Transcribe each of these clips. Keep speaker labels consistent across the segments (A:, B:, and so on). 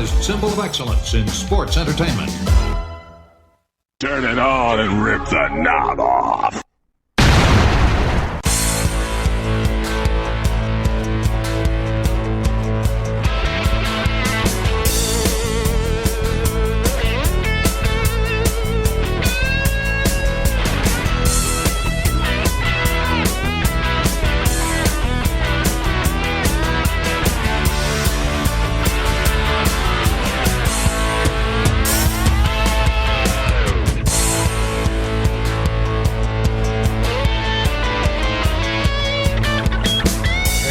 A: recognized symbol of excellence in sports entertainment.
B: Turn it on and rip the knob off.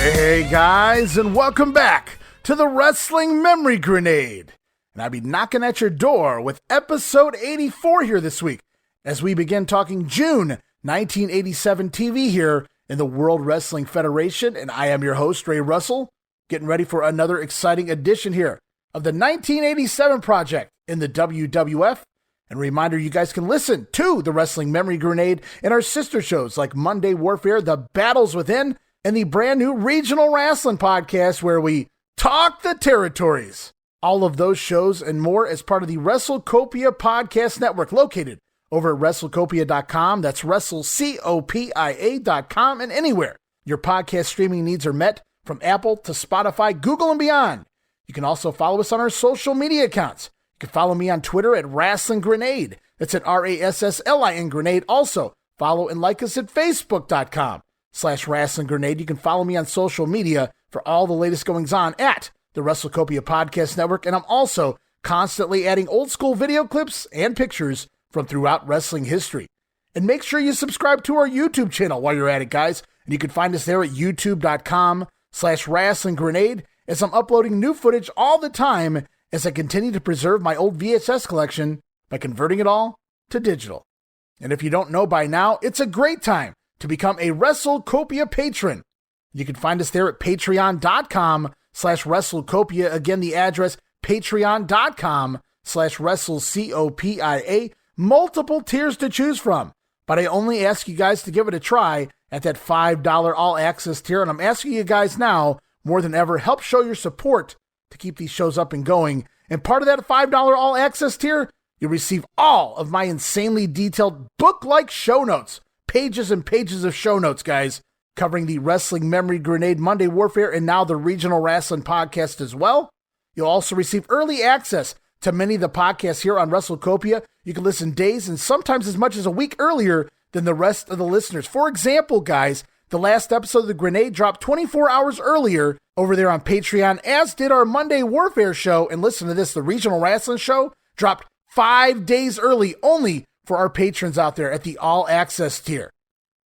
C: Hey guys, and welcome back to the Wrestling Memory Grenade. And I'll be knocking at your door with episode 84 here this week as we begin talking June 1987 TV here in the World Wrestling Federation. And I am your host, Ray Russell, getting ready for another exciting edition here of the 1987 project in the WWF. And a reminder, you guys can listen to the Wrestling Memory Grenade in our sister shows like Monday Warfare, The Battles Within, and the brand new Regional Wrestling Podcast where we talk the territories. All of those shows and more as part of the WrestleCopia Podcast Network located over at WrestleCopia.com. That's WrestleCopia.com, and anywhere your podcast streaming needs are met, from Apple to Spotify, Google, and beyond. You can also follow us on our social media accounts. You can follow me on Twitter at Wrestling Grenade. That's at RASSLIN Grenade. Also, follow and like us at Facebook.com/Wrestling Grenade. You can follow me on social media for all the latest goings on at the WrestleCopia Podcast Network. And I'm also constantly adding old school video clips and pictures from throughout wrestling history. And make sure you subscribe to our YouTube channel while you're at it, guys. And you can find us there at youtube.com/Wrestling Grenade, as I'm uploading new footage all the time as I continue to preserve my old VHS collection by converting it all to digital. And if you don't know by now, it's a great time to become a WrestleCopia patron. You can find us there at patreon.com/WrestleCopia. Again, the address, patreon.com/WrestleCopia. Multiple tiers to choose from, but I only ask you guys to give it a try at that $5 all-access tier. And I'm asking you guys now, more than ever, help show your support to keep these shows up and going. And part of that $5 all-access tier, you'll receive all of my insanely detailed book-like show notes. Pages and pages of show notes, guys, covering the Wrestling Memory Grenade, Monday Warfare, and now the Regional Wrestling Podcast as well. You'll also receive early access to many of the podcasts here on WrestleCopia. You can listen days and sometimes as much as a week earlier than the rest of the listeners. For example, guys, the last episode of The Grenade dropped 24 hours earlier over there on Patreon, as did our Monday Warfare show. And listen to this, the Regional Wrestling show dropped 5 days early only for our patrons out there at the all-access tier.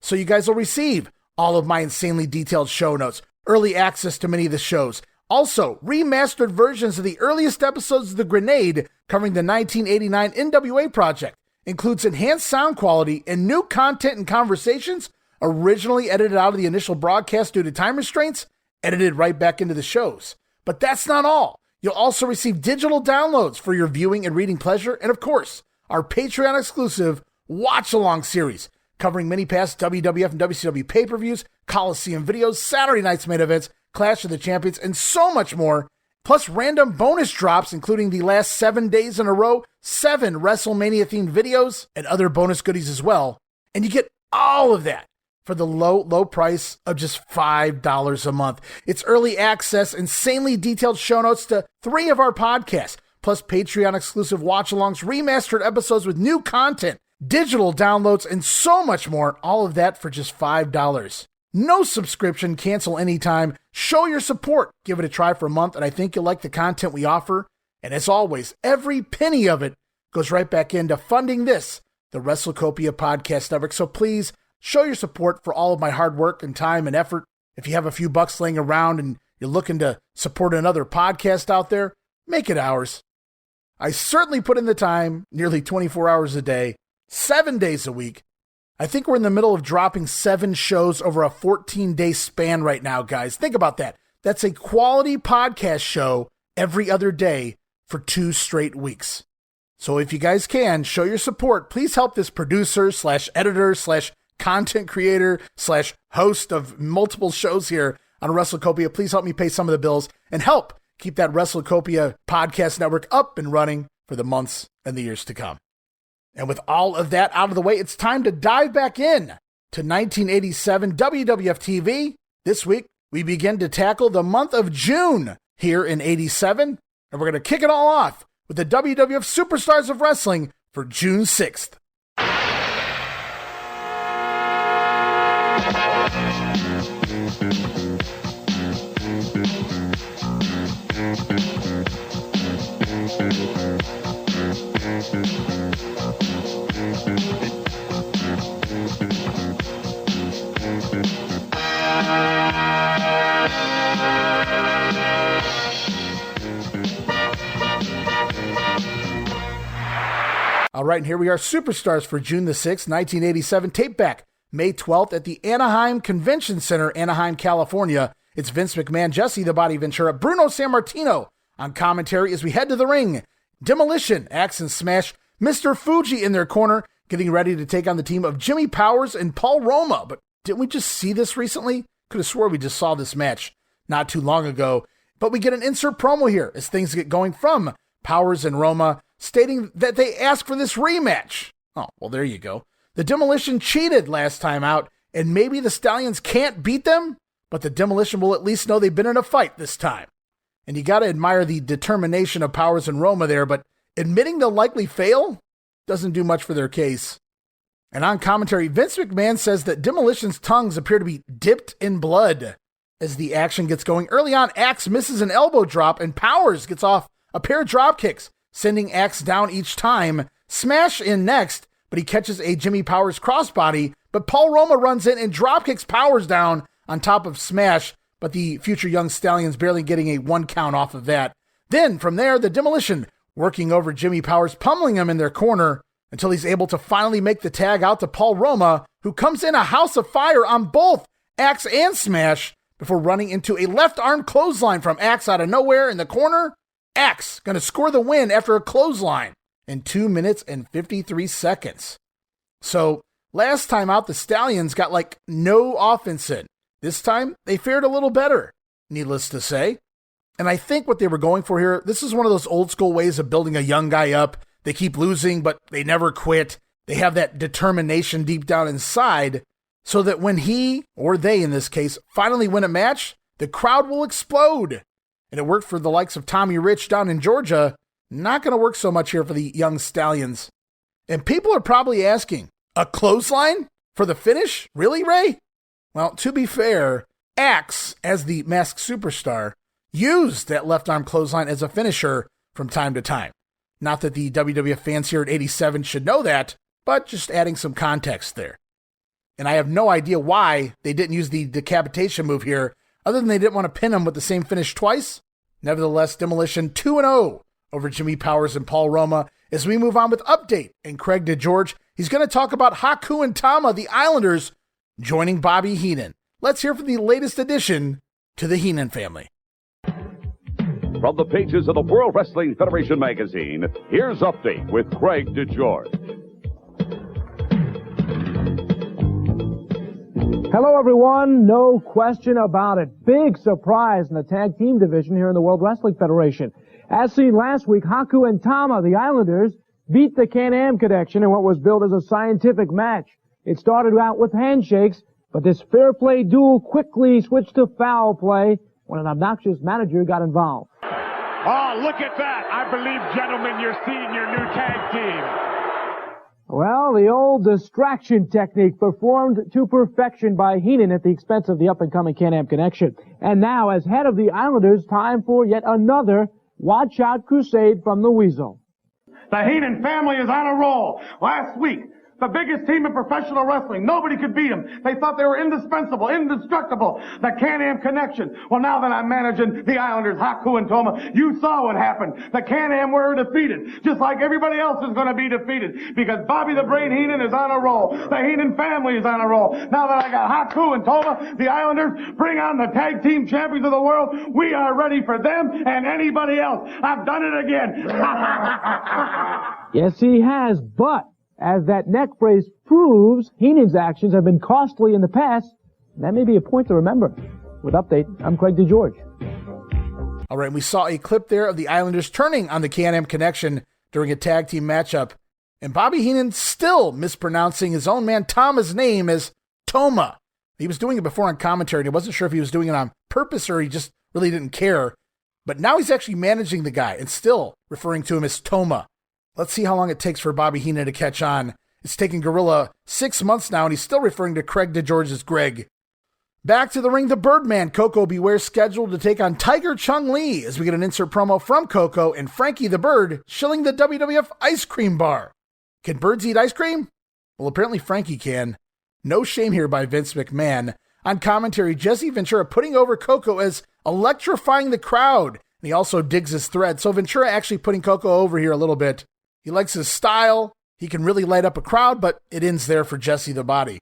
C: So you guys will receive all of my insanely detailed show notes, early access to many of the shows. Also, remastered versions of the earliest episodes of The Grenade covering the 1989 NWA project. Includes enhanced sound quality and new content and conversations originally edited out of the initial broadcast due to time restraints, edited right back into the shows. But that's not all. You'll also receive digital downloads for your viewing and reading pleasure, and of course, our Patreon exclusive watch-along series covering many past WWF and WCW pay-per-views, Coliseum videos, Saturday night's main events, Clash of the Champions, and so much more, plus random bonus drops, including the last 7 days in a row, 7 WrestleMania-themed videos, and other bonus goodies as well. And you get all of that for the low price of just $5 a month. It's early access, insanely detailed show notes to 3 of our podcasts, plus Patreon-exclusive watch-alongs, remastered episodes with new content, digital downloads, and so much more. All of that for just $5. No subscription, cancel anytime. Show your support. Give it a try for a month, and I think you'll like the content we offer. And as always, every penny of it goes right back into funding this, the WrestleCopia Podcast Network. So please show your support for all of my hard work and time and effort. If you have a few bucks laying around and you're looking to support another podcast out there, make it ours. I certainly put in the time, nearly 24 hours a day, 7 days a week. I think we're in the middle of dropping 7 shows over a 14-day span right now, guys. Think about that. That's a quality podcast show every other day for 2 straight weeks. So if you guys can, show your support. Please help this producer / editor / content creator / host of multiple shows here on WrestleCopia. Please help me pay some of the bills and help keep that WrestleCopia podcast network up and running for the months and the years to come. And with all of that out of the way, it's time to dive back in to 1987 WWF TV. This week, we begin to tackle the month of June here in 87, and we're going to kick it all off with the WWF Superstars of Wrestling for June 6th. All right, and here we are, Superstars for June the 6th, 1987, tape back May 12th at the Anaheim Convention Center, Anaheim, California. It's Vince McMahon, Jesse the Body Ventura, Bruno Sammartino on commentary as we head to the ring. Demolition, Axe and Smash, Mr. Fuji in their corner, getting ready to take on the team of Jimmy Powers and Paul Roma. But didn't we just see this recently? Could have swore we just saw this match not too long ago. But we get an insert promo here as things get going from Powers and Roma, stating that they ask for this rematch. Oh, well, there you go. The Demolition cheated last time out, and maybe the Stallions can't beat them, but the Demolition will at least know they've been in a fight this time. And you got to admire the determination of Powers and Roma there, but admitting they'll likely fail doesn't do much for their case. And on commentary, Vince McMahon says that Demolition's tongues appear to be dipped in blood. As the action gets going, early on, Axe misses an elbow drop, and Powers gets off a pair of drop kicks, sending Axe down each time. Smash in next, but he catches a Jimmy Powers crossbody, but Paul Roma runs in and drop kicks Powers down on top of Smash, but the future young Stallions barely getting a 1 count off of that. Then from there, the Demolition working over Jimmy Powers, pummeling him in their corner until he's able to finally make the tag out to Paul Roma, who comes in a house of fire on both Axe and Smash before running into a left arm clothesline from Axe out of nowhere in the corner. Axe going to score the win after a clothesline in 2 minutes and 53 seconds. So last time out, the Stallions got like no offense in. This time, they fared a little better, needless to say. And I think what they were going for here, this is one of those old school ways of building a young guy up. They keep losing, but they never quit. They have that determination deep down inside so that when he, or they in this case, finally win a match, the crowd will explode. And it worked for the likes of Tommy Rich down in Georgia. Not going to work so much here for the young Stallions. And people are probably asking, a clothesline for the finish? Really, Ray? Well, to be fair, Axe, as the masked superstar, used that left arm clothesline as a finisher from time to time. Not that the WWF fans here at 87 should know that, but just adding some context there. And I have no idea why they didn't use the decapitation move here, other than they didn't want to pin him with the same finish twice. Nevertheless, Demolition 2-0 over Jimmy Powers and Paul Roma. As we move on with Update and Craig DeGeorge, he's going to talk about Haku and Tama, the Islanders, joining Bobby Heenan. Let's hear from the latest addition to the Heenan family.
B: From the pages of the World Wrestling Federation magazine, here's Update with Craig DeGeorge.
D: Hello, everyone. No question about it. Big surprise in the tag team division here in the World Wrestling Federation. As seen last week, Haku and Tama, the Islanders, beat the Can-Am Connection in what was billed as a scientific match. It started out with handshakes, but this fair play duel quickly switched to foul play when an obnoxious manager got involved.
B: Oh, look at that. I believe, gentlemen, you're seeing your new tag team.
D: Well, the old distraction technique performed to perfection by Heenan at the expense of the up-and-coming Can-Am Connection. And now, as head of the Islanders, time for yet another watch-out crusade from the Weasel.
E: The Heenan family is on a roll. Last week, the biggest team in professional wrestling. Nobody could beat them. They thought they were indispensable, indestructible. The Can-Am Connection. Well, now that I'm managing the Islanders, Haku and Tama, you saw what happened. The Can-Am were defeated, just like everybody else is going to be defeated, because Bobby the Brain Heenan is on a roll. The Heenan family is on a roll. Now that I got Haku and Tama, the Islanders, bring on the tag team champions of the world. We are ready for them and anybody else. I've done it again.
D: Yes, he has, but as that neck brace proves, Heenan's actions have been costly in the past. That may be a point to remember. With Update, I'm Craig DeGeorge.
C: All right, we saw a clip there of the Islanders turning on the Can-Am Connection during a tag team matchup, and Bobby Heenan still mispronouncing his own man Tama's name as Toma. He was doing it before on commentary, and he wasn't sure if he was doing it on purpose or he just really didn't care. But now he's actually managing the guy and still referring to him as Toma. Let's see how long it takes for Bobby Heenan to catch on. It's taken Gorilla 6 months now, and he's still referring to Craig DeGeorge as Greg. Back to the ring, the Birdman, Coco Beware, scheduled to take on Tiger Chung Lee as we get an insert promo from Coco and Frankie the Bird shilling the WWF ice cream bar. Can birds eat ice cream? Well, apparently Frankie can. No shame here by Vince McMahon. On commentary, Jesse Ventura putting over Coco as electrifying the crowd, and he also digs his thread. So Ventura actually putting Coco over here a little bit. He likes his style. He can really light up a crowd, but it ends there for Jesse the Body.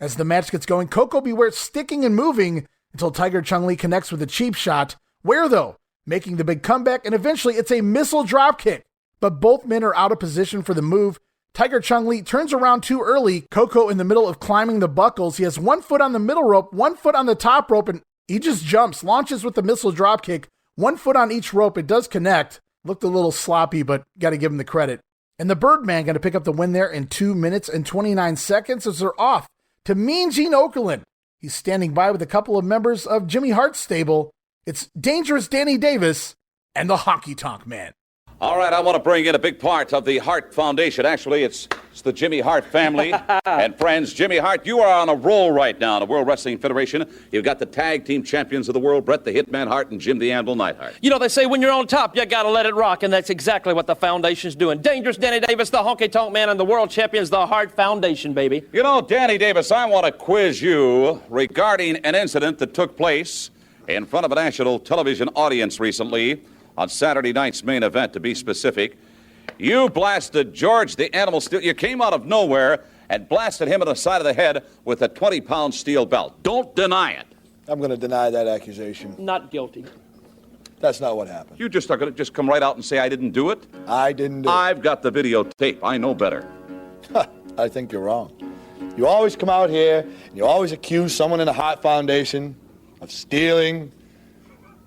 C: As the match gets going, Coco Beware sticking and moving until Tiger Chung Lee connects with a cheap shot. Where though? Making the big comeback, and eventually it's a missile dropkick. But both men are out of position for the move. Tiger Chung Lee turns around too early. Coco in the middle of climbing the buckles. He has 1 foot on the middle rope, 1 foot on the top rope, and he just jumps, launches with the missile dropkick. 1 foot on each rope. It does connect. Looked a little sloppy, but got to give him the credit. And the Birdman going to pick up the win there in 2 minutes and 29 seconds as they're off to Mean Gene Okerlund. He's standing by with a couple of members of Jimmy Hart's stable. It's Dangerous Danny Davis and the Honky Tonk Man.
B: All right, I want to bring in a big part of the Hart Foundation. Actually, it's the Jimmy Hart family and friends. Jimmy Hart, you are on a roll right now in the World Wrestling Federation. You've got the tag team champions of the world, Bret the Hitman Hart and Jim the Anvil Neidhart.
F: You know, they say when you're on top, you got to let it rock, and that's exactly what the Foundation's doing. Dangerous Danny Davis, the Honky Tonk Man, and the world champions, the Hart Foundation, baby.
B: You know, Danny Davis, I want to quiz you regarding an incident that took place in front of a national television audience recently. On Saturday night's main event, to be specific, you blasted George the Animal Steel. You came out of nowhere and blasted him in the side of the head with a 20-pound steel belt. Don't deny it.
G: I'm going to deny that accusation.
F: Not guilty.
G: That's not what happened.
B: You just are going to just come right out and say I didn't do it?
G: I didn't do it.
B: I've got the videotape. I know better.
G: I think you're wrong. You always come out here and you always accuse someone in the Hart Foundation of stealing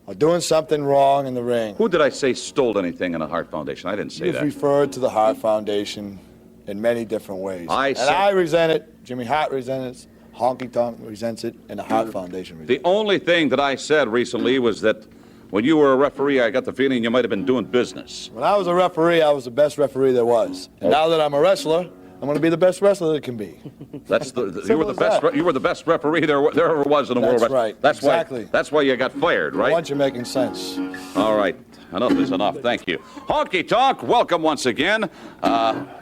G: or doing something wrong in the ring.
B: Who did I say stole anything in the Hart Foundation? I didn't say
G: You've
B: that.
G: referred to the Hart Foundation in many different ways. I resent it. Jimmy Hart resents it. Honky Tonk resents it. And the Hart Foundation resents it.
B: The only thing that I said recently was that when you were a referee, I got the feeling you might have been doing business.
G: When I was a referee, I was the best referee there was. And now that I'm a wrestler, I'm going to be the best wrestler there can be.
B: That's you were the best. You were the best referee there ever was in the world.
G: That's right.
B: That's
G: exactly.
B: That's why you got fired, right?
G: Once you're making sense.
B: All right. Enough is enough. Thank you. Honky Tonk, welcome once again.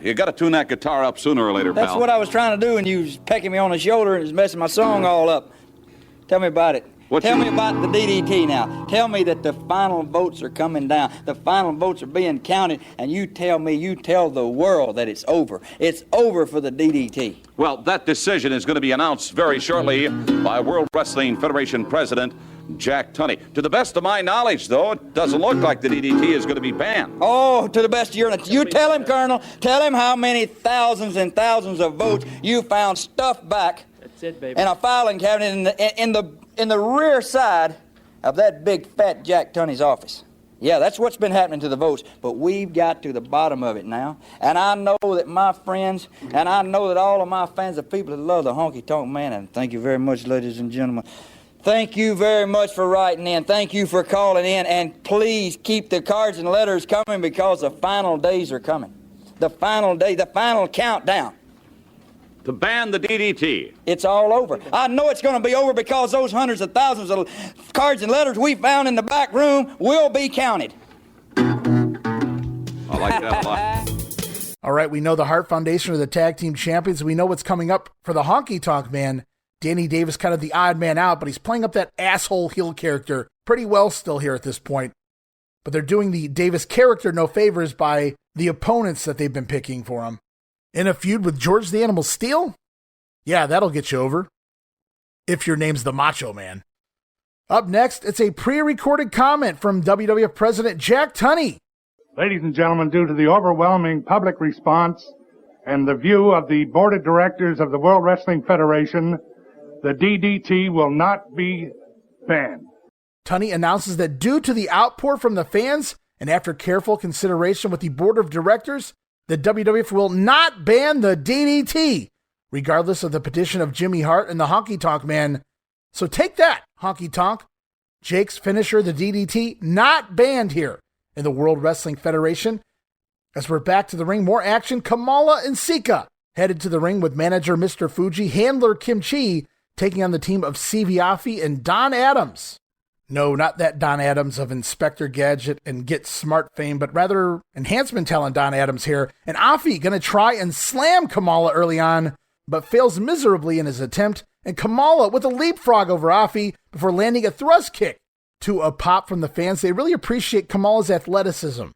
B: You got to tune that guitar up sooner or later, pal.
H: That's what I was trying to do, and you was pecking me on the shoulder and was messing my song all up. Tell me about it. Tell me about the DDT now. Tell me that the final votes are coming down. The final votes are being counted, and you tell the world that it's over. It's over for the DDT.
B: Well, that decision is going to be announced very shortly by World Wrestling Federation President Jack Tunney. To the best of my knowledge, though, it doesn't look like the DDT is going to be banned.
H: Oh, to the best of your knowledge. You tell him, Colonel. Tell him how many thousands and thousands of votes you found stuffed back.
F: That's it, baby.
H: In a filing cabinet in the rear side of that big fat Jack Tunney's office. Yeah, that's what's been happening to the votes, but we've got to the bottom of it now. And I know that my friends, and I know that all of my fans, the people that love the Honky Tonk Man, and thank you very much, ladies and gentlemen. Thank you very much for writing in. Thank you for calling in, and please keep the cards and letters coming because the final days are coming. The final day, the final countdown.
B: To ban the DDT.
H: It's all over. I know it's going to be over because those hundreds of thousands of cards and letters we found in the back room will be counted.
B: I like that a lot.
C: All right, we know the Hart Foundation are the tag team champions. We know what's coming up for the Honky Tonk Man. Danny Davis kind of the odd man out, but he's playing up that asshole heel character pretty well still here at this point. But they're doing the Davis character no favors by the opponents that they've been picking for him. In a feud with George the Animal Steel? Yeah, that'll get you over. If your name's the Macho Man. Up next, it's a pre-recorded comment from WWF President Jack Tunney.
E: Ladies and gentlemen, due to the overwhelming public response and the view of the board of directors of the World Wrestling Federation, the DDT will not be banned.
C: Tunney announces that due to the outpour from the fans and after careful consideration with the board of directors, the WWF will not ban the DDT, regardless of the petition of Jimmy Hart and the Honky Tonk Man. So take that, Honky Tonk. Jake's finisher, the DDT, not banned here in the World Wrestling Federation. As we're back to the ring, more action. Kamala and Sika headed to the ring with manager Mr. Fuji, handler Kim Chi, taking on the team of CV Afi and Don Adams. No, not that Don Adams of Inspector Gadget and Get Smart fame, but rather enhancement talent Don Adams here. And Afi gonna try and slam Kamala early on, but fails miserably in his attempt. And Kamala with a leapfrog over Afi before landing a thrust kick. To a pop from the fans, they really appreciate Kamala's athleticism.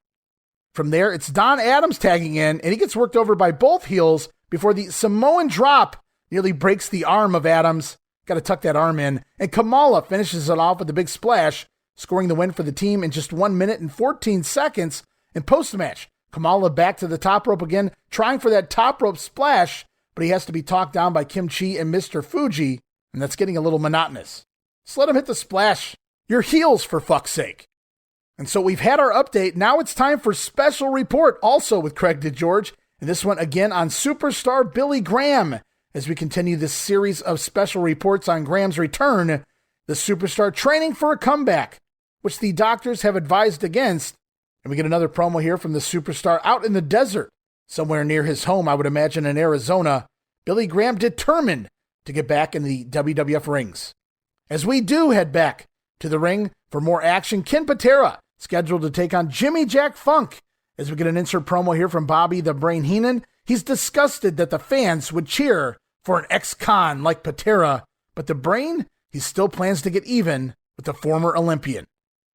C: From there, it's Don Adams tagging in, and he gets worked over by both heels before the Samoan drop nearly breaks the arm of Adams. Got to tuck that arm in. And Kamala finishes it off with a big splash, scoring the win for the team in just 1 minute and 14 seconds. And post-match, Kamala back to the top rope again, trying for that top rope splash, but he has to be talked down by Kim Chi and Mr. Fuji, and that's getting a little monotonous. Just let him hit the splash. Your heels, for fuck's sake. And so we've had our update. Now it's time for Special Report, also with Craig DeGeorge. And this one again on superstar Billy Graham. As we continue this series of special reports on Graham's return, the superstar training for a comeback, which the doctors have advised against. And we get another promo here from the superstar out in the desert, somewhere near his home, I would imagine in Arizona. Billy Graham determined to get back in the WWF rings. As we do head back to the ring for more action, Ken Patera scheduled to take on Jimmy Jack Funk. As we get an insert promo here from Bobby the Brain Heenan, he's disgusted that the fans would cheer for an ex-con like Patera, but the Brain, he still plans to get even with the former Olympian.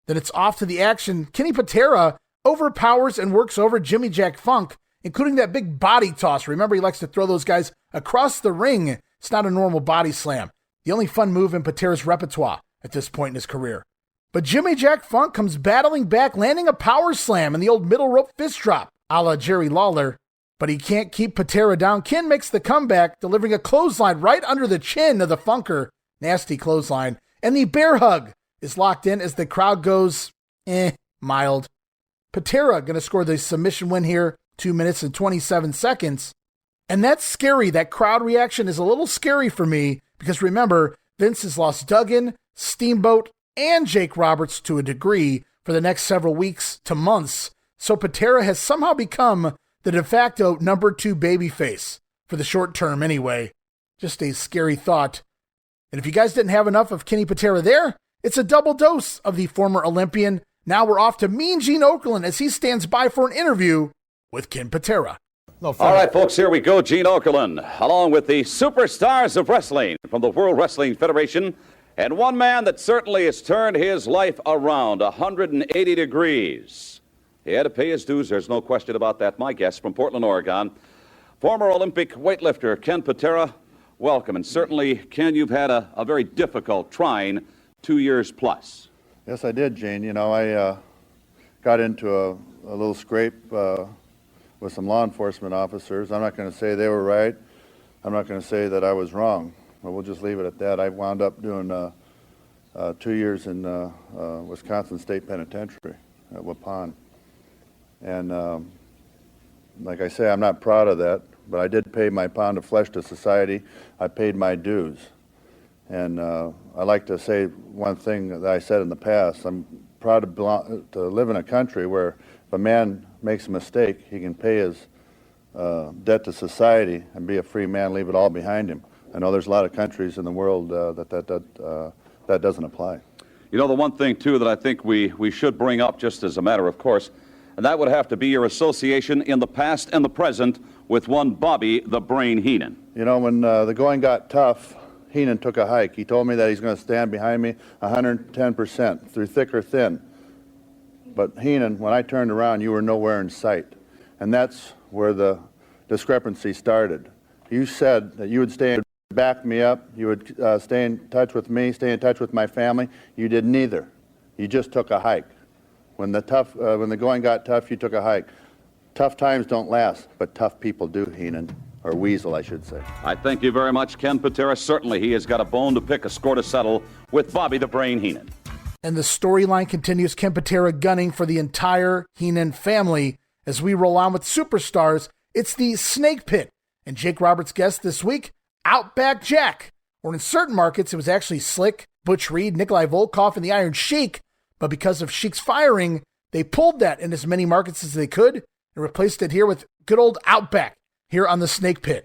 C: Then it's off to the action. Kenny Patera overpowers and works over Jimmy Jack Funk, including that big body toss. Remember, he likes to throw those guys across the ring. It's not a normal body slam. The only fun move in Patera's repertoire at this point in his career. But Jimmy Jack Funk comes battling back, landing a power slam and the old middle rope fist drop, a la Jerry Lawler. But he can't keep Patera down. Ken makes the comeback, delivering a clothesline right under the chin of the Funker. Nasty clothesline. And the bear hug is locked in as the crowd goes, mild. Patera going to score the submission win here, 2 minutes and 27 seconds. And that's scary. That crowd reaction is a little scary for me because remember, Vince has lost Duggan, Steamboat, and Jake Roberts to a degree for the next several weeks to months. So Patera has somehow become the de facto number 2 babyface for the short term anyway. Just a scary thought. And if you guys didn't have enough of Kenny Patera there, it's a double dose of the former Olympian. Now we're off to Mean Gene Okerlund as he stands by for an interview with Ken Patera.
B: All right, folks, here we go. Gene Okerlund, along with the superstars of wrestling from the World Wrestling Federation, and one man that certainly has turned his life around 180 degrees. He had to pay his dues, there's no question about that. My guest from Portland, Oregon, former Olympic weightlifter Ken Patera, welcome. And certainly, Ken, you've had a very difficult, trying 2 years plus.
I: Yes, I did, Gene. You know, I got into a little scrape with some law enforcement officers. I'm not going to say they were right. I'm not going to say that I was wrong. But we'll just leave it at that. I wound up doing 2 years in Wisconsin State Penitentiary at Waupun. And like I say, I'm not proud of that, but I did pay my pound of flesh to society. I paid my dues. And I like to say one thing that I said in the past. I'm proud to live in a country where if a man makes a mistake, he can pay his debt to society and be a free man, leave it all behind him. I know there's a lot of countries in the world that doesn't apply.
B: You know, the one thing, too, that I think we should bring up just as a matter of course, and that would have to be your association in the past and the present with one Bobby the Brain Heenan.
I: You know, when the going got tough, Heenan took a hike. He told me that he's going to stand behind me 110% through thick or thin. But Heenan, when I turned around, you were nowhere in sight. And that's where the discrepancy started. You said that you would stay and back me up. You would stay in touch with me, stay in touch with my family. You did neither. You just took a hike. When the going got tough, you took a hike. Tough times don't last, but tough people do, Heenan. Or Weasel, I should say.
B: I thank you very much, Ken Patera. Certainly he has got a bone to pick, a score to settle with Bobby the Brain Heenan.
C: And the storyline continues, Ken Patera gunning for the entire Heenan family. As we roll on with Superstars, it's the Snake Pit. And Jake Roberts' guest this week, Outback Jack. Or in certain markets, it was actually Slick, Butch Reed, Nikolai Volkov, and the Iron Sheik. But because of Sheik's firing, they pulled that in as many markets as they could and replaced it here with good old Outback here on the Snake Pit.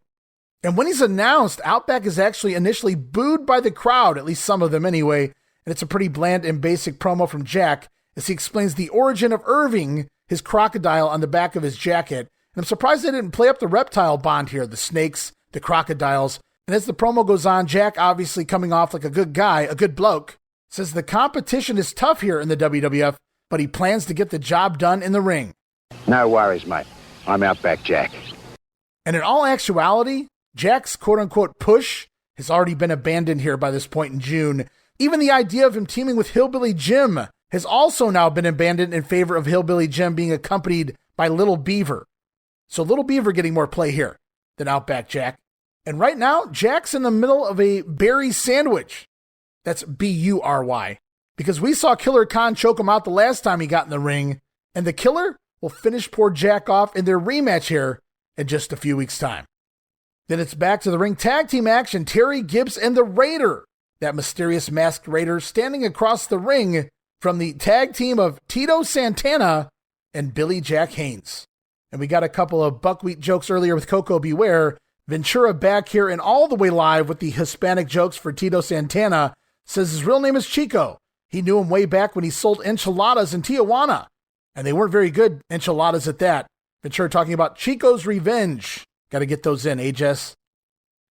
C: And when he's announced, Outback is actually initially booed by the crowd, at least some of them anyway. And it's a pretty bland and basic promo from Jack as he explains the origin of Irving, his crocodile on the back of his jacket. And I'm surprised they didn't play up the reptile bond here, the snakes, the crocodiles. And as the promo goes on, Jack, obviously coming off like a good guy, a good bloke, says the competition is tough here in the WWF, but he plans to get the job done in the ring.
J: No worries, mate. I'm Outback Jack.
C: And in all actuality, Jack's quote-unquote push has already been abandoned here by this point in June. Even the idea of him teaming with Hillbilly Jim has also now been abandoned in favor of Hillbilly Jim being accompanied by Little Beaver. So Little Beaver getting more play here than Outback Jack. And right now, Jack's in the middle of a berry sandwich. That's B-U-R-Y. Because we saw Killer Khan choke him out the last time he got in the ring. And the Killer will finish poor Jack off in their rematch here in just a few weeks' time. Then it's back to the ring tag team action. Terry Gibbs and the Raider. That mysterious masked Raider standing across the ring from the tag team of Tito Santana and Billy Jack Haynes. And we got a couple of buckwheat jokes earlier with Coco Beware. Ventura back here and all the way live with the Hispanic jokes for Tito Santana. Says his real name is Chico. He knew him way back when he sold enchiladas in Tijuana. And they weren't very good enchiladas at that. Ventura talking about Chico's Revenge. Got to get those in, Jess?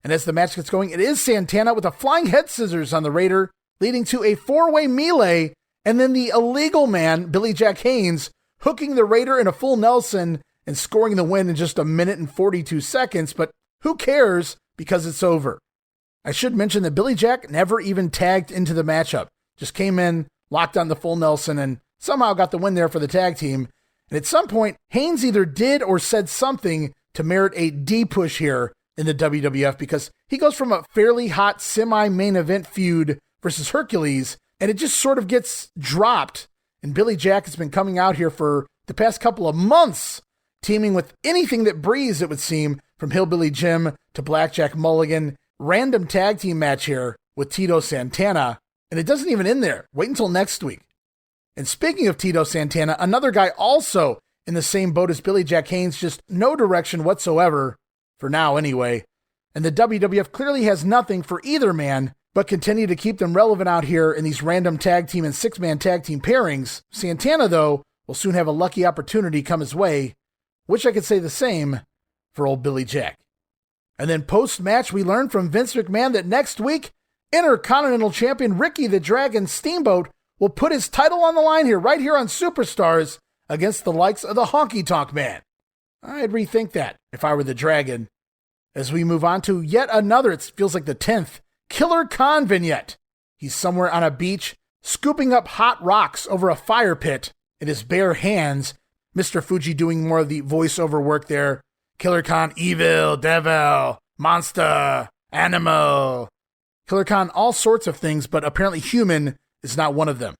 C: And as the match gets going, it is Santana with a flying head scissors on the Raider, leading to a four-way melee, and then the illegal man, Billy Jack Haynes, hooking the Raider in a full Nelson and scoring the win in just 1 minute and 42 seconds, but who cares because it's over. I should mention that Billy Jack never even tagged into the matchup, just came in, locked on the full Nelson, and somehow got the win there for the tag team. And at some point, Haynes either did or said something to merit a D push here in the WWF, because he goes from a fairly hot semi-main event feud versus Hercules, and it just sort of gets dropped. And Billy Jack has been coming out here for the past couple of months, teaming with anything that breathes, it would seem, from Hillbilly Jim to Blackjack Mulligan. Random tag team match here with Tito Santana, and it doesn't even end there. Wait until next week. And speaking of Tito Santana, another guy also in the same boat as Billy Jack Haynes, just no direction whatsoever. For now, anyway. And the WWF clearly has nothing for either man, but continue to keep them relevant out here in these random tag team and six-man tag team pairings. Santana, though, will soon have a lucky opportunity come his way. Wish I could say the same for old Billy Jack. And then post-match, we learn from Vince McMahon that next week, Intercontinental Champion Ricky the Dragon Steamboat will put his title on the line here, right here on Superstars, against the likes of the Honky Tonk Man. I'd rethink that if I were the Dragon. As we move on to yet another, it feels like the 10th, Killer Khan vignette. He's somewhere on a beach, scooping up hot rocks over a fire pit in his bare hands. Mr. Fuji doing more of the voiceover work there. Killer Khan, evil, devil, monster, animal. Killer Khan, all sorts of things, but apparently human is not one of them.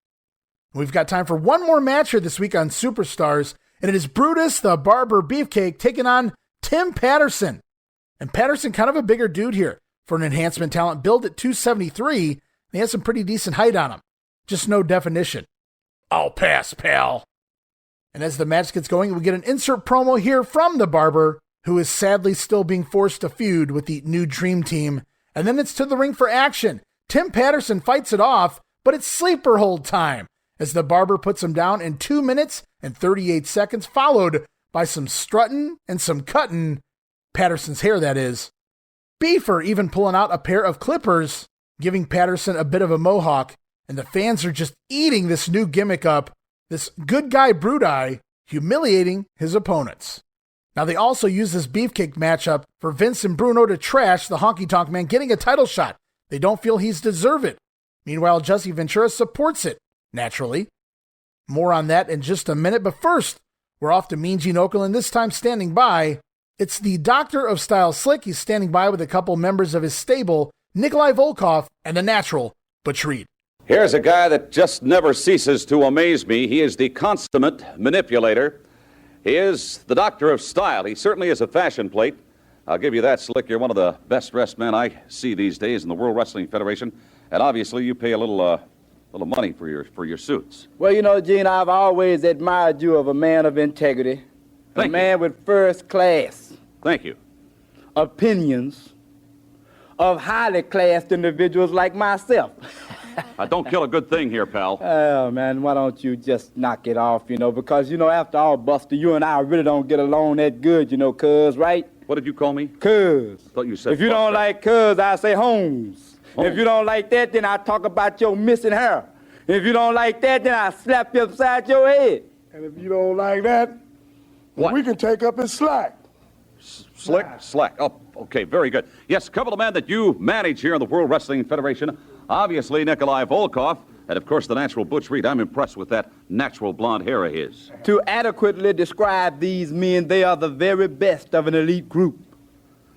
C: We've got time for one more match here this week on Superstars, and it is Brutus the Barber Beefcake taking on Tim Patterson. And Patterson, kind of a bigger dude here for an enhancement talent, billed at 273, and he has some pretty decent height on him. Just no definition. I'll pass, pal. And as the match gets going, we get an insert promo here from the Barber, who is sadly still being forced to feud with the new Dream Team. And then it's to the ring for action. Tim Patterson fights it off, but it's sleeper hold time, as the Barber puts him down in 2 minutes and 38 seconds, followed by some strutting and some cutting. Patterson's hair, that is. Beaver even pulling out a pair of clippers, giving Patterson a bit of a mohawk, and the fans are just eating this new gimmick up, this good guy Brudai, humiliating his opponents. Now they also use this beefcake matchup for Vince and Bruno to trash the Honky Tonk Man getting a title shot. They don't feel he's deserved it. Meanwhile, Jesse Ventura supports it, naturally. More on that in just a minute, but first, we're off to Mean Gene Okerlund, this time standing by. It's the Doctor of Style Slick. He's standing by with a couple members of his stable, Nikolai Volkov and the natural Butch Reed.
B: Here's a guy that just never ceases to amaze me. He is the consummate manipulator. He is the doctor of style. He certainly is a fashion plate. I'll give you that, Slick. You're one of the best-dressed men I see these days in the World Wrestling Federation. And obviously, you pay a little money for your suits.
K: Well, you know, Gene, I've always admired you of a man of integrity.
B: Thank
K: a man with first class.
B: Thank you.
K: Opinions of highly classed individuals like myself.
B: Don't kill a good thing here, pal.
K: Oh, man, why don't you just knock it off, you know? Because, you know, after all, Buster, you and I really don't get along that good, you know, cuz, right?
B: What did you call me?
K: Cuz.
B: I thought you said
K: If you don't like cuz, I say Holmes. If you don't like that, then I talk about your missing hair. If you don't like that, then I slap you upside your head.
E: And if you don't like that,
B: what?
E: We can take up his slack.
B: Slick? Slack. Oh, okay, very good. Yes, a couple of men that you manage here in the World Wrestling Federation. Obviously, Nikolai Volkov, and of course, the natural Butch Reed. I'm impressed with that natural blonde hair of his.
K: To adequately describe these men, they are the very best of an elite group.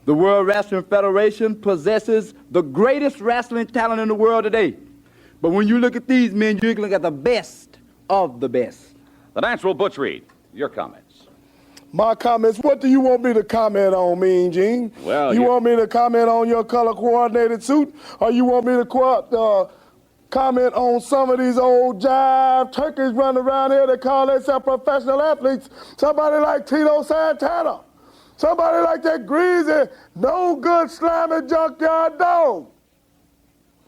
K: The World Wrestling Federation possesses the greatest wrestling talent in the world today. But when you look at these men, you look at the best of the best.
B: The natural Butch Reed, your comments.
E: My comments, what do you want me to comment on, Mean Gene?
B: Well,
E: you want me to comment on your color-coordinated suit, or you want me to comment on some of these old jive turkeys running around here that call themselves professional athletes? Somebody like Tito Santana. Somebody like that greasy, no good, slimy junkyard dog.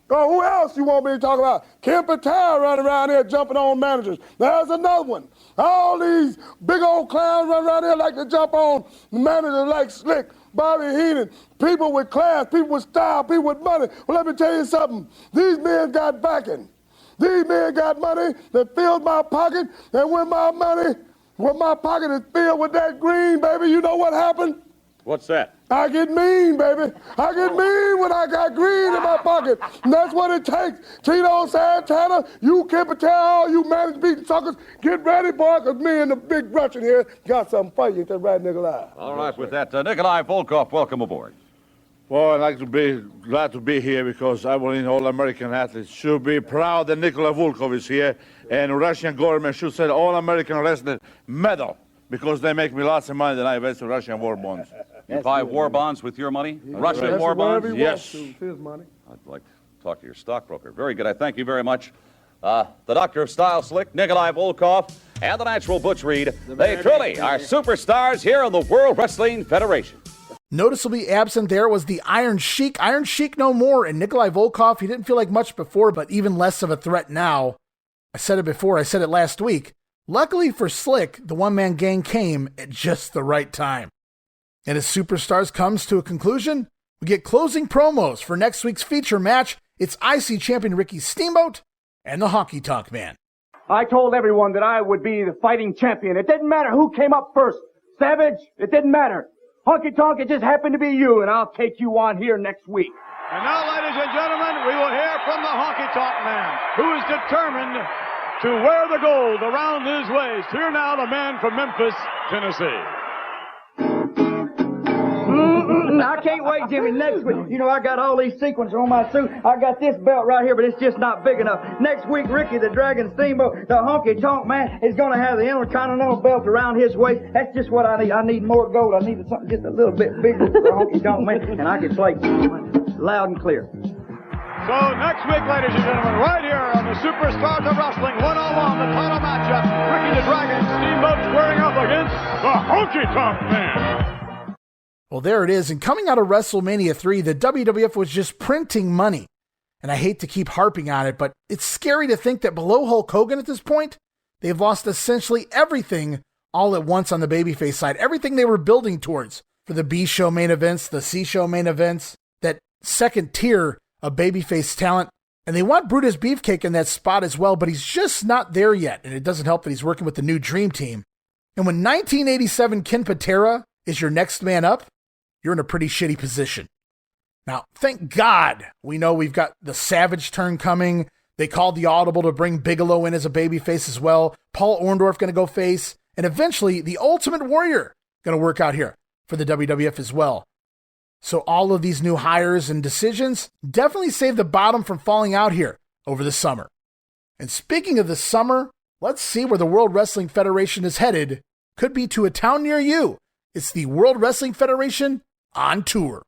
E: Or who else you want me to talk about? Ken Patera running around here jumping on managers. There's another one. All these big old clowns running around here like to jump on managers like Slick, Bobby Heenan, people with class, people with style, people with money. Well, let me tell you something. These men got backing. These men got money that filled my pocket, and when my pocket is filled with that green, baby, you know what happened?
B: What's that?
E: I get mean, baby. I get mean when I got green in my pocket. And that's what it takes. Tito Santana, you Ken Patera, all you managed beating suckers, get ready, boy, because me and the big Russian here got something for you. That's right, Nikolai.
B: All right, with that, Nikolai Volkov, welcome aboard.
I: Well, I'd like to be glad to be here because I believe all American athletes should be proud that Nikolai Volkov is here, and Russian government should send all American wrestlers medal because they make me lots of money than I invest in Russian war bonds.
B: You buy war bonds with your money? Russian war bonds?
I: Yes.
E: His money.
B: I'd like to talk to your stockbroker. Very good. I thank you very much. The Doctor of Style, Slick, Nikolai Volkov, and the natural Butch Reed. They truly are superstars here in the World Wrestling Federation.
C: Noticeably absent there was the Iron Sheik. Iron Sheik no more. And Nikolai Volkov, he didn't feel like much before, but even less of a threat now. I said it before. I said it last week. Luckily for Slick, the one-man gang came at just the right time. And as Superstars comes to a conclusion, we get closing promos for next week's feature match. It's IC champion Ricky Steamboat and the Honky Tonk Man.
D: I told everyone that I would be the fighting champion. It didn't matter who came up first. Savage, it didn't matter. Honky Tonk, it just happened to be you, and I'll take you on here next week.
L: And now, ladies and gentlemen, we will hear from the Honky Tonk Man, who is determined to wear the gold around his waist. Here now, the man from Memphis, Tennessee.
H: I can't wait, Jimmy. Next week, you know, I got all these sequins on my suit. I got this belt right here, but it's just not big enough. Next week, Ricky the Dragon Steamboat, the Honky Tonk Man, is going to have the Intercontinental belt around his waist. That's just what I need. I need more gold. I need something just a little bit bigger for the Honky Tonk Man, and I can play loud and clear.
L: So next week, ladies and gentlemen, right here on the Superstars of Wrestling, one-on-one, the title matchup, Ricky the Dragon Steamboat squaring up against the Honky Tonk Man.
C: Well, there it is. And coming out of WrestleMania 3, the WWF was just printing money. And I hate to keep harping on it, but it's scary to think that below Hulk Hogan at this point, they've lost essentially everything all at once on the babyface side. Everything they were building towards for the B show main events, the C show main events, that second tier of babyface talent. And they want Brutus Beefcake in that spot as well, but he's just not there yet. And it doesn't help that he's working with the new Dream Team. And when 1987 Ken Patera is your next man up, you're in a pretty shitty position. Now, thank God we know we've got the Savage turn coming. They called the audible to bring Bigelow in as a babyface as well. Paul Orndorff going to go face. And eventually, the Ultimate Warrior going to work out here for the WWF as well. So all of these new hires and decisions definitely save the bottom from falling out here over the summer. And speaking of the summer, let's see where the World Wrestling Federation is headed. Could be to a town near you. It's the World Wrestling Federation on tour.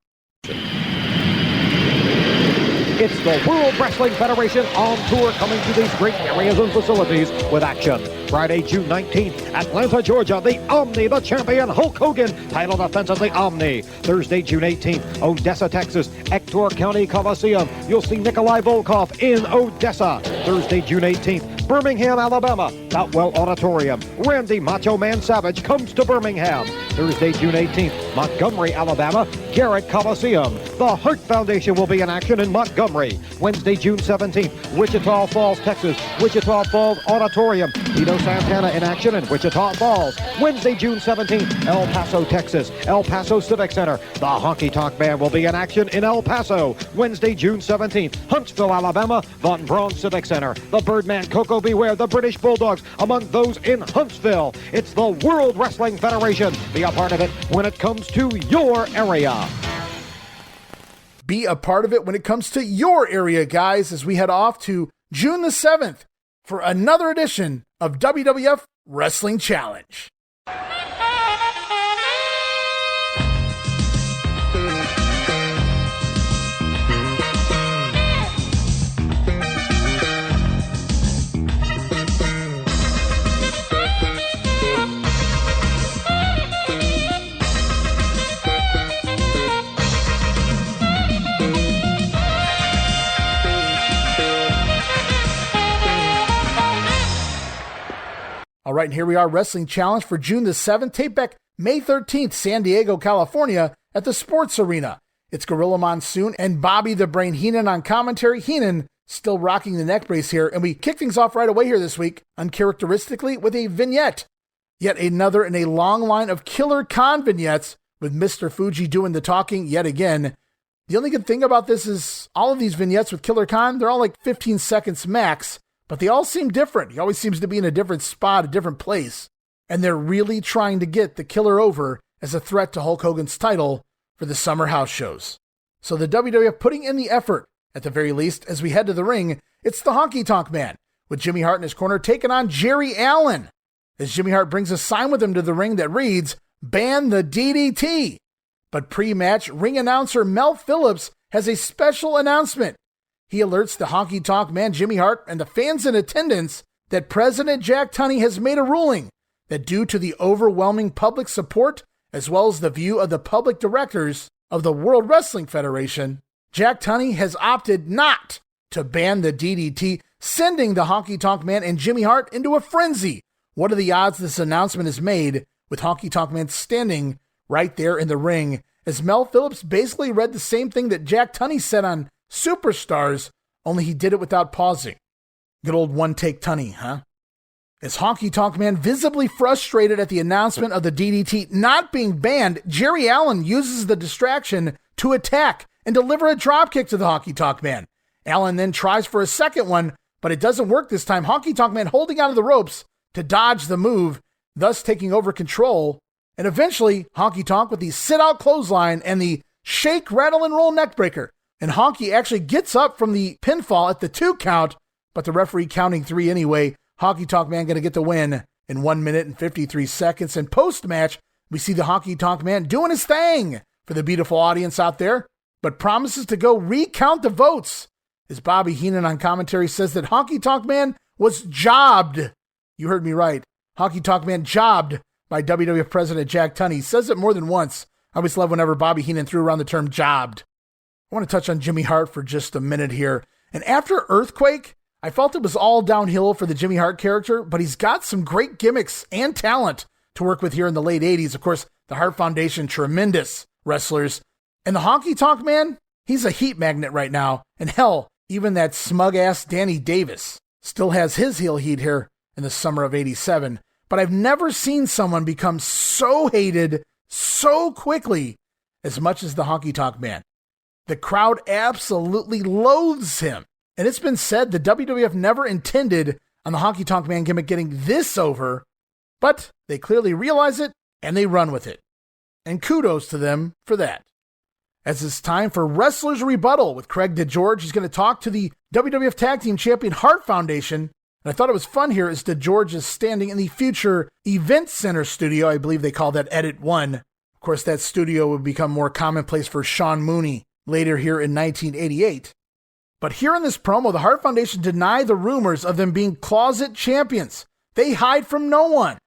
M: It's the World Wrestling Federation on tour, coming to these great areas and facilities with action. Friday, June 19th, Atlanta, Georgia, the Omni, the champion, Hulk Hogan, title defense of the Omni. Thursday, June 18th, Odessa, Texas, Ector County Coliseum. You'll see Nikolai Volkov in Odessa. Thursday, June 18th, Birmingham, Alabama, Boutwell Auditorium. Randy Macho Man Savage comes to Birmingham. Thursday, June 18th, Montgomery, Alabama, Garrett Coliseum. The Hart Foundation will be in action in Montgomery. Wednesday, June 17th, Wichita Falls, Texas, Wichita Falls Auditorium. Tito Santana in action in Wichita Falls. Wednesday, June 17th, El Paso, Texas, El Paso Civic Center. The Honky Tonk Band will be in action in El Paso. Wednesday, June 17th, Huntsville, Alabama, Von Braun Civic Center. The Birdman, Coco Beware, the British Bulldogs among those in Huntsville. It's the World Wrestling Federation. Be a part of it when it comes to your area.
C: Be a part of it when it comes to your area, guys, as we head off to June the 7th for another edition of WWF Wrestling Challenge. All right, and here we are, Wrestling Challenge for June the 7th, tape back May 13th, San Diego, California, at the Sports Arena. It's Gorilla Monsoon and Bobby the Brain Heenan on commentary. Heenan still rocking the neck brace here, and we kick things off right away here this week, uncharacteristically, with a vignette. Yet another in a long line of Killer Khan vignettes, with Mr. Fuji doing the talking yet again. The only good thing about this is all of these vignettes with Killer Khan, they're all like 15 seconds max, but they all seem different. He always seems to be in a different spot, a different place. And they're really trying to get the Killer over as a threat to Hulk Hogan's title for the summer house shows. So the WWF putting in the effort, at the very least, as we head to the ring. It's the Honky Tonk Man, with Jimmy Hart in his corner, taking on Jerry Allen, as Jimmy Hart brings a sign with him to the ring that reads, "Ban the DDT." But pre-match, ring announcer Mel Phillips has a special announcement. He alerts the Honky Tonk Man, Jimmy Hart, and the fans in attendance that President Jack Tunney has made a ruling that due to the overwhelming public support, as well as the view of the public directors of the World Wrestling Federation, Jack Tunney has opted not to ban the DDT, sending the Honky Tonk Man and Jimmy Hart into a frenzy. What are the odds this announcement is made with Honky Tonk Man standing right there in the ring, as Mel Phillips basically read the same thing that Jack Tunney said on Superstars, only he did it without pausing. Good old one-take Tunney, huh? As Honky Tonk Man visibly frustrated at the announcement of the DDT not being banned, Jerry Allen uses the distraction to attack and deliver a dropkick to the Honky Tonk Man. Allen then tries for a second one, but it doesn't work this time. Honky Tonk Man holding onto the ropes to dodge the move, thus taking over control. And eventually, Honky Tonk with the sit-out clothesline and the shake, rattle, and roll neckbreaker. And Honky actually gets up from the pinfall at the 2 count, but the referee counting 3 anyway. Honky Tonk Man going to get the win in 1 minute and 53 seconds. And post-match, we see the Honky Tonk Man doing his thing for the beautiful audience out there, but promises to go recount the votes. As Bobby Heenan on commentary says that Honky Tonk Man was jobbed. You heard me right. Honky Tonk Man jobbed by WWF President Jack Tunney. He says it more than once. I always love whenever Bobby Heenan threw around the term jobbed. I want to touch on Jimmy Hart for just a minute here. And after Earthquake, I felt it was all downhill for the Jimmy Hart character, but he's got some great gimmicks and talent to work with here in the late 80s. Of course, the Hart Foundation, tremendous wrestlers. And the Honky Tonk Man, he's a heat magnet right now. And hell, even that smug-ass Danny Davis still has his heel heat here in the summer of 87. But I've never seen someone become so hated so quickly as much as the Honky Tonk Man. The crowd absolutely loathes him. And it's been said the WWF never intended on the Honky Tonk Man gimmick getting this over, but they clearly realize it and they run with it. And kudos to them for that. as it's time for Wrestler's Rebuttal with Craig DeGeorge. He's going to talk to the WWF Tag Team Champion Hart Foundation. And I thought it was fun here as DeGeorge is standing in the future Event Center studio. I believe they call that Edit 1. Of course, that studio would become more commonplace for Sean Mooney later here in 1988. But here in this promo, the Hart Foundation deny the rumors of them being closet champions. They hide from no one.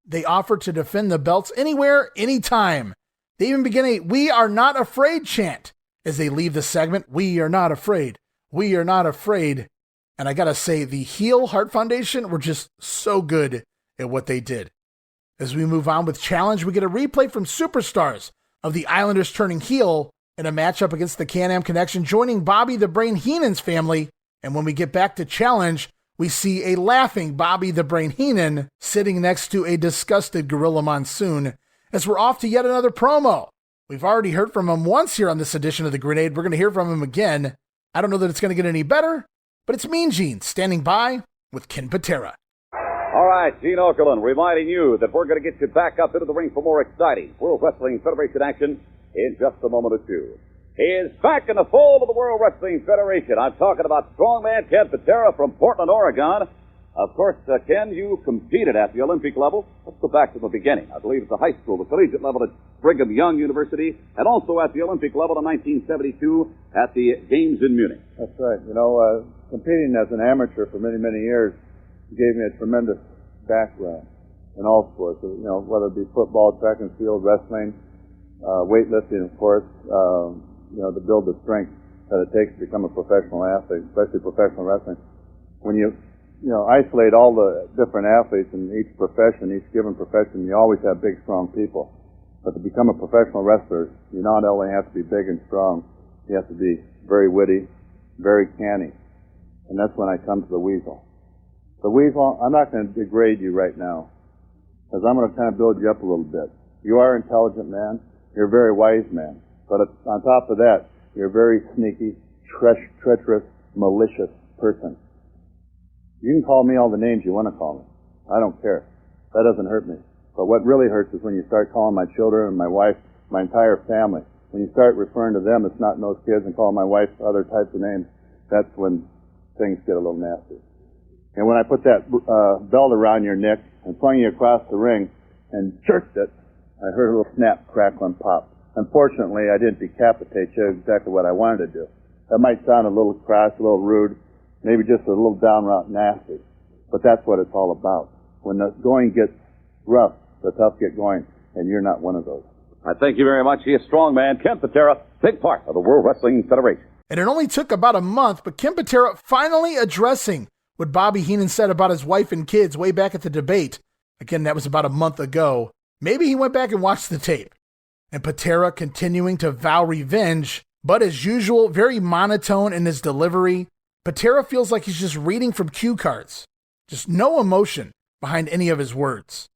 C: They offer to defend the belts anywhere, anytime. They even begin a "We are not afraid" chant as they leave the segment. We are not afraid. We are not afraid. And I gotta say, the heel Hart Foundation were just so good at what they did. As we move on with Challenge, we get a replay from Superstars of the Islanders turning heel in a matchup against the Can-Am Connection, joining Bobby the Brain Heenan's family. And when we get back to Challenge, we see a laughing Bobby the Brain Heenan sitting next to a disgusted Gorilla Monsoon, as we're off to yet another promo. We've already heard from him once here on this edition of The Grenade. We're going to hear from him again. I don't know that it's going to get any better, but it's Mean Gene standing by with Ken Patera.
B: All right, Gene Okerlund reminding you that we're going to get you back up into the ring for more exciting World Wrestling Federation action in just a moment or two. He is back in the fold of the World Wrestling Federation. I'm talking about strongman Ken Patera from Portland, Oregon. Of course, Ken, you competed at the Olympic level. Let's go back to the beginning. I believe at the high school, the collegiate level at Brigham Young University, and also at the Olympic level in 1972 at the Games in Munich.
I: That's right. You know, competing as an amateur for many, many years gave me a tremendous background in all sports, you know, whether it be football, track and field, wrestling, weightlifting, of course, you know, to build the strength that it takes to become a professional athlete, especially professional wrestling. When you isolate all the different athletes in each profession, each given profession, you always have big, strong people. But to become a professional wrestler, you not only have to be big and strong, you have to be very witty, very canny. And that's when I come to the Weasel. The Weasel, I'm not going to degrade you right now, because I'm going to kind of build you up a little bit. You are an intelligent man. You're a very wise man. But on top of that, you're a very sneaky, treacherous, malicious person. You can call me all the names you want to call me. I don't care. That doesn't hurt me. But what really hurts is when you start calling my children and my wife, my entire family. When you start referring to them as not those kids and calling my wife other types of names, that's when things get a little nasty. And when I put that belt around your neck and flung you across the ring and jerked it, I heard a little snap, crackle, and pop. Unfortunately, I didn't decapitate you, exactly what I wanted to do. That might sound a little crass, a little rude, maybe just a little downright nasty. But that's what it's all about. When the going gets rough, the tough get going, and you're not one of those.
B: I thank you very much. He is strongman Ken Patera, big part of the World Wrestling Federation.
C: And it only took about a month, but Ken Patera finally addressing what Bobby Heenan said about his wife and kids way back at the debate. Again, that was about a month ago. Maybe he went back and watched the tape. And Patera continuing to vow revenge, but as usual, very monotone in his delivery. Patera feels like he's just reading from cue cards. Just no emotion behind any of his words.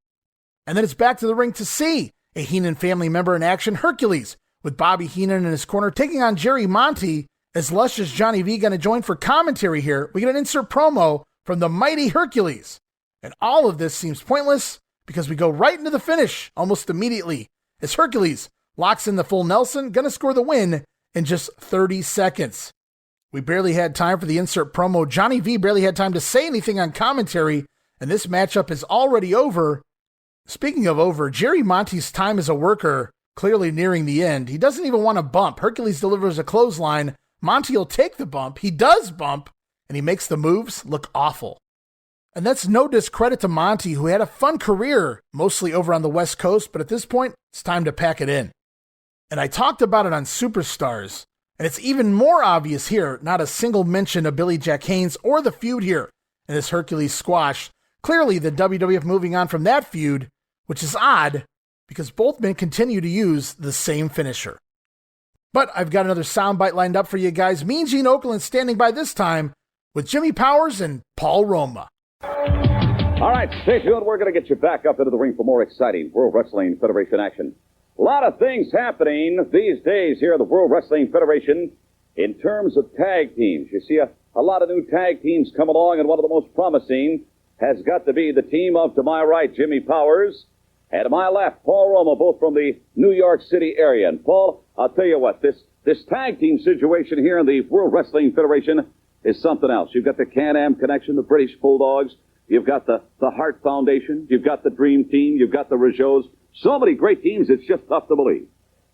C: And then it's back to the ring to see a Heenan family member in action, Hercules, with Bobby Heenan in his corner, taking on Jerry Monty. As luscious Johnny V going to join for commentary here, we get an insert promo from the mighty Hercules. And all of this seems pointless because we go right into the finish almost immediately as Hercules locks in the full Nelson, going to score the win in just 30 seconds. We barely had time for the insert promo. Johnny V barely had time to say anything on commentary, and this matchup is already over. Speaking of over, Jerry Monty's time as a worker clearly nearing the end. He doesn't even want to bump. Hercules delivers a clothesline. Monty will take the bump. He does bump, and he makes the moves look awful. And that's no discredit to Monty, who had a fun career, mostly over on the West Coast, but at this point, it's time to pack it in. And I talked about it on Superstars, and it's even more obvious here, not a single mention of Billy Jack Haynes or the feud here in this Hercules squash. Clearly, the WWF moving on from that feud, which is odd, because both men continue to use the same finisher. But I've got another soundbite lined up for you guys. Mean Gene Okerlund standing by this time with Jimmy Powers and Paul Roma.
B: All right, stay tuned. We're going to get you back up into the ring for more exciting World Wrestling Federation action. A lot of things happening these days here at the World Wrestling Federation in terms of tag teams. You see a lot of new tag teams come along, and one of the most promising has got to be the team of, to my right, Jimmy Powers, and to my left, Paul Roma, both from the New York City area. And Paul, I'll tell you what, this tag team situation here in the World Wrestling Federation is something else. You've got the Can-Am Connection, the British Bulldogs. You've got the Hart Foundation. You've got the Dream Team. You've got the Rougeaus. So many great teams, it's just tough to believe.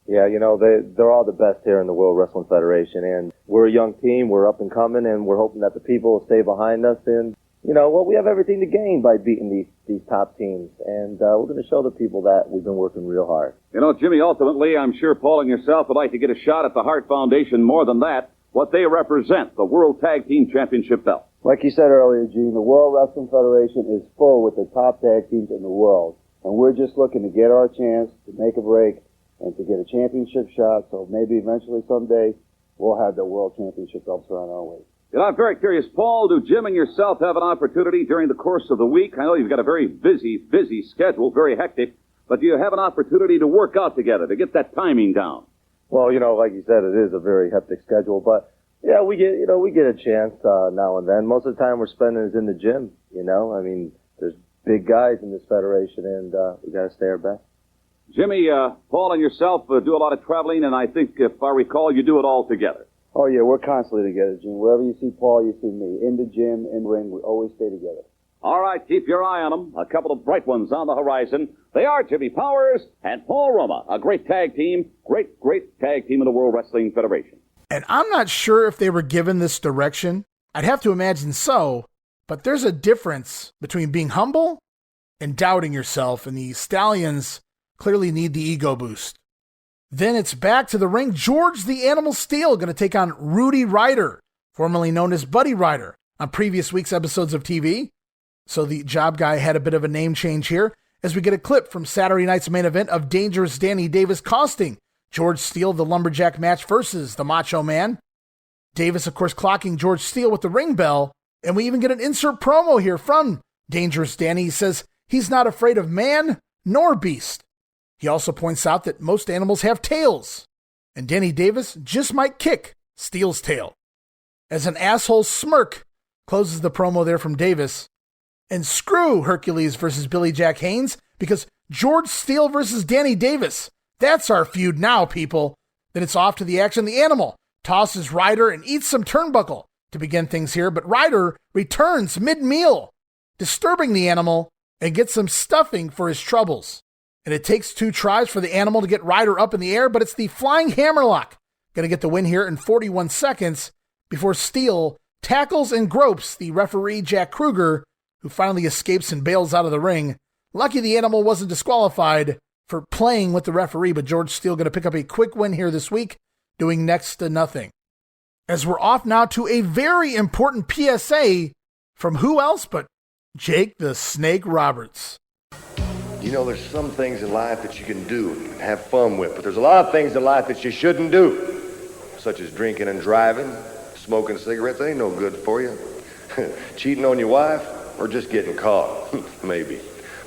N: Yeah, you know, they're all the best here in the World Wrestling Federation, and we're a young team, we're up and coming, and we're hoping that the people will stay behind us, and, you know, well, we have everything to gain by beating these top teams, and we're going to show the people that we've been working real hard.
B: You know, Jimmy, ultimately, I'm sure Paul and yourself would like to get a shot at the Hart Foundation more than that, what they represent, the World Tag Team Championship belt.
N: Like you said earlier, Gene, the World Wrestling Federation is full with the top tag teams in the world, and we're just looking to get our chance to make a break and to get a championship shot, so maybe eventually someday we'll have the World Championship belts around our waist.
B: You know, I'm very curious, Paul, do Jim and yourself have an opportunity during the course of the week? I know you've got a very busy schedule, very hectic, but do you have an opportunity to work out together, to get that timing down?
N: Well, you know, like you said, it is a very hectic schedule, but yeah, we get a chance now and then. Most of the time we're spending is in the gym, you know. I mean, there's big guys in this federation, and we got to stay our best.
B: Jimmy, Paul and yourself do a lot of traveling, and I think, if I recall, you do it all together.
N: Oh, yeah, we're constantly together, Gene. Wherever you see Paul, you see me. In the gym, in the ring, we always stay together.
B: All right, keep your eye on them. A couple of bright ones on the horizon. They are Jimmy Powers and Paul Roma, a great tag team, great tag team in the World Wrestling Federation.
C: And I'm not sure if they were given this direction. I'd have to imagine so, but there's a difference between being humble and doubting yourself, and the Stallions clearly need the ego boost. Then it's back to the ring. George the Animal Steele going to take on Rudy Ryder, formerly known as Buddy Ryder, on previous week's episodes of TV. So the job guy had a bit of a name change here, as we get a clip from Saturday night's main event of Dangerous Danny Davis costing George Steele the lumberjack match versus the Macho Man. Davis, of course, clocking George Steele with the ring bell, and we even get an insert promo here from Dangerous Danny. He says he's not afraid of man nor beast. He also points out that most animals have tails, and Danny Davis just might kick Steele's tail. As an asshole smirk closes the promo there from Davis. And screw Hercules versus Billy Jack Haynes, because George Steele versus Danny Davis, that's our feud now, people. Then it's off to the action. The Animal tosses Ryder and eats some turnbuckle to begin things here, but Ryder returns mid-meal, disturbing the Animal and gets some stuffing for his troubles. And it takes 2 tries for the Animal to get Ryder up in the air, but it's the flying hammerlock going to get the win here in 41 seconds before Steele tackles and gropes the referee Jack Kruger, who finally escapes and bails out of the ring. Lucky the Animal wasn't disqualified for playing with the referee, but George Steele going to pick up a quick win here this week, doing next to nothing. As we're off now to a very important PSA from who else but Jake the Snake Roberts.
O: You know, there's some things in life that you can do and have fun with, but there's a lot of things in life that you shouldn't do, such as drinking and driving, smoking cigarettes. They ain't no good for you. Cheating on your wife, or just getting caught, maybe.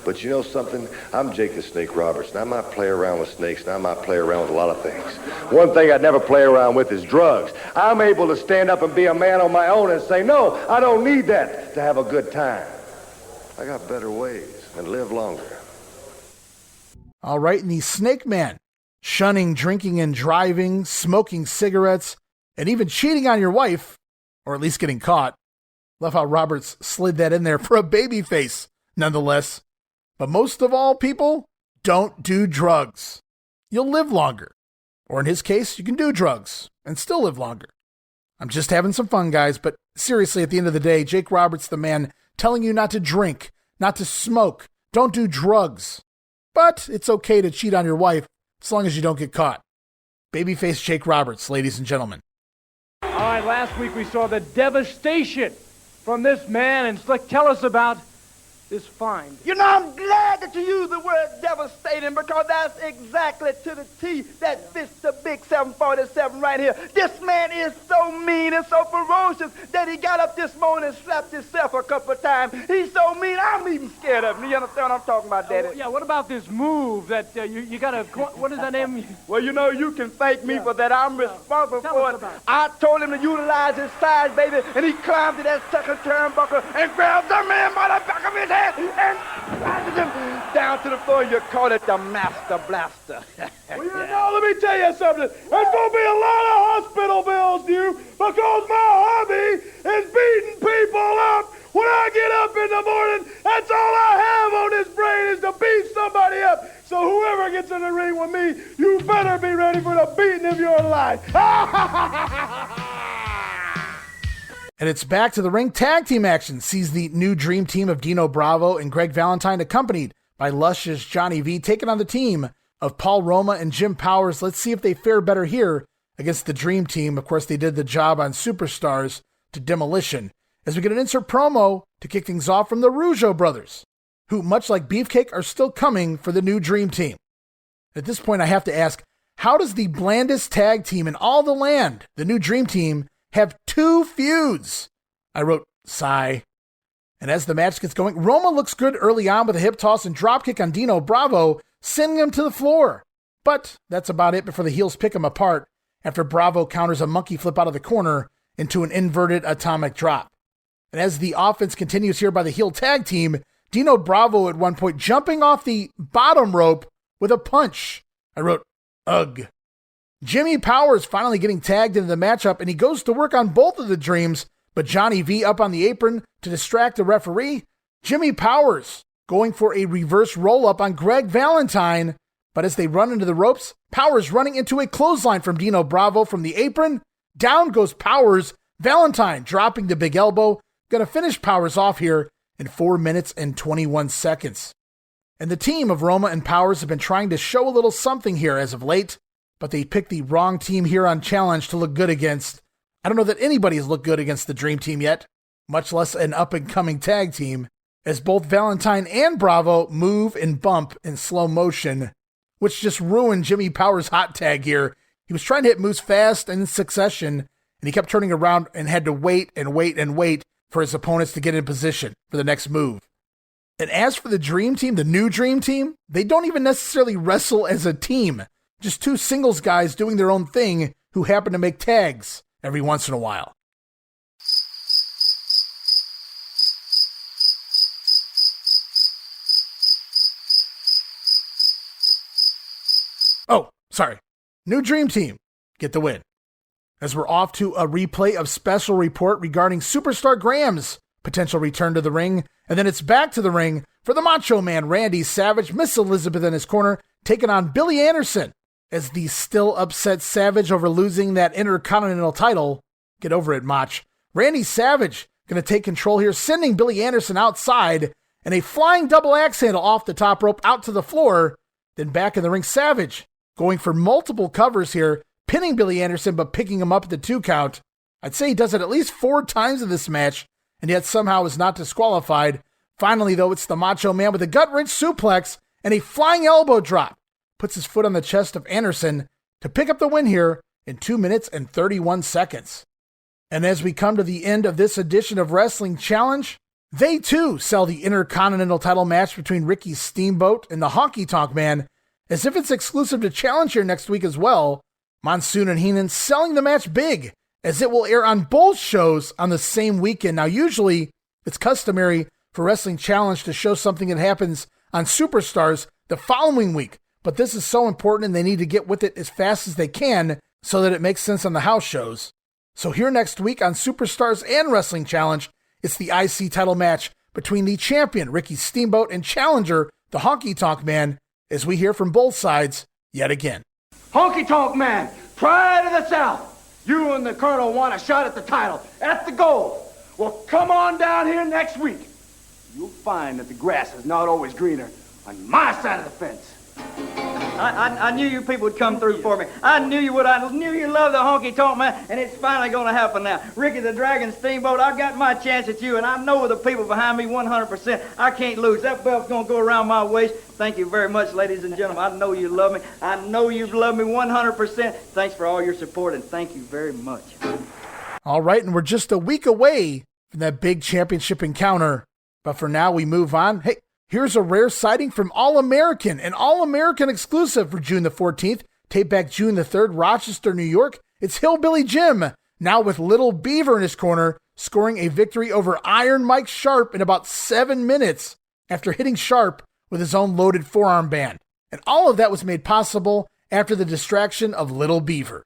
O: But you know something? I'm Jake the Snake Roberts, and I might play around with snakes, and I might play around with a lot of things. One thing I'd never play around with is drugs. I'm able to stand up and be a man on my own and say, no, I don't need that to have a good time. I got better ways and live longer.
C: All right, and the Snake Man, shunning drinking and driving, smoking cigarettes, and even cheating on your wife, or at least getting caught. Love how Roberts slid that in there for a baby face, nonetheless. But most of all, people, don't do drugs. You'll live longer. Or in his case, you can do drugs and still live longer. I'm just having some fun, guys, but seriously, at the end of the day, Jake Roberts, the man, telling you not to drink, not to smoke, don't do drugs. But it's okay to cheat on your wife as long as you don't get caught. Babyface Jake Roberts, ladies and gentlemen.
D: All right, last week we saw the devastation from this man, and Slick, tell us about this find.
K: You know, I'm glad that you use the word devastating, because that's exactly to the T that fits the big 747 right here. This man is so mean and so ferocious that he got up this morning and slapped himself a couple of times. He's so mean, I'm even scared of him. You understand what I'm talking about, Daddy?
D: Yeah, what about this move that you got to, what is that name?
K: Well, you know, you can thank me for that. I'm responsible for it. I told him to utilize his size, baby, and he climbed to that second turnbuckle and grabbed the man by the back of his head. head and blasted him down to the floor. You call it the Master Blaster.
L: Well, you know, let me tell you something. There's going to be a lot of hospital bills due because my hobby is beating people up. When I get up in the morning, that's all I have on this brain is to beat somebody up. So whoever gets in the ring with me, you better be ready for the beating of your life.
C: And it's back to the ring. Tag team action sees the new dream team of Dino Bravo and Greg Valentine, accompanied by luscious Johnny V, taking on the team of Paul Roma and Jim Powers. Let's see if they fare better here against the dream team. Of course, they did the job on Superstars to demolition. As we get an insert promo to kick things off from the Rougeau brothers, who, much like Beefcake, are still coming for the new dream team. At this point, I have to ask, how does the blandest tag team in all the land, the new dream team, have 2 feuds? I wrote, sigh. And as the match gets going, Roma looks good early on with a hip toss and dropkick on Dino Bravo, sending him to the floor. But that's about it before the heels pick him apart after Bravo counters a monkey flip out of the corner into an inverted atomic drop. And as the offense continues here by the heel tag team, Dino Bravo at one point jumping off the bottom rope with a punch. I wrote, ugh. Jimmy Powers finally getting tagged into the matchup, and he goes to work on both of the dreams, but Johnny V up on the apron to distract the referee. Jimmy Powers going for a reverse roll-up on Greg Valentine, but as they run into the ropes, Powers running into a clothesline from Dino Bravo from the apron. Down goes Powers, Valentine dropping the big elbow, gonna finish Powers off here in 4 minutes and 21 seconds. And the team of Roma and Powers have been trying to show a little something here as of late, but they picked the wrong team here on Challenge to look good against. I don't know that anybody's looked good against the Dream Team yet, much less an up-and-coming tag team, as both Valentine and Bravo move and bump in slow motion, which just ruined Jimmy Powers' hot tag here. He was trying to hit moves fast and in succession, and he kept turning around and had to wait and wait and wait for his opponents to get in position for the next move. And as for the Dream Team, the new Dream Team, they don't even necessarily wrestle as a team. Just 2 singles guys doing their own thing who happen to make tags every once in a while. Oh, sorry. New Dream Team get the win. As we're off to a replay of special report regarding Superstar Graham's potential return to the ring, and then it's back to the ring for the Macho Man Randy Savage, Miss Elizabeth in his corner, taking on Billy Anderson as the still upset Savage over losing that Intercontinental title. Get over it, Mach. Randy Savage going to take control here, sending Billy Anderson outside, and a flying double axe handle off the top rope out to the floor. Then back in the ring, Savage going for multiple covers here, pinning Billy Anderson but picking him up at the 2 count. I'd say he does it at least 4 times in this match, and yet somehow is not disqualified. Finally, though, it's the Macho Man with a gut-wrench suplex and a flying elbow drop. Puts his foot on the chest of Anderson to pick up the win here in 2 minutes and 31 seconds. And as we come to the end of this edition of Wrestling Challenge, they too sell the Intercontinental title match between Ricky Steamboat and the Honky Tonk Man, as if it's exclusive to Challenge here next week as well. Monsoon and Heenan selling the match big, as it will air on both shows on the same weekend. Now, usually it's customary for Wrestling Challenge to show something that happens on Superstars the following week, but this is so important and they need to get with it as fast as they can so that it makes sense on the house shows. So here next week on Superstars and Wrestling Challenge, it's the IC title match between the champion Ricky Steamboat and challenger the Honky Tonk Man, as we hear from both sides yet again.
K: Honky Tonk Man, pride of the South. You and the Colonel want a shot at the title, at the gold. Well, come on down here next week. You'll find that the grass is not always greener on my side of the fence.
H: I knew you people would come through for me. I knew you would. I knew you loved the Honky Tonk Man, and it's finally going to happen now. Ricky the Dragon Steamboat, I got my chance at you, and I know the people behind me 100%. I can't lose. That belt's going to go around my waist. Thank you very much, ladies and gentlemen. I know you love me. I know you've loved me 100%. Thanks for all your support, and thank you very much.
C: All right, and we're just a week away from that big championship encounter. But for now, we move on. Hey, here's a rare sighting from All-American, an All-American exclusive for June the 14th. Tape back June the 3rd, Rochester, New York. It's Hillbilly Jim, now with Little Beaver in his corner, scoring a victory over Iron Mike Sharp in about 7 minutes. after hitting Sharp with his own loaded forearm band. And all of that was made possible after the distraction of Little Beaver.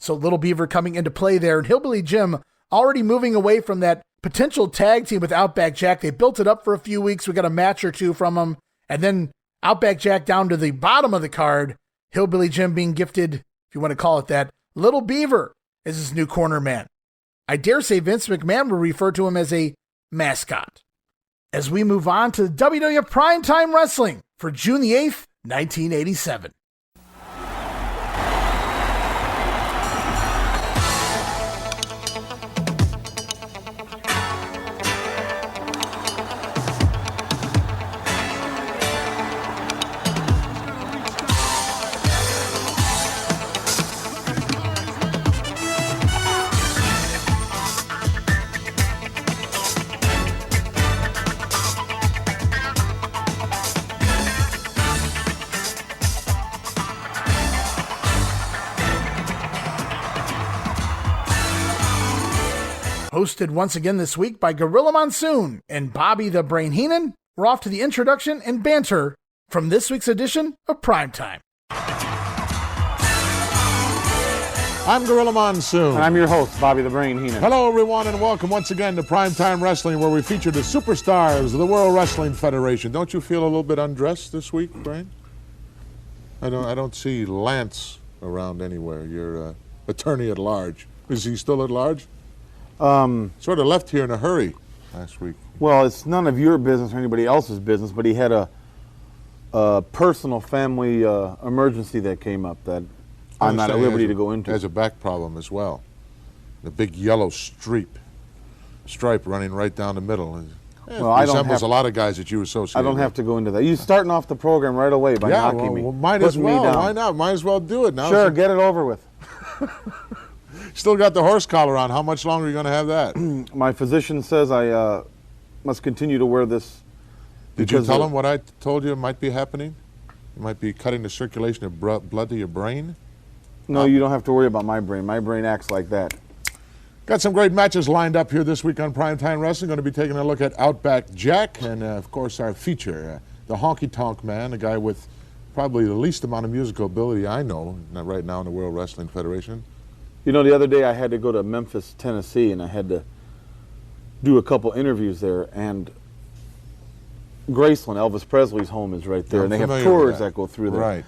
C: So Little Beaver coming into play there, and Hillbilly Jim already moving away from that potential tag team with Outback Jack. They built it up for a few weeks. We got a match or two from them. And then Outback Jack down to the bottom of the card. Hillbilly Jim being gifted, if you want to call it that, Little Beaver is his new corner man. I dare say Vince McMahon will refer to him as a mascot. As we move on to WWF Primetime Wrestling for June the 8th, 1987. Hosted once again this week by Gorilla Monsoon and Bobby the Brain Heenan, we're off to the introduction and banter from this week's edition of Primetime.
P: I'm Gorilla Monsoon.
Q: And I'm your host, Bobby the Brain Heenan.
P: Hello, everyone, and welcome once again to Primetime Wrestling, where we feature the superstars of the World Wrestling Federation. Don't you feel a little bit undressed this week, Brain? I don't see Lance around anywhere. Your attorney at large. Is he still at large? Sort of left here in a hurry last week.
Q: Well, it's none of your business or anybody else's business, but he had a personal family emergency that came up that I'm not at liberty to go into.
P: Has a back problem as well. The big yellow stripe running right down the middle.
Q: Well, I don't have
P: a lot of guys that you associate.
Q: I don't have to go into that. You're starting off the program right away by knocking me.
P: Well, might as well. Why not? Might as well do it now.
Q: Sure, get it over with.
P: Still got the horse collar on. How much longer are you going to have that?
Q: My physician says I must continue to wear this.
P: Did you tell him what I told you might be happening? You might be cutting the circulation of blood to your brain?
Q: No, you don't have to worry about my brain. My brain acts like that.
P: Got some great matches lined up here this week on Primetime Wrestling. Going to be taking a look at Outback Jack and, of course, our feature, the Honky Tonk Man, a guy with probably the least amount of musical ability I know right now in the World Wrestling Federation.
Q: You know, the other day I had to go to Memphis, Tennessee, and I had to do a couple interviews there, and Graceland, Elvis Presley's home, is right there, and they have tours that go through there.
P: Right.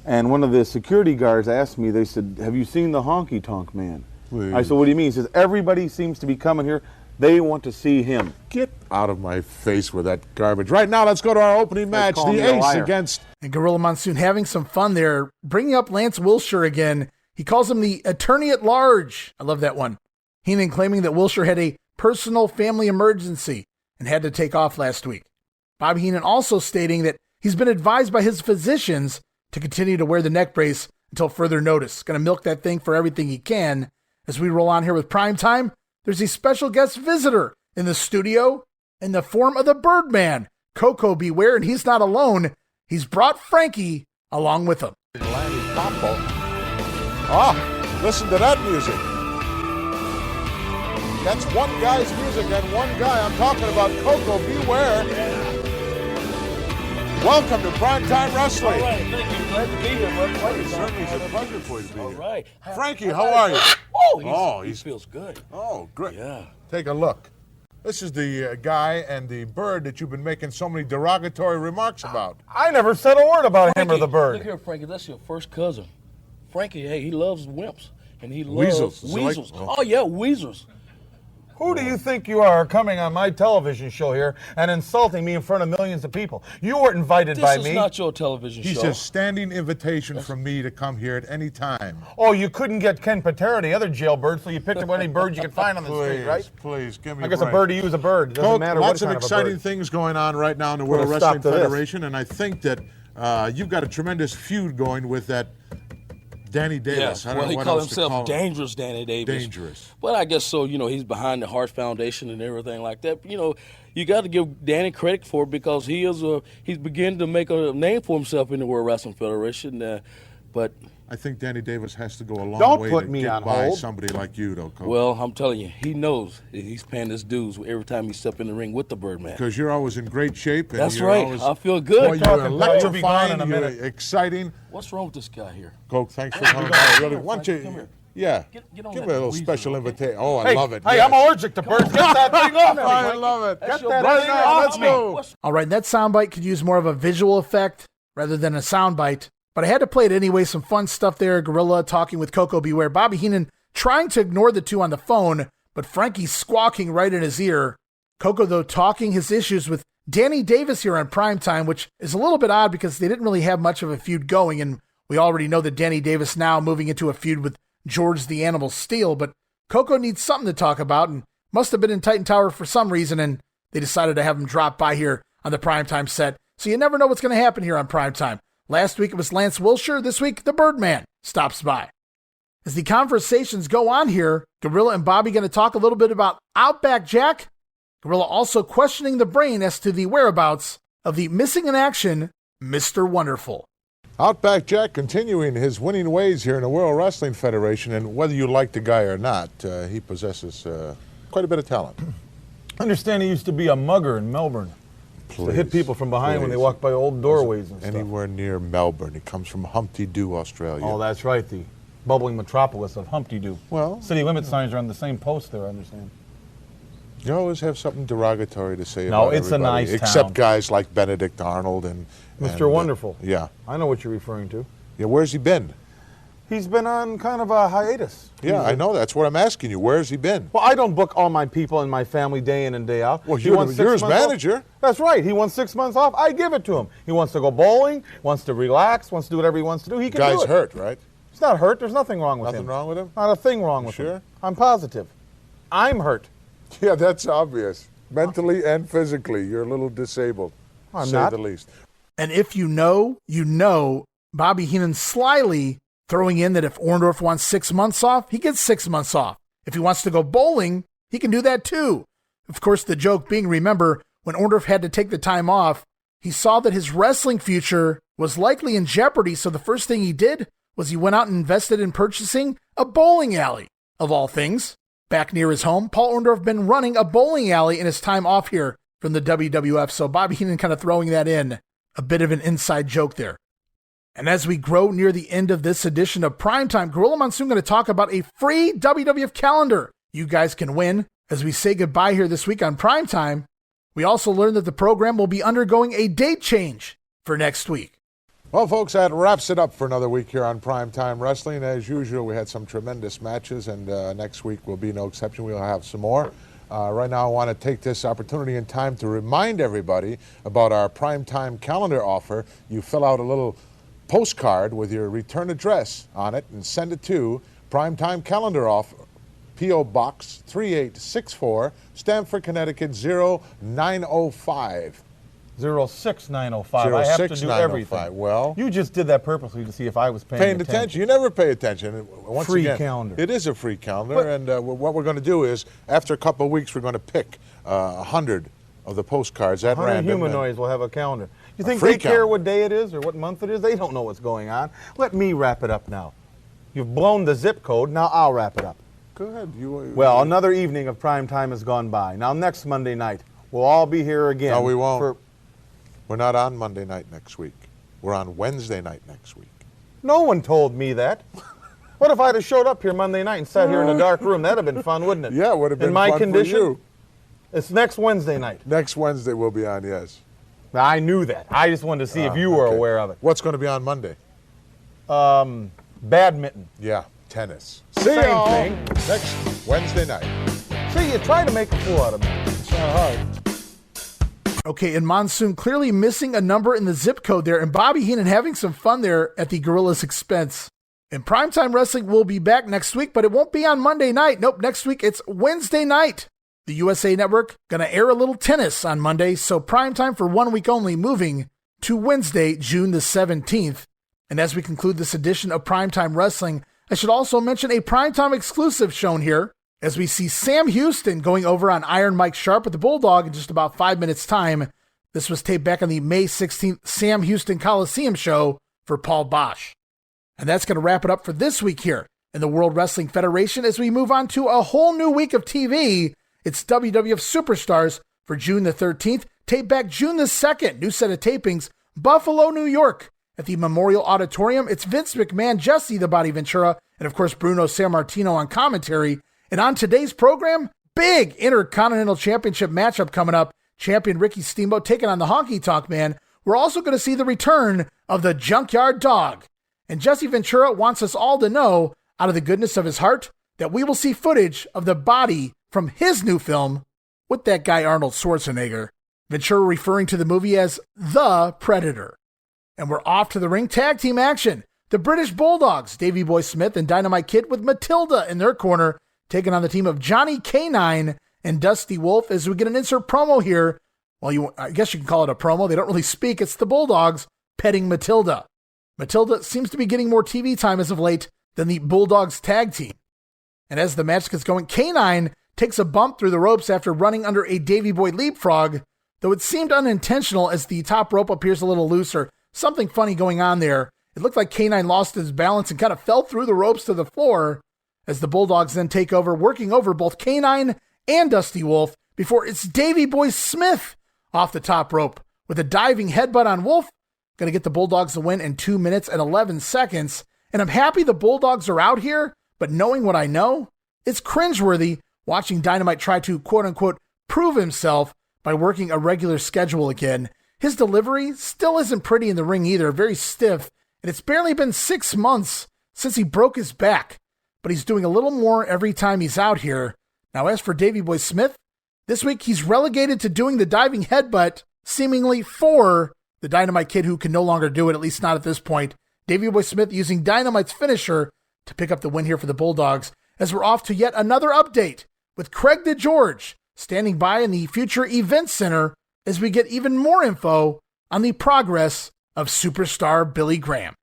Q: And one of the security guards asked me, they said, "Have you seen the Honky Tonk Man?"
P: Please.
Q: I said, "What do you mean?" He says, "Everybody seems to be coming here. They want to see him."
P: Get out of my face with that garbage. Right now, let's go to our opening match, the Ace against...
C: And Gorilla Monsoon having some fun there, bringing up Lance Wilshire again. He calls him the attorney at large. I love that one. Heenan claiming that Wilshire had a personal family emergency and had to take off last week. Bobby Heenan also stating that he's been advised by his physicians to continue to wear the neck brace until further notice. Going to milk that thing for everything he can. As we roll on here with Primetime, there's a special guest visitor in the studio in the form of the Birdman, Coco Beware, and he's not alone. He's brought Frankie along with him.
P: Listen to that music. That's one guy's music and one guy. I'm talking about Coco Beware. Welcome to Primetime Wrestling.
R: All right, thank you. Glad to be here, Mark.
P: It certainly is a pleasure for you to be here.
R: All right.
P: Frankie, how are you?
R: He feels good.
P: Oh, great.
R: Yeah.
P: Take a look. This is the guy and the bird that you've been making so many derogatory remarks about.
Q: I never said a word about him or the bird.
R: Look here, Frankie. That's your first cousin. Frankie, hey, he loves wimps. And he loves weasels. Oh, yeah, weasels.
Q: Who do you think you are coming on my television show here and insulting me in front of millions of people? You weren't invited by me.
R: This is not your television show.
P: He's a standing invitation from me to come here at any time.
Q: Oh, you couldn't get Ken Patera, the other jailbird, so you picked up any bird you could find on the street, right?
P: Please, give me
Q: I guess a bird to you is a bird. It doesn't matter what kind of a bird.
P: Lots of exciting things going on right now in the World Wrestling Federation, and I think that you've got a tremendous feud going with that Danny Davis.
R: Yeah, well, he called himself Dangerous Danny Davis.
P: Dangerous.
R: But I guess so, he's behind the Hart Foundation and everything like that. You got to give Danny credit for it because he's beginning to make a name for himself in the World Wrestling Federation. But
P: I think Danny Davis has to go a long
Q: Don't
P: way
Q: put
P: to
Q: me
P: get
Q: on
P: by
Q: hold.
P: somebody like you, though, Coach.
R: Well, I'm telling you, he knows that he's paying his dues every time he steps in the ring with the Birdman.
P: Because you're always in great shape. And
R: That's
P: you're
R: right.
P: Always,
R: I feel good.
P: Boy, you're
R: You'll be gone
P: electrifying.
R: in a
P: You're
R: minute.
P: exciting.
R: What's wrong with this guy here?
P: Coach, thanks for coming by. Really, why don't
R: Come
P: you?
R: here.
P: Yeah.
R: Get on
P: Give
R: that
P: me a little
R: weasel,
P: special
R: okay?
P: invitation. Oh, I
Q: Hey,
P: love it.
Q: Hey,
P: yes.
Q: I'm allergic to birds. Get that thing off me.
P: I love it.
R: That's
Q: Get
R: your
Q: that
R: brother.
Q: thing off
P: Let's
Q: me.
P: go.
C: All right, that soundbite could use more of a visual effect rather than a soundbite, but I had to play it anyway. Some fun stuff there. Gorilla talking with Coco Beware. Bobby Heenan trying to ignore the two on the phone, but Frankie squawking right in his ear. Coco, though, talking his issues with Danny Davis here on Primetime, which is a little bit odd because they didn't really have much of a feud going, and we already know that Danny Davis now moving into a feud with George the Animal Steel, but Coco needs something to talk about and must have been in Titan Tower for some reason, and they decided to have him drop by here on the Primetime set. So you never know what's going to happen here on Primetime. Last week it was Lance Wilshire. This week, the Birdman stops by. As the conversations go on here, Gorilla and Bobby going to talk a little bit about Outback Jack. Gorilla also questioning the brain as to the whereabouts of the missing in action Mr. Wonderful.
P: Outback Jack continuing his winning ways here in the World Wrestling Federation, and whether you like the guy or not, he possesses quite a bit of talent.
Q: I understand he used to be a mugger in Melbourne.
P: Please,
Q: to hit people from behind when they
P: please.
Q: walk by old doorways and stuff.
P: Anywhere near Melbourne. He comes from Humpty Doo, Australia.
Q: Oh, that's right, the bubbling metropolis of Humpty Doo.
P: Well,
Q: city limit signs are on the same post there, I understand.
P: You always have something derogatory to say
Q: No,
P: about
Q: it's a
P: everybody,
Q: nice
P: except
Q: town.
P: guys like Benedict Arnold and
Q: Mr. Wonderful.
P: Yeah.
Q: I know what you're referring to.
P: Yeah, where's he been?
Q: He's been on kind of a hiatus.
P: Yeah, I know. That's what I'm asking you. Where's he been?
Q: Well, I don't book all my people and my family day in and day out.
P: Well,
Q: He
P: you're
Q: wants 6
P: his
Q: months off.
P: manager.
Q: That's right. He wants 6 months off. I give it to him. He wants to go bowling, wants to relax, wants to do whatever he wants to do. He can do
P: Guy's
Q: it.
P: hurt, right?
Q: He's not hurt. There's nothing wrong with him.
P: Nothing wrong with him?
Q: Not a thing wrong with him.
P: Sure?
Q: I'm positive. I'm hurt.
P: Yeah, that's obvious. Mentally and physically, you're a little disabled.
Q: I'm
P: say
Q: not.
P: the least.
C: And if you know, Bobby Heenan slyly throwing in that if Orndorff wants 6 months off, he gets 6 months off. If he wants to go bowling, he can do that too. Of course, the joke being, remember, when Orndorff had to take the time off, he saw that his wrestling future was likely in jeopardy, so the first thing he did was he went out and invested in purchasing a bowling alley, of all things. Back near his home, Paul Orndorff been running a bowling alley in his time off here from the WWF, so Bobby Heenan kind of throwing that in, a bit of an inside joke there. And as we grow near the end of this edition of Primetime, Gorilla Monsoon going to talk about a free WWF calendar you guys can win. As we say goodbye here this week on Primetime, we also learned that the program will be undergoing a date change for next week.
P: Well, folks, that wraps it up for another week here on Primetime Wrestling. As usual, we had some tremendous matches, and next week will be no exception. We'll have some more. Right now, I want to take this opportunity in time to remind everybody about our Primetime calendar offer. You fill out a little postcard with your return address on it and send it to Primetime Calendar Offer, P.O. Box 3864, Stamford, Connecticut 09005.
Q: 06905. I have to do everything.
P: Well,
Q: you just did that purposely to see if I was paying
P: attention. You never pay attention. Once
Q: free
P: again,
Q: calendar.
P: It is a free calendar, and what we're going to do is, after a couple of weeks, we're going to pick 100 of the postcards at
Q: 100
P: random.
Q: humanoids will have a calendar. You think
P: free
Q: they care what day it is or what month it is? They don't know what's going on. Let me wrap it up now. You've blown the zip code. Now I'll wrap it up.
P: Go ahead.
Q: Well, another evening of prime time has gone by. Now next Monday night, we'll all be here again.
P: No, we won't. We're not on Monday night next week. We're on Wednesday night next week.
Q: No one told me that. What if I'd have showed up here Monday night and sat here in a dark room? That'd have been fun, wouldn't it?
P: Yeah, it would have been
Q: in my
P: fun
Q: condition.
P: for you.
Q: It's next Wednesday night.
P: Next Wednesday we'll be on, yes.
Q: Now, I knew that. I just wanted to see if you were aware of it.
P: What's going to be on Monday?
Q: Badminton.
P: Yeah, tennis.
Q: Same thing.
P: Next Wednesday night.
Q: See, you try to make a fool out of me.
P: It's not hard.
C: Okay, and Monsoon clearly missing a number in the zip code there, and Bobby Heenan having some fun there at the Gorilla's expense. And Primetime Wrestling will be back next week, but it won't be on Monday night. Nope, next week it's Wednesday night. The USA Network going to air a little tennis on Monday, so Primetime for 1 week only, moving to Wednesday, June the 17th. And as we conclude this edition of Primetime Wrestling, I should also mention a Primetime exclusive shown here, as we see Sam Houston going over on Iron Mike Sharp with the Bulldog in just about 5 minutes' time. This was taped back on the May 16th Sam Houston Coliseum show for Paul Bosch. And that's going to wrap it up for this week here in the World Wrestling Federation. As we move on to a whole new week of TV, it's WWF Superstars for June the 13th. Tape back June the 2nd. New set of tapings, Buffalo, New York. At the Memorial Auditorium, it's Vince McMahon, Jesse the Body Ventura, and of course Bruno Sammartino on commentary. And on today's program, big Intercontinental Championship matchup coming up. Champion Ricky Steamboat taking on the Honky Tonk Man. We're also going to see the return of the Junkyard Dog. And Jesse Ventura wants us all to know, out of the goodness of his heart, that we will see footage of the body from his new film with that guy Arnold Schwarzenegger. Ventura referring to the movie as The Predator. And we're off to the ring tag team action. The British Bulldogs, Davey Boy Smith and Dynamite Kid with Matilda in their corner, taking on the team of Johnny K9 and Dusty Wolf as we get an insert promo here. Well, I guess you can call it a promo. They don't really speak. It's the Bulldogs petting Matilda. Matilda seems to be getting more TV time as of late than the Bulldogs tag team. And as the match gets going, K9 takes a bump through the ropes after running under a Davey Boy leapfrog, though it seemed unintentional as the top rope appears a little looser. Something funny going on there. It looked like K9 lost his balance and kind of fell through the ropes to the floor as the Bulldogs then take over, working over both K9 and Dusty Wolf before it's Davey Boy Smith off the top rope with a diving headbutt on Wolf. Going to get the Bulldogs the win in 2 minutes and 11 seconds. And I'm happy the Bulldogs are out here, but knowing what I know, it's cringeworthy watching Dynamite try to quote-unquote prove himself by working a regular schedule again. His delivery still isn't pretty in the ring either, very stiff, and it's barely been 6 months since he broke his back, but he's doing a little more every time he's out here. Now, as for Davey Boy Smith, this week he's relegated to doing the diving headbutt, seemingly for the Dynamite Kid, who can no longer do it, at least not at this point. Davey Boy Smith using Dynamite's finisher to pick up the win here for the Bulldogs, as we're off to yet another update with Craig DeGeorge standing by in the Future Event Center as we get even more info on the progress of superstar Billy Graham.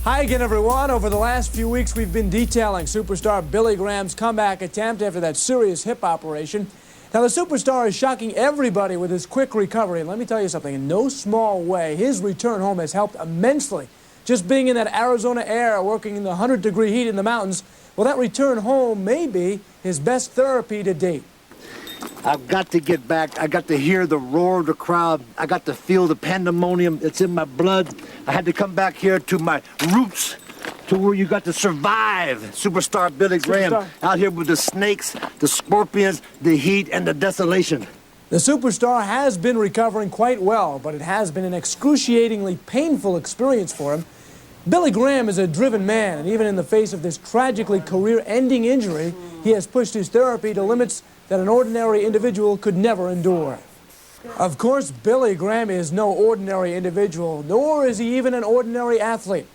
D: Hi again, everyone. Over the last few weeks, we've been detailing superstar Billy Graham's comeback attempt after that serious hip operation. Now, the superstar is shocking everybody with his quick recovery. And let me tell you something, in no small way, his return home has helped immensely. Just being in that Arizona air, working in the 100-degree heat in the mountains, well, that return home may be his best therapy to date.
S: I've got to get back. I got to hear the roar of the crowd. I got to feel the pandemonium that's in my blood. I had to come back here to my roots, to where you got to survive superstar Billy Graham out here with the snakes, the scorpions, the heat, and the desolation.
D: The superstar has been recovering quite well, but it has been an excruciatingly painful experience for him. Billy Graham is a driven man, and even in the face of this tragically career-ending injury, he has pushed his therapy to limits that an ordinary individual could never endure. Of course, Billy Graham is no ordinary individual, nor is he even an ordinary athlete.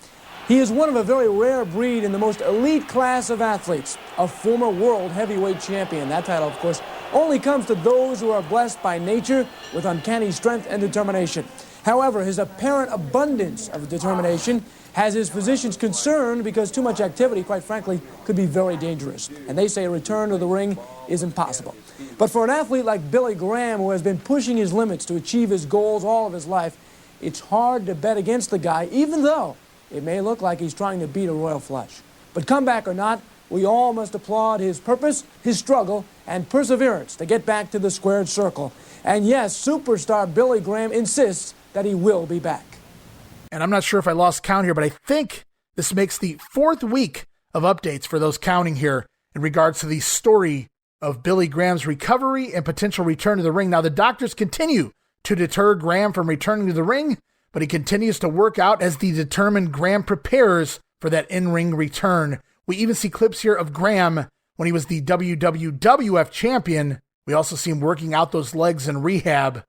D: He is one of a very rare breed in the most elite class of athletes, a former world heavyweight champion. That title, of course, only comes to those who are blessed by nature with uncanny strength and determination. However, his apparent abundance of determination has his physicians concerned because too much activity, quite frankly, could be very dangerous. And they say a return to the ring is impossible. But for an athlete like Billy Graham, who has been pushing his limits to achieve his goals all of his life, it's hard to bet against the guy, even though it may look like he's trying to beat a royal flush. But comeback or not, we all must applaud his purpose, his struggle, and perseverance to get back to the squared circle. And yes, superstar Billy Graham insists that he will be back.
C: And I'm not sure if I lost count here, but I think this makes the 4th week of updates for those counting here in regards to the story of Billy Graham's recovery and potential return to the ring. Now, the doctors continue to deter Graham from returning to the ring, but he continues to work out as the determined Graham prepares for that in-ring return. We even see clips here of Graham when he was the WWF champion. We also see him working out those legs in rehab.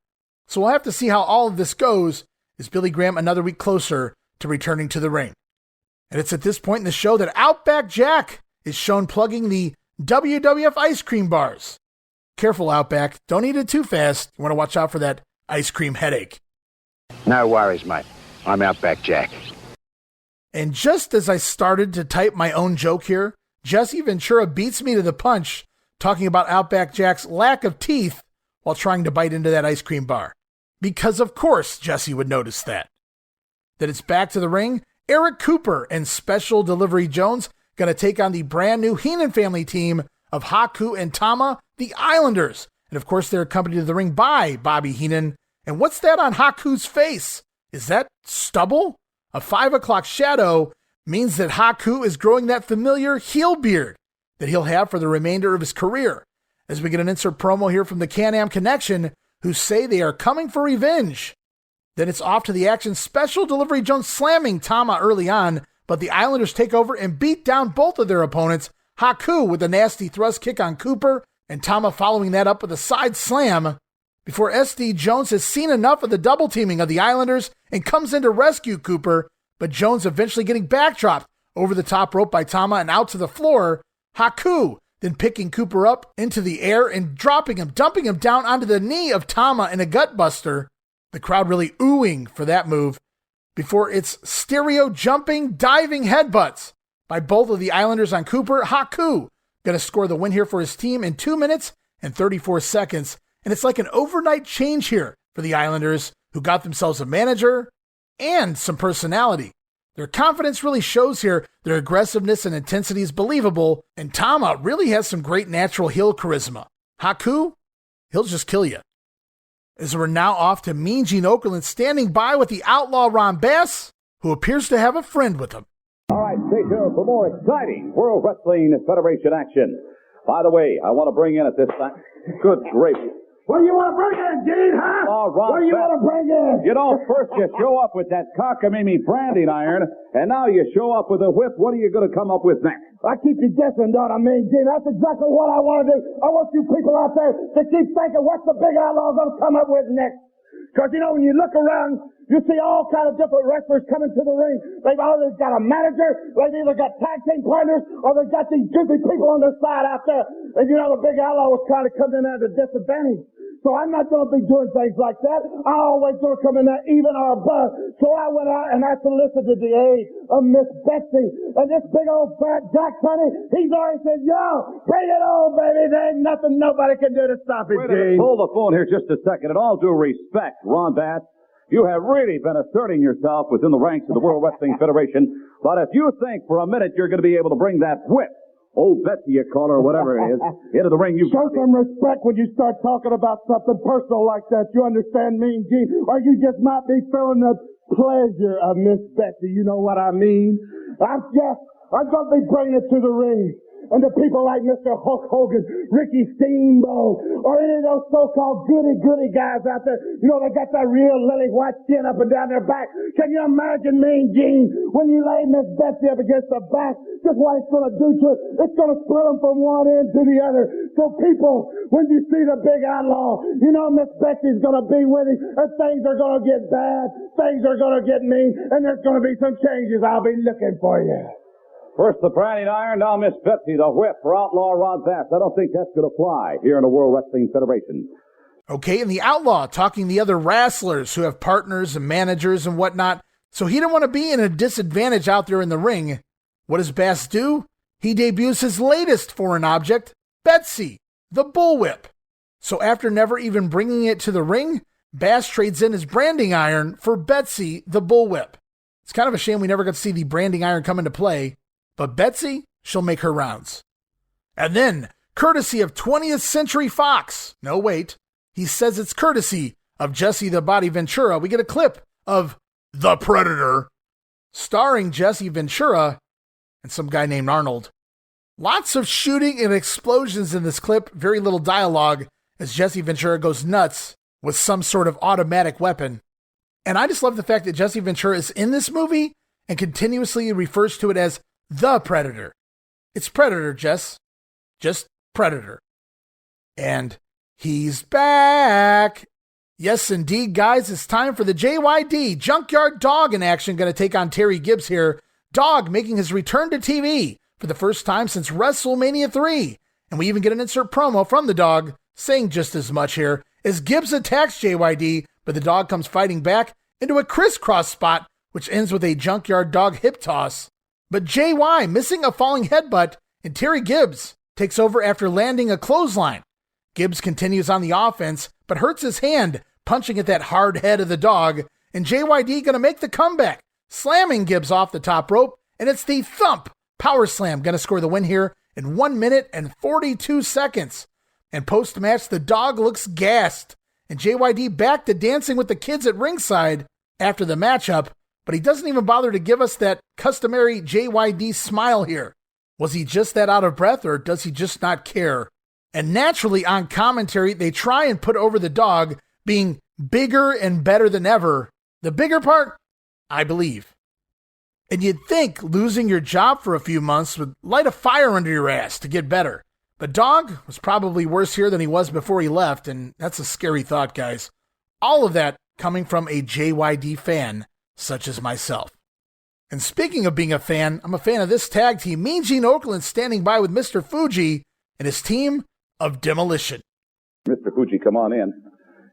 C: So we'll have to see how all of this goes. Is Billy Graham another week closer to returning to the ring? And it's at this point in the show that Outback Jack is shown plugging the WWF ice cream bars. Careful, Outback. Don't eat it too fast. You want to watch out for that ice cream headache.
J: No worries, mate. I'm Outback Jack.
C: And just as I started to type my own joke here, Jesse Ventura beats me to the punch, talking about Outback Jack's lack of teeth while trying to bite into that ice cream bar. Because of course Jesse would notice that. Then it's back to the ring. Eric Cooper and Special Delivery Jones going to take on the brand new Heenan Family team of Haku and Tama, the Islanders. And of course, they're accompanied to the ring by Bobby Heenan. And what's that on Haku's face? Is that stubble? A 5 o'clock shadow means that Haku is growing that familiar heel beard that he'll have for the remainder of his career. As we get an insert promo here from the Can-Am Connection, who say they are coming for revenge. Then it's off to the action. Special Delivery Jones slamming Tama early on, but the Islanders take over and beat down both of their opponents. Haku with a nasty thrust kick on Cooper, and Tama following that up with a side slam before SD Jones has seen enough of the double teaming of the Islanders and comes in to rescue Cooper, but Jones eventually getting backdropped over the top rope by Tama and out to the floor. Haku then picking Cooper up into the air and dumping him down onto the knee of Tama in a gutbuster. The crowd really oohing for that move before it's stereo jumping, diving headbutts by both of the Islanders on Cooper. Haku going to score the win here for his team in 2 minutes and 34 seconds. And it's like an overnight change here for the Islanders, who got themselves a manager and some personality. Their confidence really shows here. Their aggressiveness and intensity is believable, and Tama really has some great natural heel charisma. Haku, he'll just kill you. As we're now off to Mean Gene Okerlund standing by with the Outlaw Ron Bass, who appears to have a friend with him.
T: All right, stay tuned for more exciting World Wrestling Federation action. By the way, I want to bring in at this time, good grief.
L: What do you want to bring in, Gene, huh? What do you want to bring in?
T: You know, first you show up with that cockamamie branding iron, and now you show up with a whip. What are you going to come up with next?
L: I keep you guessing, don't I, Mean Gene? That's exactly what I want to do. I want you people out there to keep thinking, what's the big outlaw going to come up with next? Because, you know, when you look around, you see all kind of different wrestlers coming to the ring. They've either got a manager, they've either got tag team partners, or they've got these goofy people on their side out there. And, you know, the big outlaw was kind of coming in at a disadvantage. So I'm not going to be doing things like that. I'm always going to come in there even or above. So I went out and I solicited the aid of Miss Betsy. And this big old fat Jack Tunney, he's already said, yo, bring it on, baby. There ain't nothing nobody can do to stop it, Gene.
T: Hold the phone here just a second. In all due respect, Ron Bass, you have really been asserting yourself within the ranks of the World Wrestling Federation. But if you think for a minute you're going to be able to bring that whip, old Betsy, you call her, or whatever it is, into the ring, you
L: show some respect when you start talking about something personal like that. You understand, Mean Gene? Or you just might be feeling the pleasure of Miss Betsy. You know what I mean? I'm going to be bringing it to the ring. And the people like Mr. Hulk Hogan, Ricky Steamboat, or any of those so-called goody guys out there, you know, they got that real lily white skin up and down their back. Can you imagine, Mean Gene, when you lay Miss Betsy up against the back, just what it's going to do to it? It's going to split them from one end to the other. So people, when you see the big outlaw, you know Miss Betsy's going to be with him, and things are going to get bad, things are going to get mean, and there's going to be some changes. I'll be looking for you.
T: First the branding iron, now Miss Betsy, the whip for Outlaw Ron Bass. I don't think that's going to fly here in the World Wrestling Federation.
C: Okay, and the Outlaw talking the other wrestlers who have partners and managers and whatnot, so he didn't want to be in a disadvantage out there in the ring. What does Bass do? He debuts his latest foreign object, Betsy, the bullwhip. So after never even bringing it to the ring, Bass trades in his branding iron for Betsy, the bullwhip. It's kind of a shame we never got to see the branding iron come into play. But Betsy, she'll make her rounds. And then, courtesy of 20th Century Fox, no wait, he says it's courtesy of Jesse the Body Ventura, we get a clip of The Predator, starring Jesse Ventura and some guy named Arnold. Lots of shooting and explosions in this clip, very little dialogue, as Jesse Ventura goes nuts with some sort of automatic weapon. And I just love the fact that Jesse Ventura is in this movie and continuously refers to it as The Predator. It's Predator, Jess. Just Predator. And he's back. Yes, indeed, guys. It's time for the JYD Junkyard Dog in action. Going to take on Terry Gibbs here. Dog making his return to TV for the first time since WrestleMania 3. And we even get an insert promo from the Dog saying just as much here as Gibbs attacks JYD, but the Dog comes fighting back into a crisscross spot, which ends with a Junkyard Dog hip toss. But JY missing a falling headbutt, and Terry Gibbs takes over after landing a clothesline. Gibbs continues on the offense, but hurts his hand punching at that hard head of the dog, and JYD going to make the comeback, slamming Gibbs off the top rope, and it's the thump power slam going to score the win here in 1 minute and 42 seconds. And post-match, the dog looks gassed, and JYD back to dancing with the kids at ringside after the matchup, but he doesn't even bother to give us that customary JYD smile here. Was he just that out of breath, or does he just not care? And naturally, on commentary, they try and put over the dog being bigger and better than ever. The bigger part, I believe. And you'd think losing your job for a few months would light a fire under your ass to get better. But Dog was probably worse here than he was before he left, and that's a scary thought, guys. All of that coming from a JYD fan such as myself. And speaking of being a fan, I'm a fan of this tag team. Mean Gene Okerlund standing by with Mr. Fuji and his team of Demolition.
T: Mr. Fuji, come on in.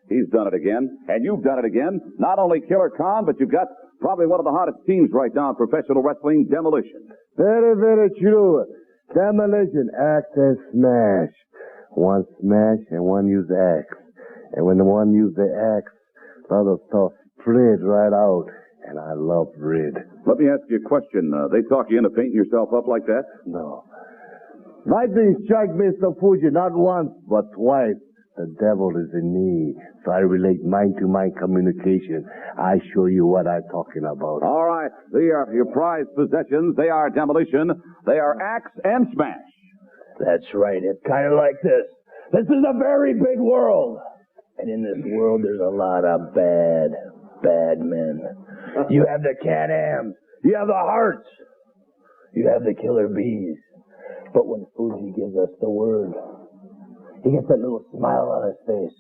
T: He's done it again, and you've done it again. Not only Killer Khan, but you've got probably one of the hottest teams right now in professional wrestling, Demolition.
U: Very, very true. Demolition, axe and smash. One smash and one use axe. And when the one use the axe, the other stuff spread right out. And I love red.
T: Let me ask you a question. They talk you into painting yourself up like that?
U: No. Lightning strike Mr. Fuji not once, but twice. The devil is in me, so I relate mind-to-mind communication. I show you what I'm talking about.
T: All right. They are your prized possessions. They are Demolition. They are Axe and Smash.
U: That's right. It's kind of like this. This is a very big world. And in this world, there's a lot of bad men. You have the Can-Ams. You have the Hearts. You have the Killer Bees. But when Fuji gives us the word, he gets that little smile on his face.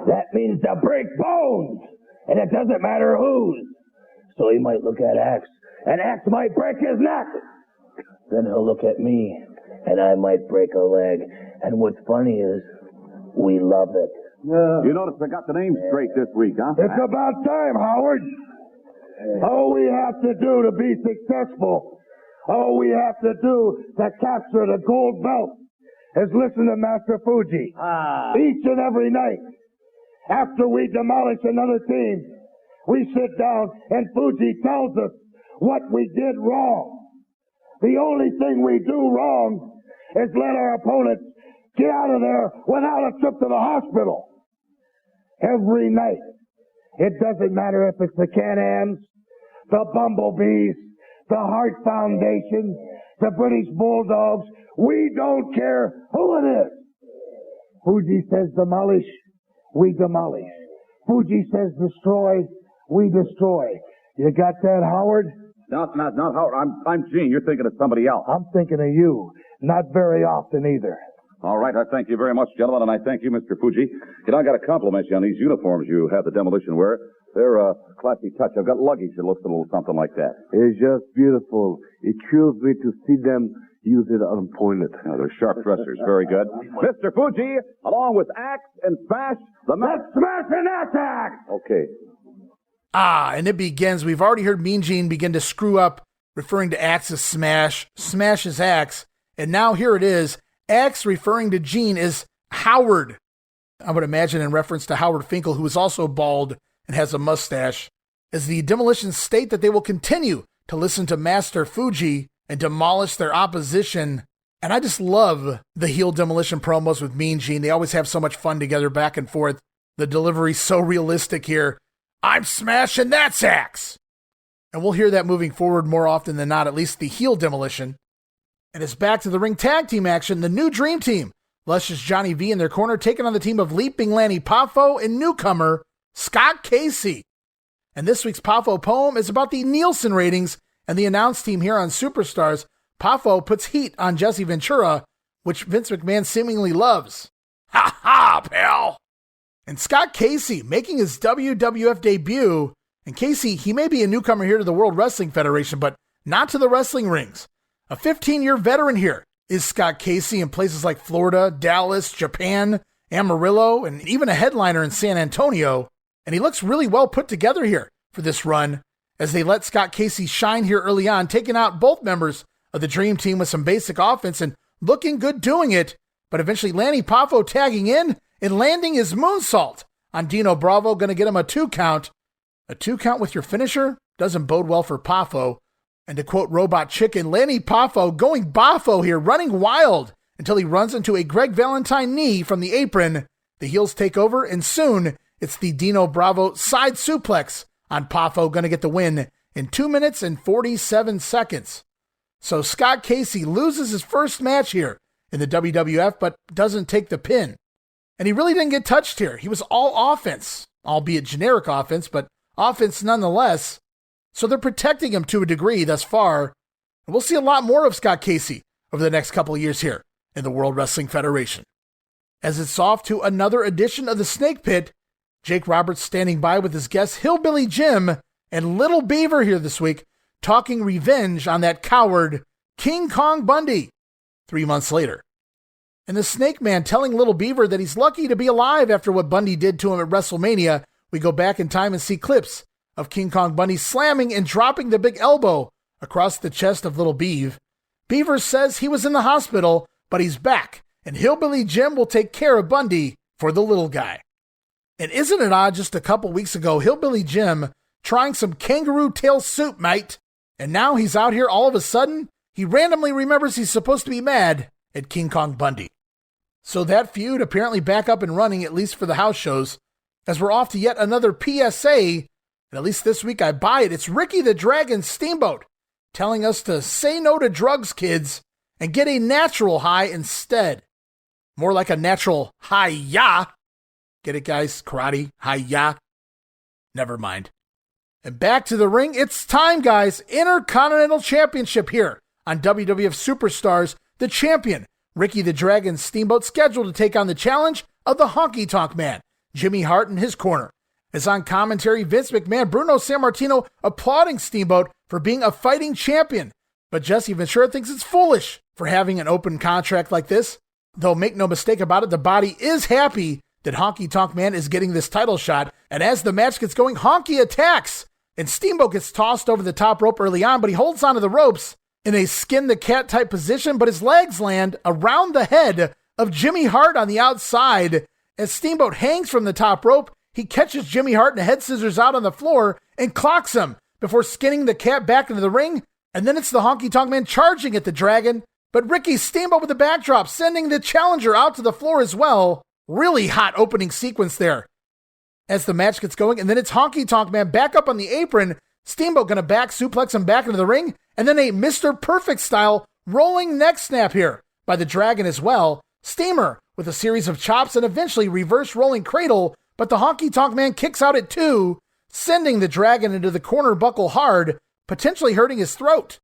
U: That means to break bones, and it doesn't matter whose. So he might look at Axe, and Axe might break his neck. Then he'll look at me, and I might break a leg. And what's funny is, we love it.
T: You notice I got the name straight this week, huh?
U: It's about time, Howard. All we have to do to be successful, all we have to do to capture the gold belt, is listen to Master Fuji. Each and every night. After we demolish another team, we sit down and Fuji tells us what we did wrong. The only thing we do wrong is let our opponents get out of there without a trip to the hospital. Every night. It doesn't matter if it's the Can-Ams, the Bumblebees, the Hart Foundation, the British Bulldogs. We don't care who it is. Fuji says demolish, we demolish. Fuji says destroy, we destroy. You got that, Howard?
T: Not Howard. I'm Gene. You're thinking of somebody else.
U: I'm thinking of you. Not very often either.
T: All right. I thank you very much, gentlemen, and I thank you, Mr. Fuji. You know, I got to compliment you on these uniforms you have the Demolition wear. They're a classy touch. I've got luggage that looks a little something like that.
U: It's just beautiful. It thrills me to see them use it unpointed.
T: Oh, they're sharp dressers. Very good. Mr. Fuji, along with Axe and Smash, the match.
U: Smash and Attack!
T: Okay.
C: And it begins. We've already heard Mean Gene begin to screw up, referring to Axe as Smash, Smash as Axe, and now here it is. Axe referring to Gene as Howard. I would imagine in reference to Howard Finkel, who is also bald and has a mustache, as the Demolition state that they will continue to listen to Master Fuji and demolish their opposition. And I just love the heel Demolition promos with Mean Gene. They always have so much fun together back and forth. The delivery's so realistic here. I'm Smash and that's Axe. And we'll hear that moving forward more often than not, at least the heel Demolition. And it's back to the ring tag team action. The new Dream Team. Luscious Johnny V in their corner, taking on the team of Leaping Lanny Poffo and newcomer Scott Casey. And this week's Poffo poem is about the Nielsen ratings and the announce team here on Superstars. Poffo puts heat on Jesse Ventura, which Vince McMahon seemingly loves. Ha ha, pal! And Scott Casey making his WWF debut. And Casey, he may be a newcomer here to the World Wrestling Federation, but not to the wrestling rings. A 15-year veteran here is Scott Casey in places like Florida, Dallas, Japan, Amarillo, and even a headliner in San Antonio. And he looks really well put together here for this run as they let Scott Casey shine here early on, taking out both members of the Dream Team with some basic offense and looking good doing it. But eventually Lanny Poffo tagging in and landing his moonsault on Dino Bravo, going to get him a 2 count. A 2 count with your finisher doesn't bode well for Poffo. And to quote Robot Chicken, Lanny Poffo going boffo here, running wild until he runs into a Greg Valentine knee from the apron. The heels take over, and soon it's the Dino Bravo side suplex on Poffo, going to get the win in 2 minutes and 47 seconds. So Scott Casey loses his first match here in the WWF, but doesn't take the pin. And he really didn't get touched here. He was all offense, albeit generic offense, but offense nonetheless. So they're protecting him to a degree thus far. And we'll see a lot more of Scott Casey over the next couple of years here in the World Wrestling Federation. As it's off to another edition of the Snake Pit, Jake Roberts standing by with his guests Hillbilly Jim and Little Beaver here this week, talking revenge on that coward King Kong Bundy 3 months later. And the Snake Man telling Little Beaver that he's lucky to be alive after what Bundy did to him at WrestleMania. We go back in time and see clips of King Kong Bundy slamming and dropping the big elbow across the chest of Little Beaver. Beaver says he was in the hospital, but he's back, and Hillbilly Jim will take care of Bundy for the little guy. And isn't it odd, just a couple weeks ago, Hillbilly Jim trying some kangaroo tail soup, mate, and now he's out here all of a sudden? He randomly remembers he's supposed to be mad at King Kong Bundy. So that feud apparently back up and running, at least for the house shows, as we're off to yet another PSA, and at least this week I buy it. It's Ricky the Dragon Steamboat telling us to say no to drugs, kids, and get a natural high instead. More like a natural hi-ya. Get it, guys? Karate, hi-ya. Never mind. And back to the ring. It's time, guys. Intercontinental Championship here on WWF Superstars. The champion, Ricky the Dragon Steamboat, scheduled to take on the challenge of the Honky Tonk Man, Jimmy Hart, in his corner. As on commentary, Vince McMahon, Bruno Sammartino applauding Steamboat for being a fighting champion. But Jesse Ventura thinks it's foolish for having an open contract like this. Though make no mistake about it, the body is happy that Honky Tonk Man is getting this title shot. And as the match gets going, Honky attacks. And Steamboat gets tossed over the top rope early on, but he holds onto the ropes in a skin the cat type position, but his legs land around the head of Jimmy Hart on the outside. As Steamboat hangs from the top rope, he catches Jimmy Hart in a head scissors out on the floor and clocks him before skinning the cat back into the ring. And then it's the Honky Tonk Man charging at the Dragon, but Ricky Steamboat with the backdrop, sending the challenger out to the floor as well. Really hot opening sequence there as the match gets going. And then it's Honky Tonk Man back up on the apron. Steamboat going to back suplex him back into the ring. And then a Mr. Perfect style rolling neck snap here by the Dragon as well. Steamer with a series of chops and eventually reverse rolling cradle. But the Honky Tonk Man kicks out at 2, sending the Dragon into the corner buckle hard, potentially hurting his throat.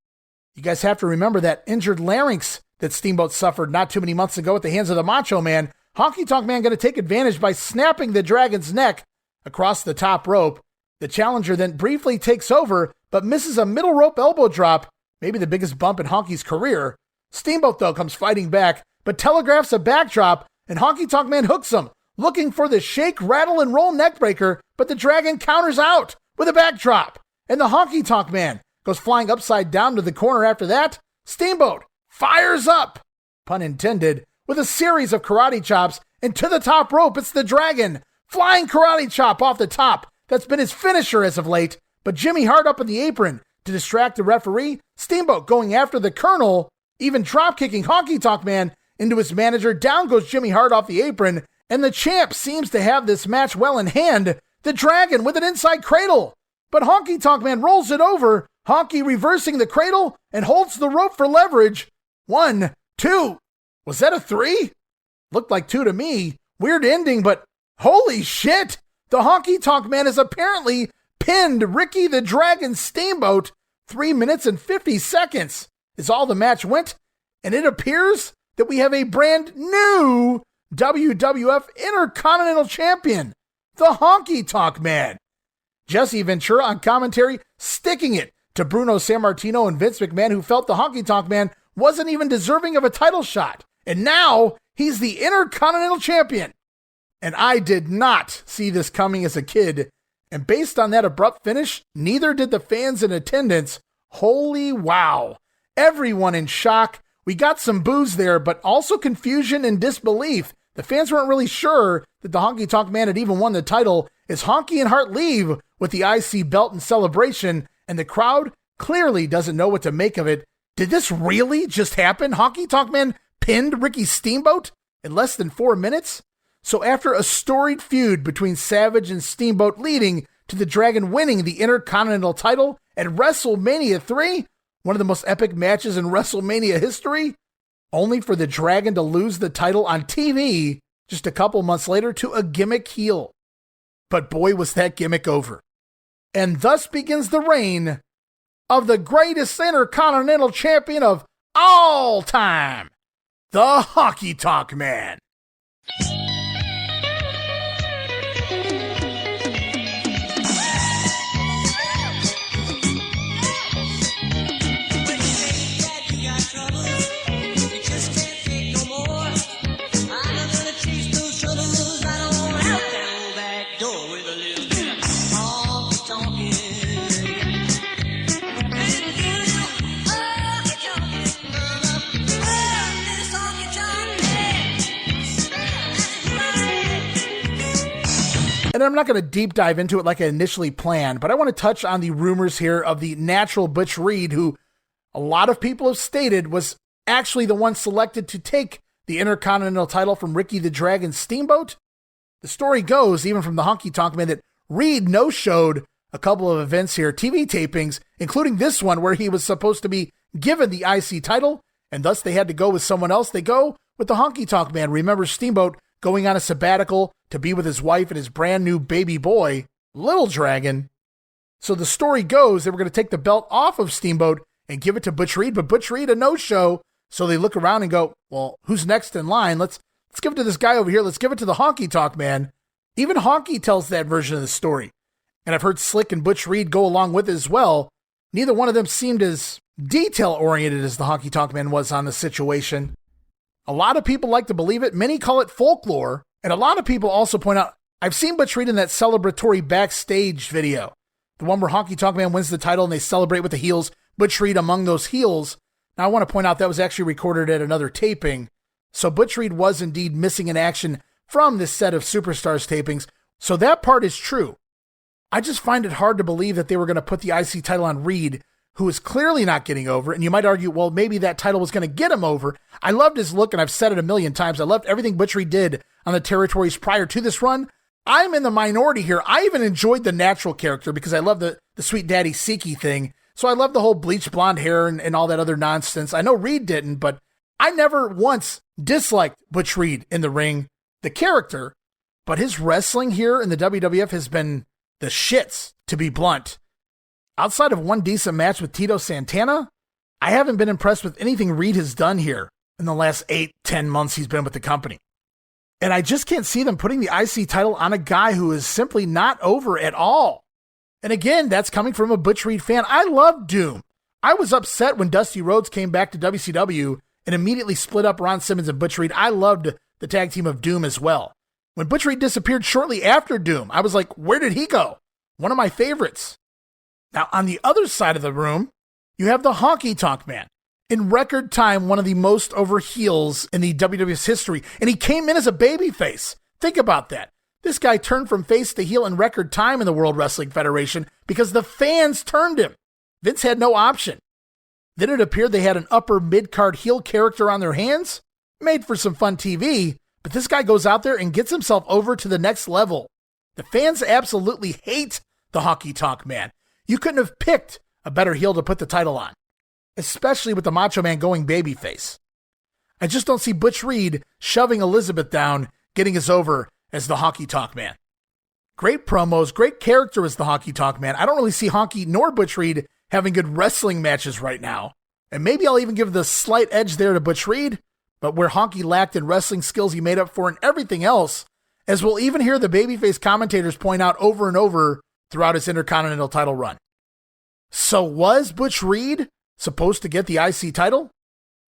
C: You guys have to remember that injured larynx that Steamboat suffered not too many months ago at the hands of the Macho Man. Honky Tonk Man going to take advantage by snapping the Dragon's neck across the top rope. The challenger then briefly takes over, but misses a middle rope elbow drop, maybe the biggest bump in Honky's career. Steamboat, though, comes fighting back, but telegraphs a backdrop, and Honky Tonk Man hooks him, looking for the shake, rattle, and roll neckbreaker, but the Dragon counters out with a backdrop, and the Honky Tonk Man goes flying upside down to the corner after that. Steamboat fires up, pun intended, with a series of karate chops, and to the top rope, it's the Dragon. Flying karate chop off the top. That's been his finisher as of late, but Jimmy Hart up on the apron to distract the referee. Steamboat going after the Colonel, even drop-kicking Honky Tonk Man into his manager. Down goes Jimmy Hart off the apron, and the champ seems to have this match well in hand. The Dragon with an inside cradle, but Honky Tonk Man rolls it over. Honky reversing the cradle and holds the rope for leverage. 1, 2. Was that a 3? Looked like 2 to me. Weird ending, but holy shit! The Honky Tonk Man has apparently pinned Ricky the Dragon Steamboat. 3 minutes and 50 seconds is all the match went, and it appears that we have a brand new WWF Intercontinental Champion, the Honky Tonk Man. Jesse Ventura on commentary, sticking it to Bruno Sammartino and Vince McMahon, who felt the Honky Tonk Man wasn't even deserving of a title shot. And now he's the Intercontinental Champion. And I did not see this coming as a kid. And based on that abrupt finish, neither did the fans in attendance. Holy wow. Everyone in shock. We got some boos there, but also confusion and disbelief The fans weren't really sure that the Honky Tonk Man had even won the title as Honky and Hart leave with the IC belt in celebration, and the crowd clearly doesn't know what to make of it. Did this really just happen? Honky Tonk Man pinned Ricky Steamboat in less than 4 minutes? So after a storied feud between Savage and Steamboat leading to the Dragon winning the Intercontinental title at WrestleMania 3, one of the most epic matches in WrestleMania history, only for the Dragon to lose the title on TV just a couple months later to a gimmick heel. But boy, was that gimmick over. And thus begins the reign of the greatest Intercontinental Champion of all time, the Honky Tonk Man. And I'm not going to deep dive into it like I initially planned, but I want to touch on the rumors here of the natural Butch Reed, who a lot of people have stated was actually the one selected to take the Intercontinental title from Ricky the Dragon Steamboat. The story goes, even from the Honky Tonk Man, that Reed no-showed a couple of events here, TV tapings, including this one where he was supposed to be given the IC title, and thus they had to go with someone else. They go with the Honky Tonk Man. Remember Steamboat going on a sabbatical to be with his wife and his brand new baby boy, Little Dragon. So the story goes they were going to take the belt off of Steamboat and give it to Butch Reed, but Butch Reed a no-show. So they look around and go, well, who's next in line? Let's give it to this guy over here. Let's give it to the Honky Tonk Man. Even Honky tells that version of the story. And I've heard Slick and Butch Reed go along with it as well. Neither one of them seemed as detail-oriented as the Honky Tonk Man was on the situation. A lot of people like to believe it. Many call it folklore. And a lot of people also point out, I've seen Butch Reed in that celebratory backstage video. The one where Honky Tonk Man wins the title and they celebrate with the heels. Butch Reed among those heels. Now I want to point out that was actually recorded at another taping. So Butch Reed was indeed missing in action from this set of Superstars tapings. So that part is true. I just find it hard to believe that they were going to put the IC title on Reed, who is clearly not getting over. And you might argue, well, maybe that title was going to get him over. I loved his look, and I've said it a million times. I loved everything Butch Reed did on the territories prior to this run. I'm in the minority here. I even enjoyed the natural character because I love the Sweet Daddy Siki thing. So I love the whole bleached blonde hair and all that other nonsense. I know Reed didn't, but I never once disliked Butch Reed in the ring, the character. But his wrestling here in the WWF has been the shits, to be blunt. Outside of one decent match with Tito Santana, I haven't been impressed with anything Reed has done here in the last 8-10 months he's been with the company. And I just can't see them putting the IC title on a guy who is simply not over at all. And again, that's coming from a Butch Reed fan. I love Doom. I was upset when Dusty Rhodes came back to WCW and immediately split up Ron Simmons and Butch Reed. I loved the tag team of Doom as well. When Butch Reed disappeared shortly after Doom, I was like, where did he go? One of my favorites. Now, on the other side of the room, you have the Honky Tonk Man. In record time, one of the most over heels in the WWF's history, and he came in as a babyface. Think about that. This guy turned from face to heel in record time in the World Wrestling Federation because the fans turned him. Vince had no option. Then it appeared they had an upper mid-card heel character on their hands. Made for some fun TV, but this guy goes out there and gets himself over to the next level. The fans absolutely hate the Honky Tonk Man. You couldn't have picked a better heel to put the title on, especially with the Macho Man going babyface. I just don't see Butch Reed shoving Elizabeth down, getting us over as the Honky Tonk Man. Great promos, great character as the Honky Tonk Man. I don't really see Honky nor Butch Reed having good wrestling matches right now. And maybe I'll even give the slight edge there to Butch Reed, but where Honky lacked in wrestling skills, he made up for in everything else, as we'll even hear the babyface commentators point out over and over throughout his Intercontinental title run. So was Butch Reed supposed to get the IC title?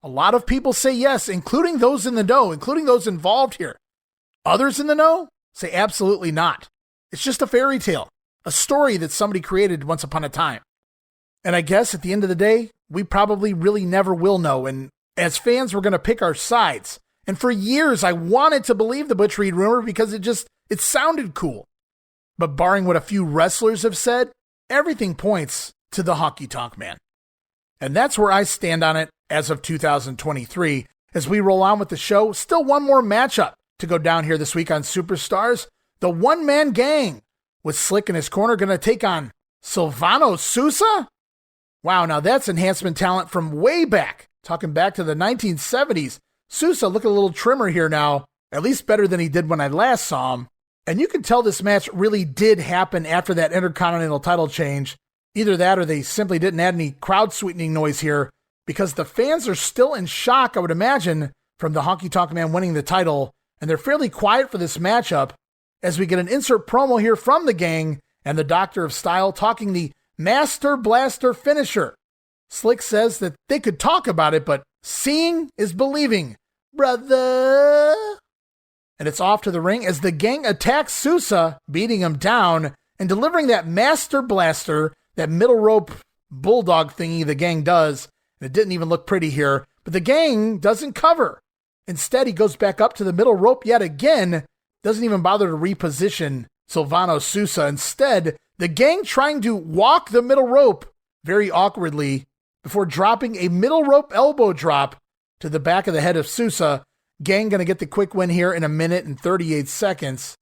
C: A lot of people say yes, including those in the know, including those involved here. Others in the know say absolutely not. It's just a fairy tale, a story that somebody created once upon a time. And I guess at the end of the day, we probably really never will know. And as fans, we're going to pick our sides And for years, I wanted to believe the Butch Reed rumor because it sounded cool. But barring what a few wrestlers have said, everything points to the Honky Tonk Man. And that's where I stand on it as of 2023. As we roll on with the show, still one more matchup to go down here this week on Superstars. The one-man gang with Slick in his corner going to take on Silvano Sousa? Wow, now that's enhancement talent from way back. Talking back to the 1970s. Sousa looking a little trimmer here now, at least better than he did when I last saw him. And you can tell this match really did happen after that Intercontinental title change. Either that or they simply didn't add any crowd sweetening noise here because the fans are still in shock, I would imagine, from the Honky Tonk Man winning the title. And they're fairly quiet for this matchup as we get an insert promo here from the gang and the Doctor of Style talking the Master Blaster finisher. Slick says that they could talk about it, but seeing is believing, brother. And it's off to the ring as the gang attacks Sousa, beating him down and delivering that Master Blaster, that middle rope bulldog thingy the gang does. And it didn't even look pretty here, but the gang doesn't cover. Instead, he goes back up to the middle rope yet again, doesn't even bother to reposition Silvano Sousa. Instead, the gang trying to walk the middle rope very awkwardly before dropping a middle rope elbow drop to the back of the head of Sousa. Gang going to get the quick win here in 1 minute and 38 seconds.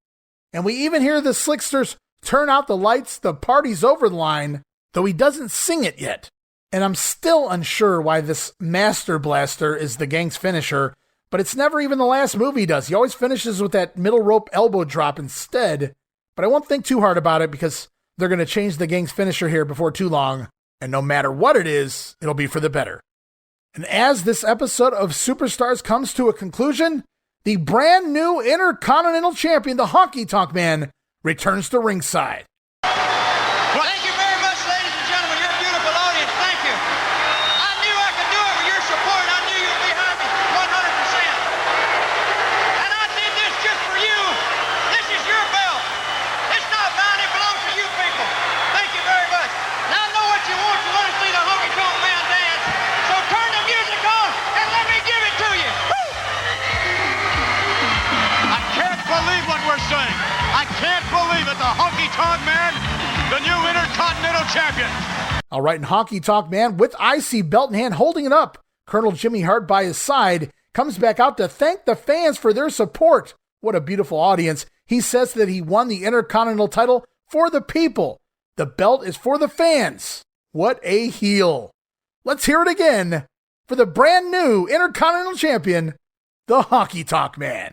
C: And we even hear the Slicksters turn out the lights, the party's over the line, though he doesn't sing it yet. And I'm still unsure why this Master Blaster is the gang's finisher, but it's never even the last move he does. He always finishes with that middle rope elbow drop instead. But I won't think too hard about it because they're going to change the gang's finisher here before too long. And no matter what it is, it'll be for the better. And as this episode of Superstars comes to a conclusion, the brand new Intercontinental Champion, the Honky Tonk Man, returns to ringside.
A: Thank you very much, ladies and gentlemen. You're a beautiful audience. Thank you. I knew I could do it with your support. I knew you'd be behind me 100%. And I did this just for you. This is your belt. It's not mine. It belongs to you people. Thank you very much. Now I know what you want. You want to see the Honky Tonk Man dance. So turn the music on and let me give it to you. Woo! I can't believe what we're saying. I can't believe it. The Honky Tonk Man, the new Intercontinental Champion.
C: All right, and Honky Tonk Man with IC belt in hand, holding it up. Colonel Jimmy Hart by his side comes back out to thank the fans for their support. What a beautiful audience. He says that he won the Intercontinental title for the people. The belt is for the fans. What a heel. Let's hear it again for the brand new Intercontinental Champion, the Honky Tonk Man.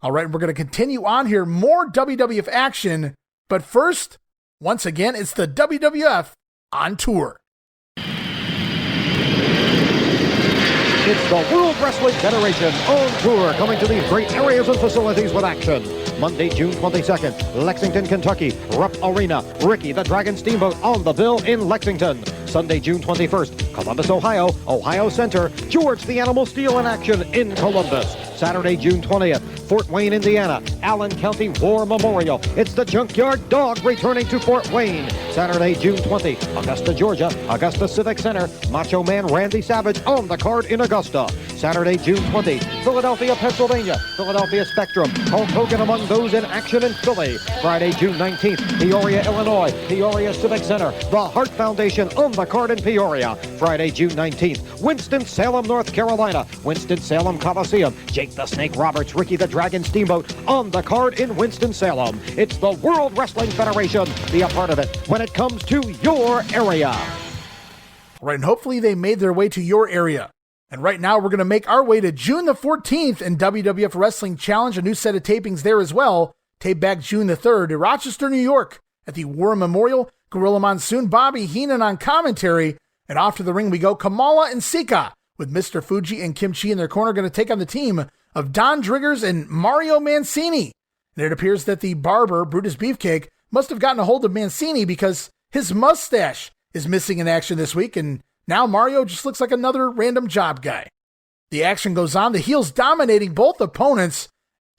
C: All right, we're going to continue on here. More WWF action. But first, once again, it's the WWF on tour.
M: It's the World Wrestling Federation on tour, coming to these great areas and facilities with action. Monday, June 22nd, Lexington, Kentucky, Rupp Arena. Ricky the Dragon Steamboat on the bill in Lexington. Sunday, June 21st, Columbus, Ohio, Ohio Center. George the Animal Steel in action in Columbus. Saturday, June 20th, Fort Wayne, Indiana, Allen County War Memorial. It's the Junkyard Dog returning to Fort Wayne. Saturday, June 20, Augusta, Georgia, Augusta Civic Center. Macho Man Randy Savage on the card in Augusta. Saturday, June 20, Philadelphia, Pennsylvania, Philadelphia Spectrum. Hulk Hogan among those in action in Philly. Friday, June 19th, Peoria, Illinois, Peoria Civic Center. The Hart Foundation on the card in Peoria. Friday, June 19th, Winston-Salem, North Carolina, Winston-Salem Coliseum. Jake the Snake Roberts, Ricky the Dragon Steamboat on the card in Winston-Salem. It's the World Wrestling Federation. Be a part of it when it comes to your area.
C: All right, and hopefully they made their way to your area. And right now we're going to make our way to June the 14th in WWF Wrestling Challenge, a new set of tapings there as well. Tape back June the 3rd in Rochester, New York at the War Memorial. Gorilla Monsoon, Bobby Heenan on commentary. And off to the ring we go, Kamala and Sika with Mr. Fuji and Kim Chi in their corner, going to take on the team of Don Driggers and Mario Mancini. And it appears that the Barber, Brutus Beefcake, must have gotten a hold of Mancini because his mustache is missing in action this week, and now Mario just looks like another random job guy. The action goes on, the heels dominating both opponents.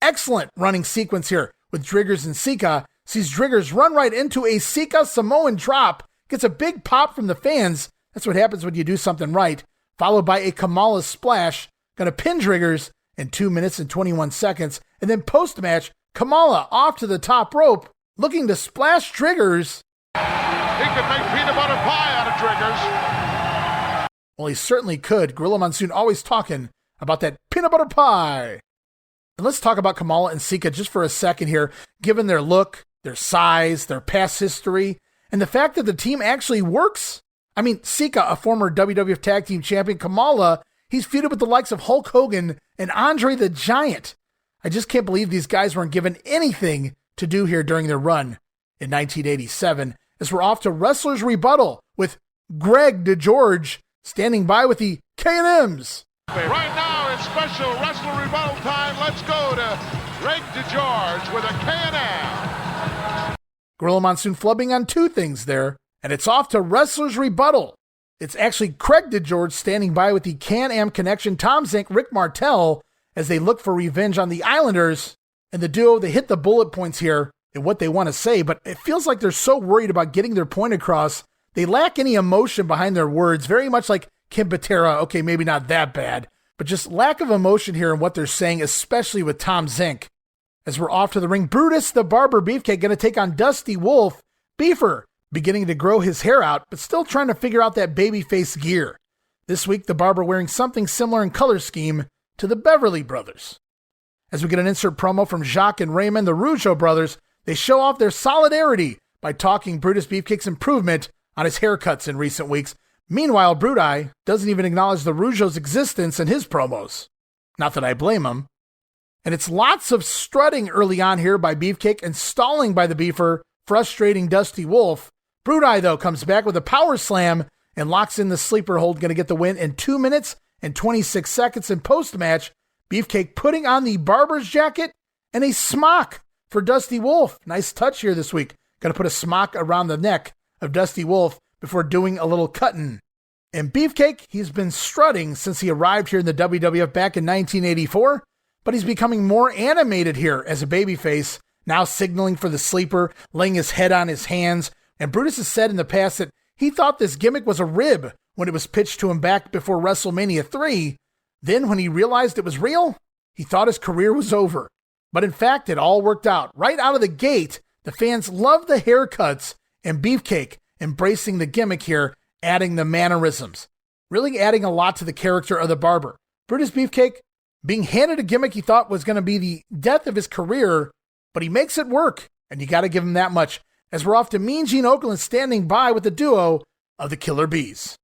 C: Excellent running sequence here with Driggers and Sika. Sees Driggers run right into a Sika Samoan drop. Gets a big pop from the fans. That's what happens when you do something right. Followed by a Kamala splash. Gonna pin Driggers in 2 minutes and 21 seconds. And then post-match, Kamala off to the top rope, looking to splash Driggers.
P: He could make peanut butter pie out of Driggers.
C: Well, he certainly could. Gorilla Monsoon always talking about that peanut butter pie. And let's talk about Kamala and Sika just for a second here, given their look, their size, their past history, and the fact that the team actually works. I mean, Sika, a former WWF Tag Team Champion, Kamala, he's feuded with the likes of Hulk Hogan and Andre the Giant. I just can't believe these guys weren't given anything to do here during their run in 1987, as we're off to Wrestler's Rebuttal with Greg DeGeorge standing by with the K&Ms.
P: Right now, it's special Wrestler Rebuttal time. Let's go to Greg DeGeorge with a K&M.
C: Gorilla Monsoon flubbing on two things there, and it's off to Wrestler's Rebuttal. It's actually Craig DeGeorge standing by with the Can-Am Connection, Tom Zink, Rick Martel, as they look for revenge on the Islanders. And the duo, they hit the bullet points here and what they want to say, but it feels like they're so worried about getting their point across, they lack any emotion behind their words, very much like Kim Patera. Okay, maybe not that bad, but just lack of emotion here in what they're saying, especially with Tom Zink. As we're off to the ring, Brutus the Barber Beefcake going to take on Dusty Wolf. Beaver beginning to grow his hair out, but still trying to figure out that babyface gear. This week, the Barber wearing something similar in color scheme to the Beverly Brothers. As we get an insert promo from Jacques and Raymond, the Rougeau brothers, they show off their solidarity by talking Brutus Beefcake's improvement on his haircuts in recent weeks. Meanwhile, Brudai doesn't even acknowledge the Rougeau's existence in his promos. Not that I blame him. And it's lots of strutting early on here by Beefcake and stalling by the Beaver, frustrating Dusty Wolf. Brudai, though, comes back with a power slam and locks in the sleeper hold, going to get the win in 2 minutes and 26 seconds. In post-match, Beefcake putting on the Barber's jacket and a smock for Dusty Wolf. Nice touch here this week. Going to put a smock around the neck of Dusty Wolf before doing a little cutting. And Beefcake, he's been strutting since he arrived here in the WWF back in 1984, but he's becoming more animated here as a babyface, now signaling for the sleeper, laying his head on his hands. And Brutus has said in the past that he thought this gimmick was a rib when it was pitched to him back before WrestleMania 3. Then when he realized it was real, he thought his career was over. But in fact, it all worked out. Right out of the gate, the fans loved the haircuts and Beefcake embracing the gimmick here, adding the mannerisms. Really adding a lot to the character of the Barber. Brutus Beefcake being handed a gimmick he thought was going to be the death of his career, but he makes it work, and you got to give him that much. As we're off to Mean Gene Okerlund standing by with the duo of the Killer Bees.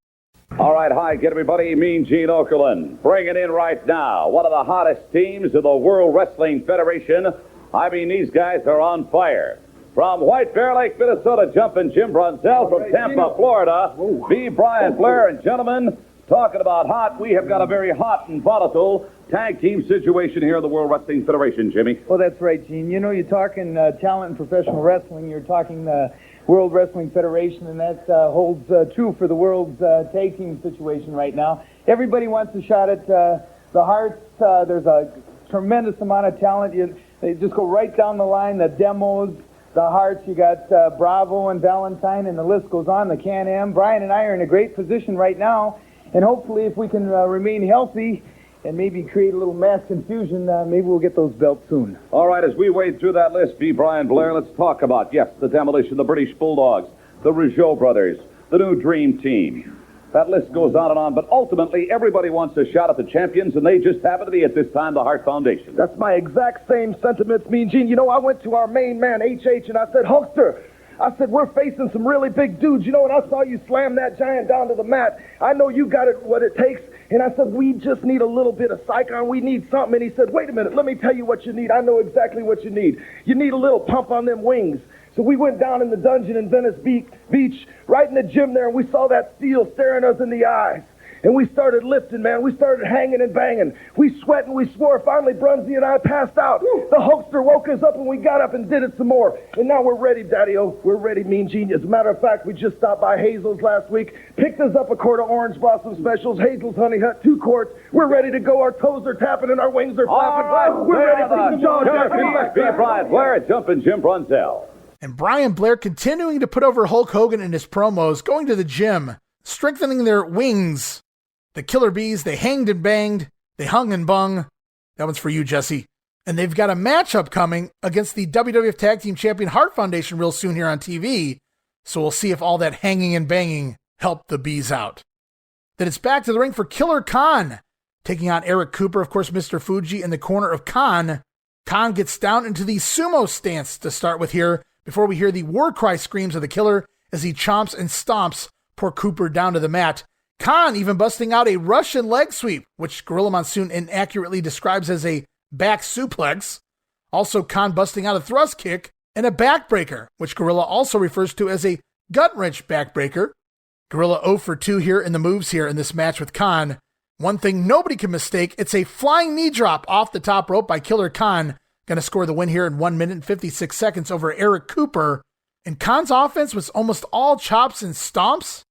T: All right, hi, get everybody. Mean Gene Okerlund bringing in right now one of the hottest teams of the World Wrestling Federation. I mean, these guys are on fire. From White Bear Lake, Minnesota, jumping Jim Brunzell. From Tampa, Florida, B. Brian Flair. And gentlemen, talking about hot, we have got a very hot and volatile tag team situation here in the World Wrestling Federation, Jimmy.
G: Well, that's right, Gene. You know, you're talking talent in professional wrestling. You're talking the World Wrestling Federation, and that holds true for the world's tag team situation right now. Everybody wants a shot at the Hearts. There's a tremendous amount of talent. They just go right down the line, the Demos, the Hearts. You got Bravo and Valentine, and the list goes on, the Can-Am. Brian and I are in a great position right now, and hopefully if we can remain healthy and maybe create a little mass confusion, maybe we'll get those belts soon.
T: All right, as we wade through that list, B. Brian Blair, let's talk about, yes, the Demolition, the British Bulldogs, the Rougeau brothers, the New Dream Team. That list goes on and on, but ultimately everybody wants a shot at the champions, and they just happen to be at this time the Hart Foundation.
V: That's my exact same sentiments, Mean Gene. You know, I went to our main man, HH, and I said, Hulkster, I said, we're facing some really big dudes. You know, when I saw you slam that giant down to the mat, I know you got it, what it takes. And I said, we just need a little bit of psych-on. We need something. And he said, wait a minute, let me tell you what you need. I know exactly what you need. You need a little pump on them wings. So we went down in the dungeon in Venice Beach, right in the gym there, and we saw that steel staring us in the eyes. And we started lifting, man. We started hanging and banging. We sweat and we swore. Finally, Brunsy and I passed out. The Hulkster woke us up and we got up and did it some more. And now we're ready, Daddy-O. We're ready, Mean Gene. As a matter of fact, we just stopped by Hazel's last week, picked us up a quart of Orange Blossom Specials, Hazel's Honey Hut, 2 quarts. We're ready to go. Our toes are tapping and our wings are flapping. We're ready for some
T: Be Brian Blair, Jumpin' Jim Brunzell.
C: And Brian Blair continuing to put over Hulk Hogan in his promos, going to the gym, strengthening their wings. The Killer Bees, they hanged and banged, they hung and bung. That one's for you, Jesse. And they've got a matchup coming against the WWF Tag Team Champion Hart Foundation real soon here on TV. So we'll see if all that hanging and banging helped the Bees out. Then it's back to the ring for Killer Khan, taking on Eric Cooper, of course, Mr. Fuji in the corner of Khan. Khan gets down into the sumo stance to start with here before we hear the war cry screams of the Killer as he chomps and stomps poor Cooper down to the mat. Khan even busting out a Russian leg sweep, which Gorilla Monsoon inaccurately describes as a back suplex. Also, Khan busting out a thrust kick and a backbreaker, which Gorilla also refers to as a gut wrench backbreaker. Gorilla 0 for 2 here in the moves here in this match with Khan. One thing nobody can mistake, it's a flying knee drop off the top rope by Killer Khan. Going to score the win here in 1 minute and 56 seconds over Eric Cooper. And Khan's offense was almost all chops and stomps.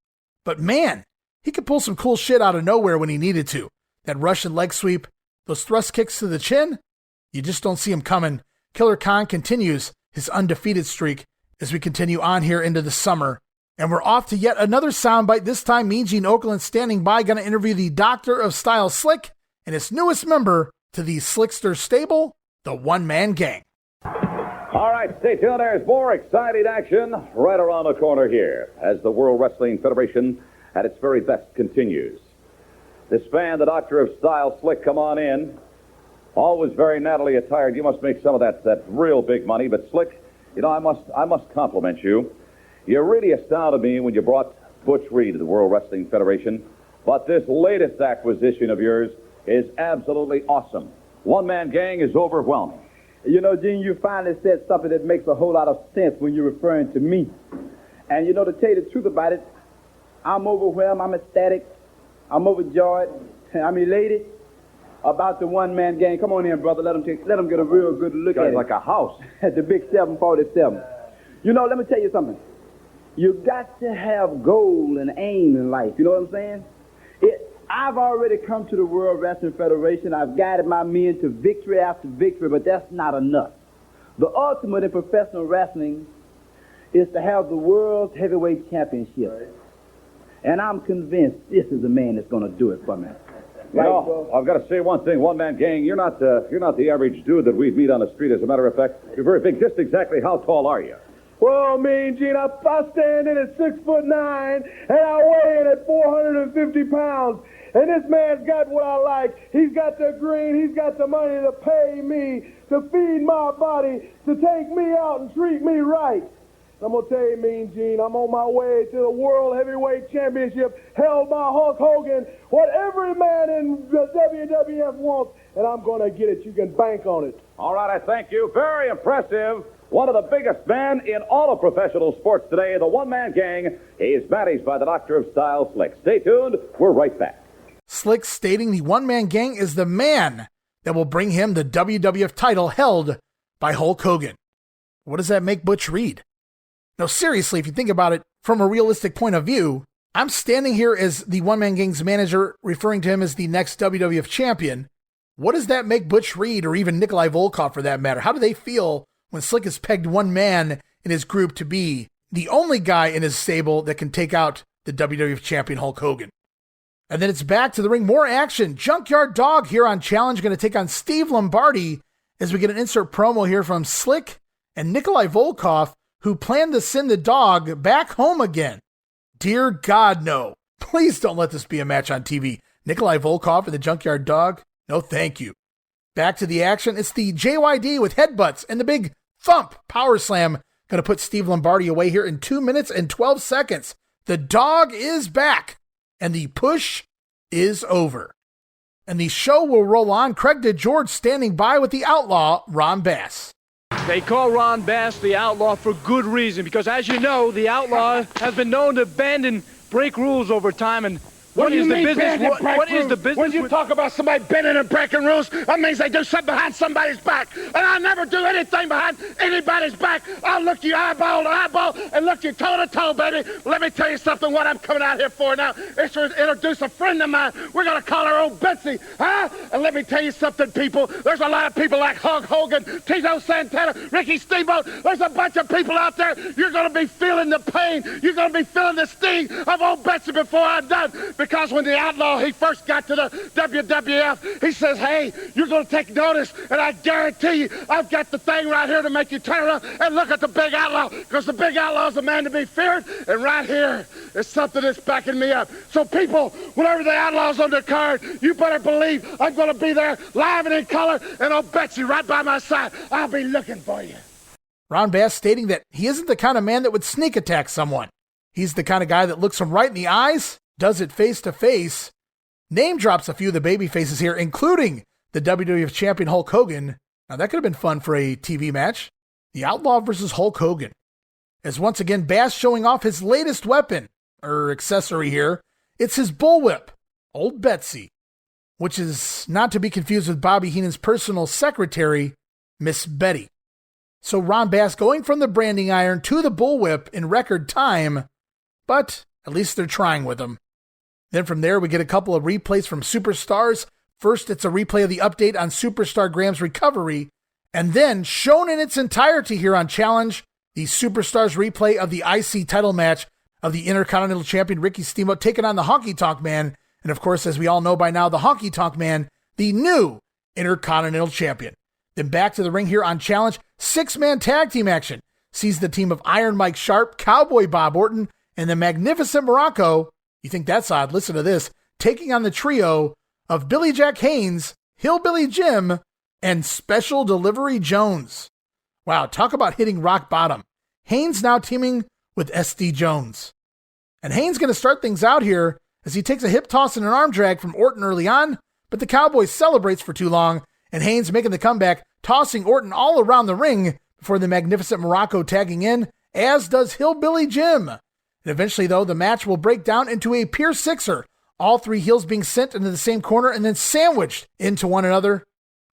C: But man, he could pull some cool shit out of nowhere when he needed to. That Russian leg sweep, those thrust kicks to the chin, you just don't see him coming. Killer Khan continues his undefeated streak as we continue on here into the summer. And we're off to yet another soundbite. This time, Mean Gene Okerlund standing by, going to interview the Doctor of Style Slick and his newest member to the Slickster stable, the One Man Gang.
T: All right, stay tuned. There's more exciting action right around the corner here as the World Wrestling Federation at its very best continues. This band, the Doctor of Style Slick, come on in. Always very nattily attired. You must make some of that real big money. But Slick, you know, I must compliment you. You really astounded me when you brought Butch Reed to the World Wrestling Federation. But this latest acquisition of yours is absolutely awesome. One Man Gang is overwhelming.
K: You know, Gene, you finally said something that makes a whole lot of sense when you're referring to me. And you know, to tell you the truth about it, I'm overwhelmed, I'm ecstatic, I'm overjoyed, I'm elated about the One Man Gang. Come on in, brother, let them get a real good look at it.
T: Like a house.
K: At the big 747. You know, let me tell you something. You got to have goal and aim in life, you know what I'm saying? I've already come to the World Wrestling Federation. I've guided my men to victory after victory, but that's not enough. The ultimate in professional wrestling is to have the World Heavyweight Championship. Right. And I'm convinced this is the man that's going to do it for me.
T: You know, I've got to say one thing, One Man Gang, you're not the average dude that we meet on the street. As a matter of fact, you're very big. Just exactly how tall are you?
L: Well, Mean Gene, I stand in at 6'9", and I weigh in at 450 pounds. And this man's got what I like. He's got the green. He's got the money to pay me, to feed my body, to take me out and treat me right. I'm going to tell you, Mean Gene, I'm on my way to the World Heavyweight Championship held by Hulk Hogan. What every man in the WWF wants, and I'm going to get it. You can bank on it.
T: All right, I thank you. Very impressive. One of the biggest men in all of professional sports today, the One Man Gang, is managed by the Doctor of Style Slick. Stay tuned. We're right back.
C: Slick stating the One Man Gang is the man that will bring him the WWF title held by Hulk Hogan. What does that make Butch Reed? No, seriously, if you think about it from a realistic point of view, I'm standing here as the One Man Gang's manager, referring to him as the next WWF champion. What does that make Butch Reed or even Nikolai Volkov for that matter? How do they feel when Slick has pegged one man in his group to be the only guy in his stable that can take out the WWF champion Hulk Hogan? And then it's back to the ring. More action. Junkyard Dog here on Challenge, going to take on Steve Lombardi as we get an insert promo here from Slick and Nikolai Volkov, who plan to send the dog back home again. Dear God, no. Please don't let this be a match on TV. Nikolai Volkov and the Junkyard Dog? No, thank you. Back to the action. It's the JYD with headbutts and the big thump power slam. Going to put Steve Lombardi away here in 2 minutes and 12 seconds. The dog is back. And the push is over. And the show will roll on. Craig DeGeorge standing by with the Outlaw, Ron Bass.
E: They call Ron Bass the Outlaw for good reason, because as you know, the Outlaw has been known to bend and break rules over time, and
R: What is the business?
L: bending and breaking
R: What is the
L: rules?
R: business
L: When you
R: with-
L: talk about somebody bending and breaking rules, that means they do something behind somebody's back. And I never do anything behind anybody's back. I'll look you eyeball to eyeball and look you toe to toe, baby. Let me tell you something, what I'm coming out here for now is to introduce a friend of mine. We're going to call her old Betsy, huh? And let me tell you something, people. There's a lot of people like Hulk Hogan, Tito Santana, Ricky Steamboat. There's a bunch of people out there. You're going to be feeling the pain. You're going to be feeling the sting of old Betsy before I'm done. Because when the Outlaw, he first got to the WWF, he says, hey, you're going to take notice, and I guarantee you, I've got the thing right here to make you turn around and look at the big Outlaw, because the big Outlaw is a man to be feared, and right here is something that's backing me up. So people, whenever the Outlaw's on the card, you better believe I'm going to be there live and in color, and old Betsy right by my side. I'll be looking for you.
C: Ron Bass stating that he isn't the kind of man that would sneak attack someone. He's the kind of guy that looks him right in the eyes, does it face to face, name drops a few of the baby faces here, including the WWF champion Hulk Hogan. Now that could have been fun for a TV match. The Outlaw versus Hulk Hogan. As once again, Bass showing off his latest weapon, or accessory here. It's his bullwhip, Old Betsy, which is not to be confused with Bobby Heenan's personal secretary, Miss Betty. So Ron Bass going from the branding iron to the bullwhip in record time, but at least they're trying with him. Then from there, we get a couple of replays from Superstars. First, it's a replay of the update on Superstar Graham's recovery, and then shown in its entirety here on Challenge, the Superstars replay of the IC title match of the Intercontinental Champion Ricky Steamboat taking on the Honky Tonk Man, and of course, as we all know by now, the Honky Tonk Man, the new Intercontinental Champion. Then back to the ring here on Challenge, 6-man tag team action sees the team of Iron Mike Sharp, Cowboy Bob Orton, and the Magnificent Morocco. You think that's odd? Listen to this. Taking on the trio of Billy Jack Haynes, Hillbilly Jim, and Special Delivery Jones. Wow, talk about hitting rock bottom. Haynes now teaming with SD Jones. And Haynes going to start things out here as he takes a hip toss and an arm drag from Orton early on, but the Cowboy celebrates for too long, and Haynes making the comeback, tossing Orton all around the ring before the Magnificent Morocco tagging in, as does Hillbilly Jim. And eventually, though, the match will break down into a Pier Sixer, all three heels being sent into the same corner and then sandwiched into one another.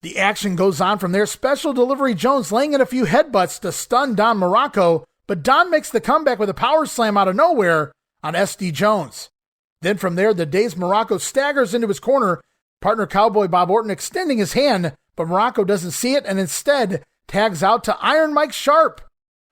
C: The action goes on from there. Special Delivery Jones laying in a few headbutts to stun Don Morocco, but Don makes the comeback with a power slam out of nowhere on SD Jones. Then from there, the dazed Morocco staggers into his corner, partner Cowboy Bob Orton extending his hand, but Morocco doesn't see it and instead tags out to Iron Mike Sharp,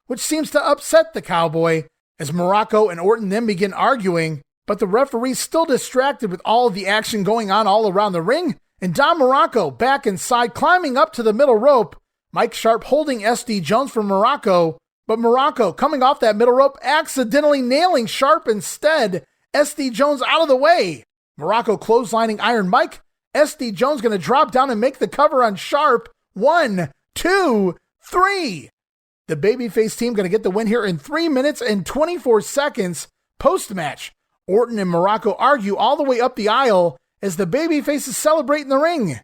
C: which seems to upset the Cowboy, as Morocco and Orton then begin arguing, but the referee's still distracted with all of the action going on all around the ring, and Don Morocco back inside, climbing up to the middle rope, Mike Sharp holding SD Jones from Morocco, but Morocco coming off that middle rope, accidentally nailing Sharp instead, SD Jones out of the way. Morocco clotheslining Iron Mike, SD Jones going to drop down and make the cover on Sharp. 1, 2, 3. The babyface team going to get the win here in 3 minutes and 24 seconds. Post-match, Orton and Morocco argue all the way up the aisle as the babyfaces celebrate in the ring.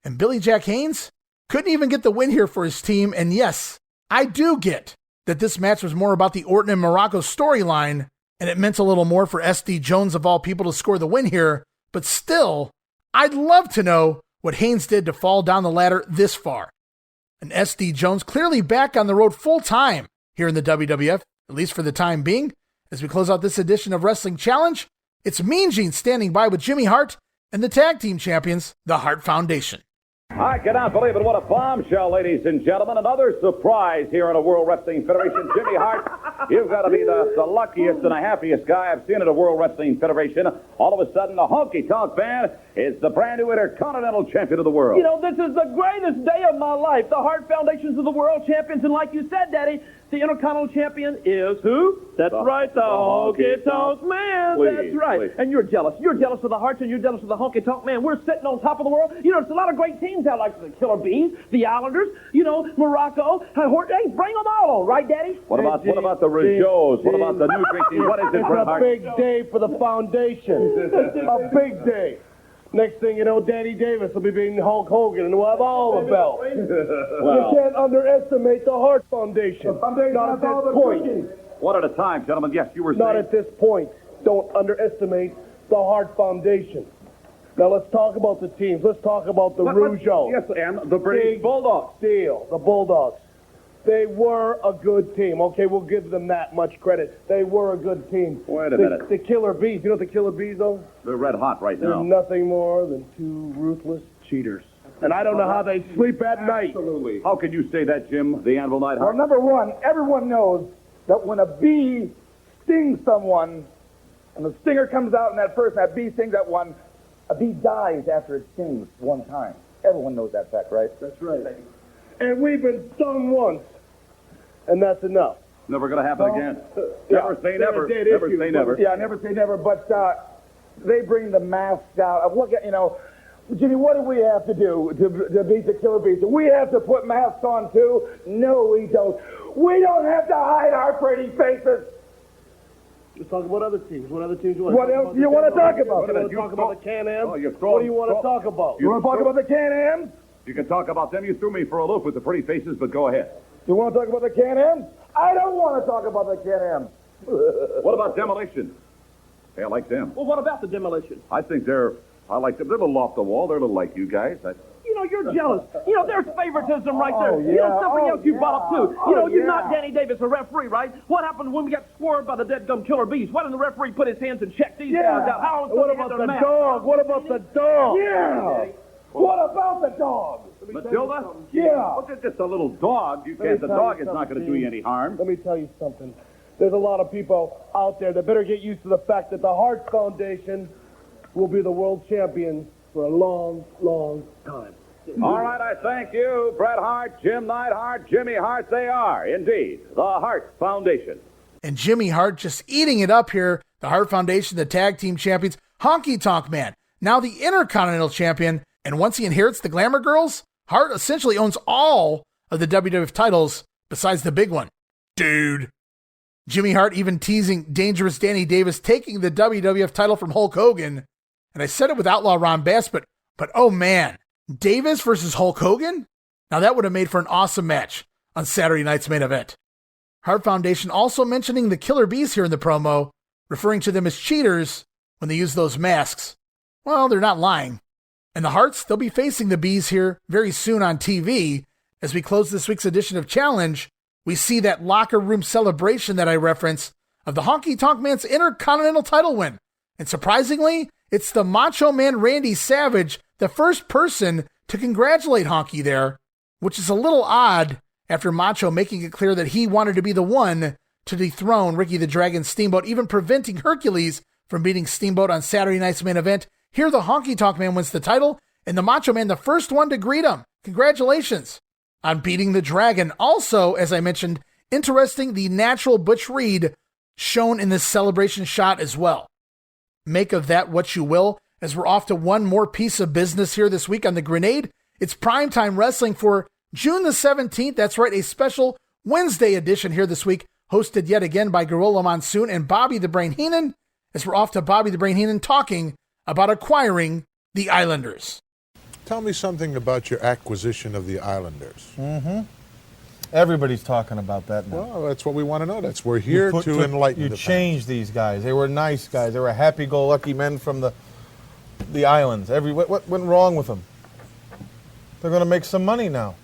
C: And Billy Jack Haynes couldn't even get the win here for his team. And yes, I do get that this match was more about the Orton and Morocco storyline, and it meant a little more for SD Jones of all people to score the win here. But still, I'd love to know what Haynes did to fall down the ladder this far. And SD Jones clearly back on the road full time here in the WWF, at least for the time being. As we close out this edition of Wrestling Challenge, it's Mean Gene standing by with Jimmy Hart and the tag team champions, the Hart Foundation.
T: I cannot believe it. What a bombshell, ladies and gentlemen. Another surprise here in a World Wrestling Federation. Jimmy Hart, you've got to be the luckiest and the happiest guy I've seen at a World Wrestling Federation. All of a sudden, the Honky Tonk Man is the brand new Intercontinental Champion of the world.
F: You know, this is the greatest day of my life. The Hart Foundation's are the world champions, and like you said, Daddy, the Intercontinental Champion is who? That's right, the Honky Tonk Man. That's right. Please. And you're jealous. You're jealous of the Harts, and you're jealous of the Honky Tonk Man. We're sitting on top of the world. You know, it's a lot of great teams out like the Killer Bees, the Islanders, you know, Morocco. Hey, bring them all on, right, Daddy?
T: What about the Rougeaus? What about the new drink team? What is it, Bret Hart?
U: It's a big day for the foundation. A big day. Next thing you know, Danny Davis will be beating Hulk Hogan, and we'll have all the belts. You can't underestimate the Hart Foundation. Not at this point.
T: One at a time, gentlemen. Yes, you were saying.
U: Not at this point. Don't underestimate
V: the Hart Foundation. Now let's talk about the teams. Let's talk about the Rougeos.
T: Yes, and the British
V: Bulldogs. Deal. The Bulldogs. They were a good team. Okay, we'll give them that much credit. They were a good team.
T: Wait a minute.
V: The Killer Bees. You know what the Killer Bees are?
T: They're red hot right
V: They're
T: now.
V: nothing more than two ruthless cheaters. And I don't know how they sleep at night.
T: Absolutely. How can you say that, Jim, the Anvil
G: Well,
T: Neidhart?
G: number one, everyone knows that when a bee stings someone, and the stinger comes out and that bee stings that one, a bee dies after it stings one time. Everyone knows that fact, right?
V: That's right. And we've been stung once, and that's enough.
T: Never going to happen again.
V: Yeah,
T: Never say never.
V: dead
T: Never
V: issue.
T: say never.
G: Yeah, never say never, but they bring the masks out. Look at, Jimmy, what do we have to do to beat the Killer Bees? Do we have to put masks on too? No, we don't. We don't have to hide our pretty faces.
V: Let's talk about other teams. What other teams you want
G: What
V: to talk
G: else
V: about?
G: do you want to talk about?
V: You want to talk about the Can-Am?
T: Oh,
V: What do you want to talk about?
G: You want to talk about the Can-Am?
T: You can talk about them. You threw me for a loop with the pretty faces, but go ahead.
G: You want to talk about the Can-Am? I don't want to talk about the Can-Am.
T: What about Demolition? Hey, I like them.
V: Well, what about the Demolition?
T: I like them. They're a little off the wall. They're a little like you guys.
V: You're jealous. There's favoritism right there.
G: Yeah.
V: Something else you brought up, too. You
G: yeah.
V: knocked Danny Davis, a referee, right? What happened when we got scored by the dead gum Killer Bees? Why didn't the referee put his hands and check these guys out? How
G: What about the dog? What about the dog? Yeah. What about the dog?
T: Matilda?
G: Yeah.
T: Well, they're just a little dog. The dog is not going to do you any harm.
V: Let me tell you something. There's a lot of people out there that better get used to the fact that the Hart Foundation will be the world champions for a long, long time.
T: All right, I thank you, Bret Hart, Jim Neidhart, Jimmy Hart. They are, indeed, the Hart Foundation.
C: And Jimmy Hart just eating it up here. The Hart Foundation, the tag team champions. Honky Tonk Man, now the Intercontinental Champion. And once he inherits the Glamour Girls, Hart essentially owns all of the WWF titles besides the big one. Dude. Jimmy Hart even teasing Dangerous Danny Davis taking the WWF title from Hulk Hogan. And I said it with Outlaw Ron Bass, but oh man, Davis versus Hulk Hogan? Now that would have made for an awesome match on Saturday night's main event. Hart Foundation also mentioning the Killer Bees here in the promo, referring to them as cheaters when they use those masks. Well, they're not lying. And the Harts, they'll be facing the Bees here very soon on TV. As we close this week's edition of Challenge, we see that locker room celebration that I referenced of the Honky Tonk Man's Intercontinental title win. And surprisingly, it's the Macho Man Randy Savage, the first person to congratulate Honky there, which is a little odd after Macho making it clear that he wanted to be the one to dethrone Ricky the Dragon Steamboat, even preventing Hercules from beating Steamboat on Saturday night's main event. Here the Honky Tonk Man wins the title, and the Macho Man the first one to greet him. Congratulations on beating the Dragon. Also, as I mentioned, interesting, the natural Butch Reed shown in this celebration shot as well. Make of that what you will, as we're off to one more piece of business here this week on The Grenade. It's Primetime Wrestling for June the 17th. That's right, a special Wednesday edition here this week, hosted yet again by Gorilla Monsoon and Bobby the Brain Heenan, as we're off to Bobby the Brain Heenan talking about acquiring the Islanders.
P: Tell me something about your acquisition of the Islanders.
Q: Everybody's talking about that now.
P: Well, that's what we want to know. We're here to enlighten
Q: you
P: the
Q: changed these guys. They were nice guys. They were happy-go-lucky men from the islands. What went wrong with them? They're going to make some money now.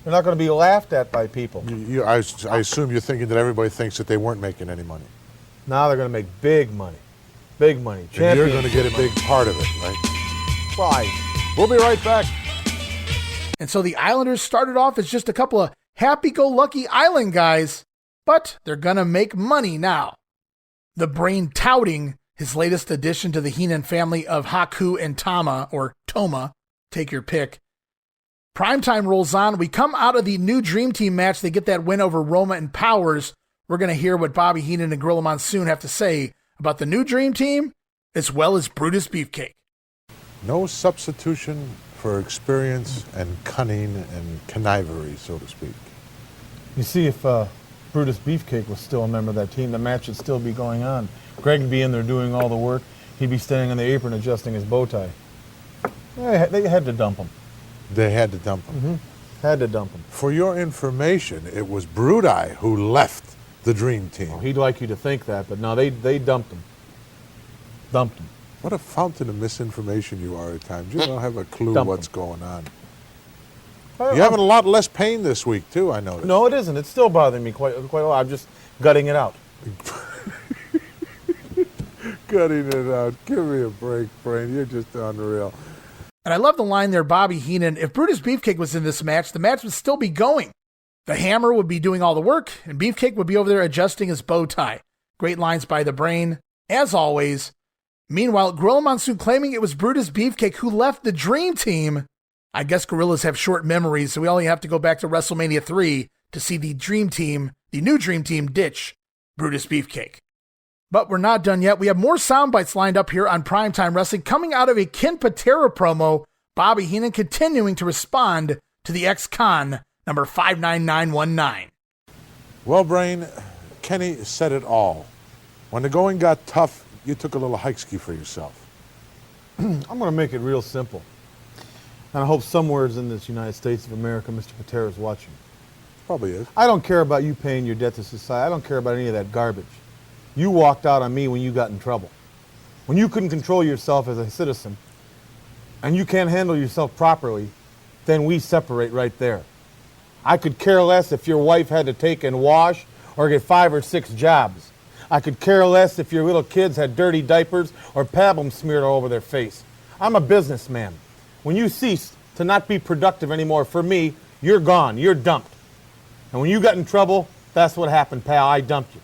Q: They're not going to be laughed at by people.
P: I assume you're thinking that everybody thinks that they weren't making any money.
Q: Now they're going to make big money. Big money.
P: And you're going to get a big part of it, right?
Q: Why?
P: We'll be right back.
C: And so the Islanders started off as just a couple of happy-go-lucky island guys, but they're gonna make money now. The Brain touting his latest addition to the Heenan family of Haku and Tama, or Toma, take your pick. Primetime rolls on. We come out of the new Dream Team match. They get that win over Roma and Powers. We're gonna hear what Bobby Heenan and Gorilla Monsoon have to say about the new Dream Team, as well as Brutus Beefcake.
P: No substitution for experience and cunning and connivery, so to speak.
Q: You see, if Brutus Beefcake was still a member of that team, the match would still be going on. Greg would be in there doing all the work. He'd be standing on the apron adjusting his bow tie. They had to dump him.
P: They had to dump him.
Q: Had to dump him.
P: For your information, it was Brudi who left the Dream Team.
Q: Oh, he'd like you to think that, but no, they dumped him. Dumped him.
P: What a fountain of misinformation you are at times. You don't have a clue
Q: Dump
P: what's going on. You're having a lot less pain this week, too, I noticed.
Q: No, it isn't. It's still bothering me quite a lot. I'm just gutting it out.
P: Gutting it out. Give me a break, Brain. You're just unreal.
C: And I love the line there, Bobby Heenan. If Brutus Beefcake was in this match, the match would still be going. The Hammer would be doing all the work, and Beefcake would be over there adjusting his bow tie. Great lines by the Brain, as always. Meanwhile, Gorilla Monsoon claiming it was Brutus Beefcake who left the Dream Team. I guess gorillas have short memories, so we only have to go back to WrestleMania 3 to see the Dream Team, the new Dream Team, ditch Brutus Beefcake. But we're not done yet. We have more sound bites lined up here on Primetime Wrestling. Coming out of a Ken Patera promo, Bobby Heenan continuing to respond to the ex-con, number 59919.
P: Well, Brain, Kenny said it all. When the going got tough, you took a little hike ski for yourself.
Q: I'm going to make it real simple. And I hope somewhere in this United States of America, Mr. Patera is watching.
P: Probably is.
Q: I don't care about you paying your debt to society. I don't care about any of that garbage. You walked out on me when you got in trouble. When you couldn't control yourself as a citizen, and you can't handle yourself properly, then we separate right there. I could care less if your wife had to take and wash or get 5 or 6 jobs. I could care less if your little kids had dirty diapers or pablum smeared all over their face. I'm a businessman. When you cease to not be productive anymore for me, you're gone. You're dumped. And when you got in trouble, that's what happened, pal. I dumped you.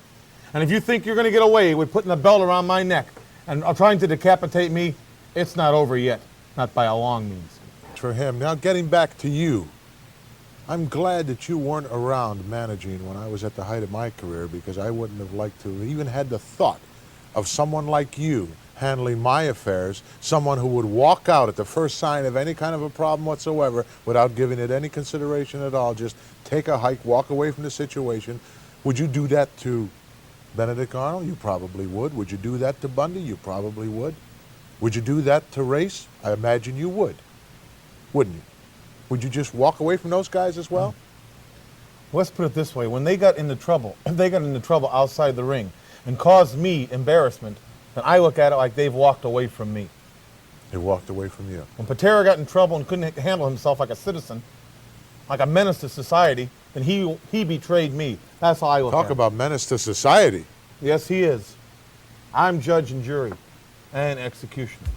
Q: And if you think you're going to get away with putting a belt around my neck and trying to decapitate me, it's not over yet. Not by a long means.
P: For him. Now, getting back to you. I'm glad that you weren't around managing when I was at the height of my career, because I wouldn't have liked to have even had the thought of someone like you handling my affairs, someone who would walk out at the first sign of any kind of a problem whatsoever without giving it any consideration at all, just take a hike, walk away from the situation. Would you do that to Benedict Arnold? You probably would. Would you do that to Bundy? You probably would. Would you do that to Race? I imagine you would. Wouldn't you? Would you just walk away from those guys as well?
Q: Let's put it this way. When they got into trouble, outside the ring and caused me embarrassment, then I look at it like they've walked away from me.
P: They walked away from you.
Q: When Patera got in trouble and couldn't handle himself like a citizen, like a menace to society, then he betrayed me. That's how I look at it.
P: Talk about menace to society.
Q: Yes, he is. I'm judge and jury and executioner.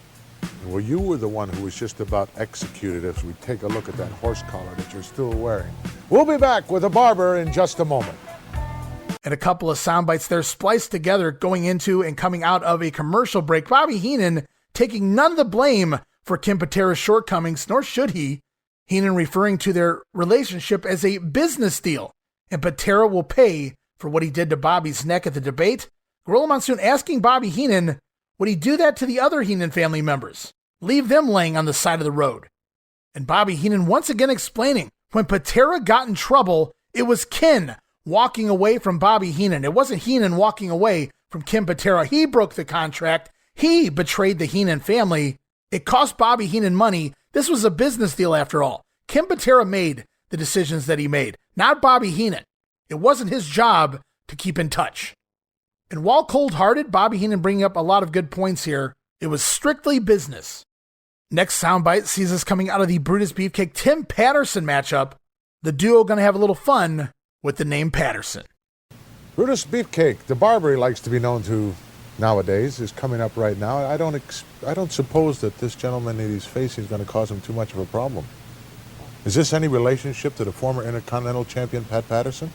P: Well, you were the one who was just about executed as we take a look at that horse collar that you're still wearing. We'll be back with a Barber in just a moment.
C: And a couple of sound bites there spliced together going into and coming out of a commercial break. Bobby Heenan taking none of the blame for Ken Patera's shortcomings, nor should he. Heenan referring to their relationship as a business deal, and Patera will pay for what he did to Bobby's neck at the debate. Gorilla Monsoon asking Bobby Heenan, would he do that to the other Heenan family members? Leave them laying on the side of the road. And Bobby Heenan once again explaining, when Patera got in trouble, it was Ken walking away from Bobby Heenan. It wasn't Heenan walking away from Ken Patera. He broke the contract. He betrayed the Heenan family. It cost Bobby Heenan money. This was a business deal after all. Ken Patera made the decisions that he made, not Bobby Heenan. It wasn't his job to keep in touch. And while cold-hearted, Bobby Heenan bringing up a lot of good points here, it was strictly business. Next soundbite sees us coming out of the Brutus Beefcake Tim Patterson matchup. The duo going to have a little fun with the name Patterson.
P: Brutus Beefcake, the barber he likes to be known to nowadays, is coming up right now. I don't suppose that this gentleman that he's facing is going to cause him too much of a problem. Is this any relationship to the former Intercontinental Champion Pat Patterson?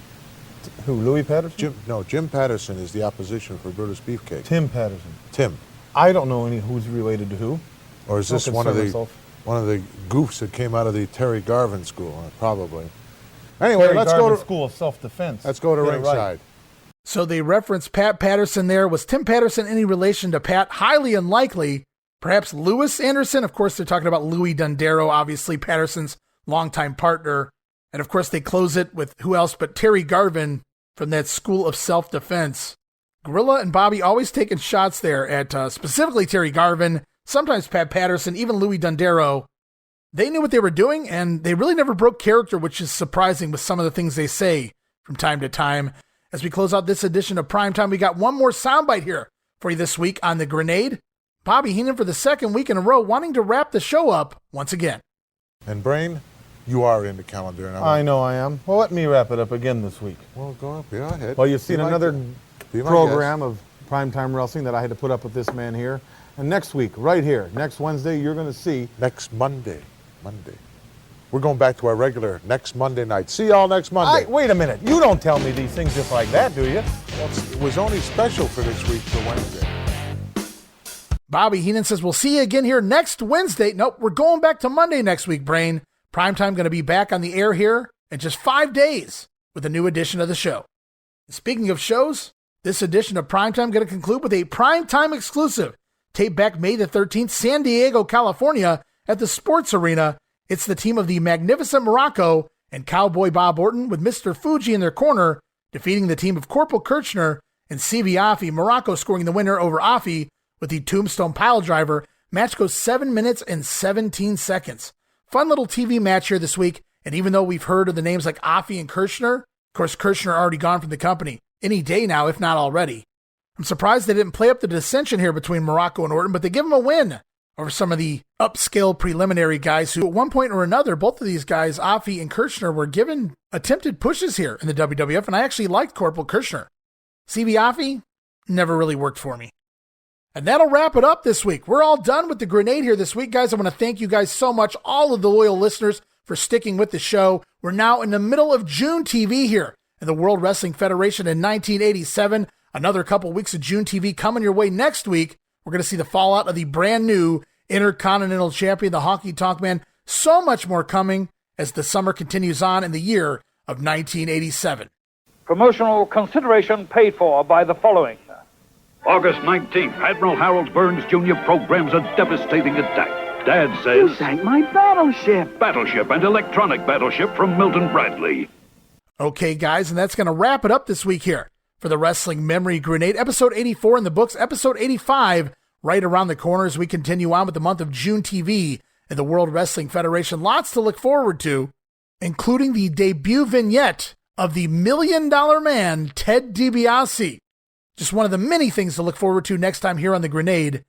Q: Who, Louis Patterson?
P: Jim Patterson is the opposition for Brutus Beefcake.
Q: Tim Patterson.
P: Tim.
Q: I don't know who's related to who.
P: Or is this one of the goofs that came out of the Terry Garvin school? Probably. Anyway,
Q: Terry
P: let's
Q: Garvin
P: go to
Q: School of Self-Defense.
P: Let's go to ringside.
Q: Right.
C: So they referenced Pat Patterson there. Was Tim Patterson any relation to Pat? Highly unlikely. Perhaps Louis Anderson. Of course, they're talking about Louis Dondero, obviously Patterson's longtime partner. And of course, they close it with who else but Terry Garvin from that School of Self-Defense. Gorilla and Bobby always taking shots there at specifically Terry Garvin, sometimes Pat Patterson, even Louis Dondero. They knew what they were doing, and they really never broke character, which is surprising with some of the things they say from time to time. As we close out this edition of Primetime, we got one more soundbite here for you this week on the Grenade. Bobby Heenan for the second week in a row wanting to wrap the show up once again.
P: And Brain, you are in the calendar. And
Q: I know I am. Well, let me wrap it up again this week.
P: Well, go ahead.
Q: Well, you've seen another program
P: of
Q: primetime wrestling that I had to put up with this man here. And next week, right here, next Wednesday, you're going to see...
P: Next Monday. We're going back to our regular next Monday night. See y'all next Monday.
Q: Wait a minute. You don't tell me these things just like that, do you?
P: Well, it was only special for this week for Wednesday.
C: Bobby Heenan says we'll see you again here next Wednesday. Nope, we're going back to Monday next week, Brain. Primetime going to be back on the air here in just 5 days with a new edition of the show. Speaking of shows, this edition of Primetime going to conclude with a Primetime exclusive. Taped back May the 13th, San Diego, California at the Sports Arena. It's the team of the Magnificent Morocco and Cowboy Bob Orton with Mr. Fuji in their corner, defeating the team of Corporal Kirchner and CV Afi. Morocco scoring the winner over Afi with the Tombstone Piledriver. Match goes 7 minutes and 17 seconds. Fun little TV match here this week, and even though we've heard of the names like Afi and Kirchner, of course Kirchner already gone from the company any day now, if not already. I'm surprised they didn't play up the dissension here between Morocco and Orton, but they give him a win over some of the upscale preliminary guys who at one point or another, both of these guys, Afi and Kirchner, were given attempted pushes here in the WWF, and I actually liked Corporal Kirchner. CV Afi never really worked for me. And that'll wrap it up this week. We're all done with the grenade here this week, guys. I want to thank you guys so much, all of the loyal listeners, for sticking with the show. We're now in the middle of June TV here in the World Wrestling Federation in 1987. Another couple weeks of June TV coming your way next week. We're going to see the fallout of the brand new Intercontinental Champion, the Honky Tonk Man. So much more coming as the summer continues on in the year of 1987.
I: Promotional consideration paid for by the following.
N: August 19th, Admiral Harold Burns Jr. programs a devastating attack. Dad says...
W: You sank my battleship.
N: Battleship and electronic battleship from Milton Bradley.
C: Okay, guys, and that's going to wrap it up this week here for the Wrestling Memory Grenade. Episode 84 in the books, episode 85 right around the corner as we continue on with the month of June TV and the World Wrestling Federation. Lots to look forward to, including the debut vignette of the $1 Million Man, Ted DiBiase. Just one of the many things to look forward to next time here on The Grenade.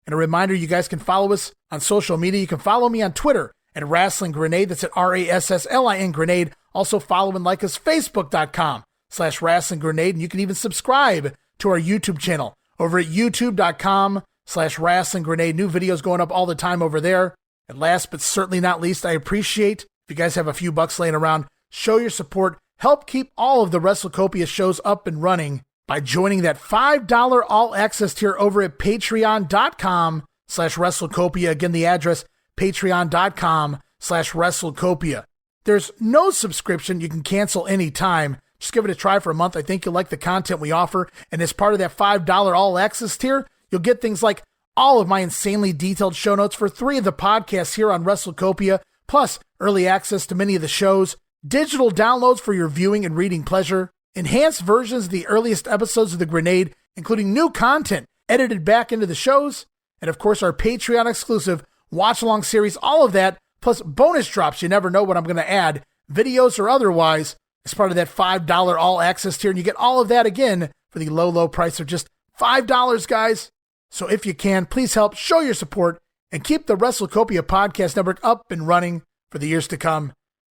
C: And a reminder, you guys can follow us on social media. You can follow me on Twitter at Wrestling Grenade. That's at RASSLIN Grenade. Also follow and like us, Facebook.com/Wrestling Grenade. And you can even subscribe to our YouTube channel over at YouTube.com/Wrestling Grenade. New videos going up all the time over there. And last but certainly not least, I appreciate if you guys have a few bucks laying around, show your support, help keep all of the WrestleCopia shows up and running by joining that $5 all-access tier over at patreon.com/WrestleCopia. Again, the address, patreon.com/WrestleCopia. There's no subscription. You can cancel any time. Just give it a try for a month. I think you'll like the content we offer. And as part of that $5 all-access tier, you'll get things like all of my insanely detailed show notes for 3 of the podcasts here on WrestleCopia, plus early access to many of the shows, digital downloads for your viewing and reading pleasure, enhanced versions of the earliest episodes of The Grenade, including new content edited back into the shows, and of course our Patreon exclusive watch-along series, all of that, plus bonus drops. You never know what I'm going to add, videos or otherwise, as part of that $5 all-access tier, and you get all of that again for the low, low price of just $5, guys. So if you can, please help show your support and keep the WrestleCopia Podcast Network up and running for the years to come.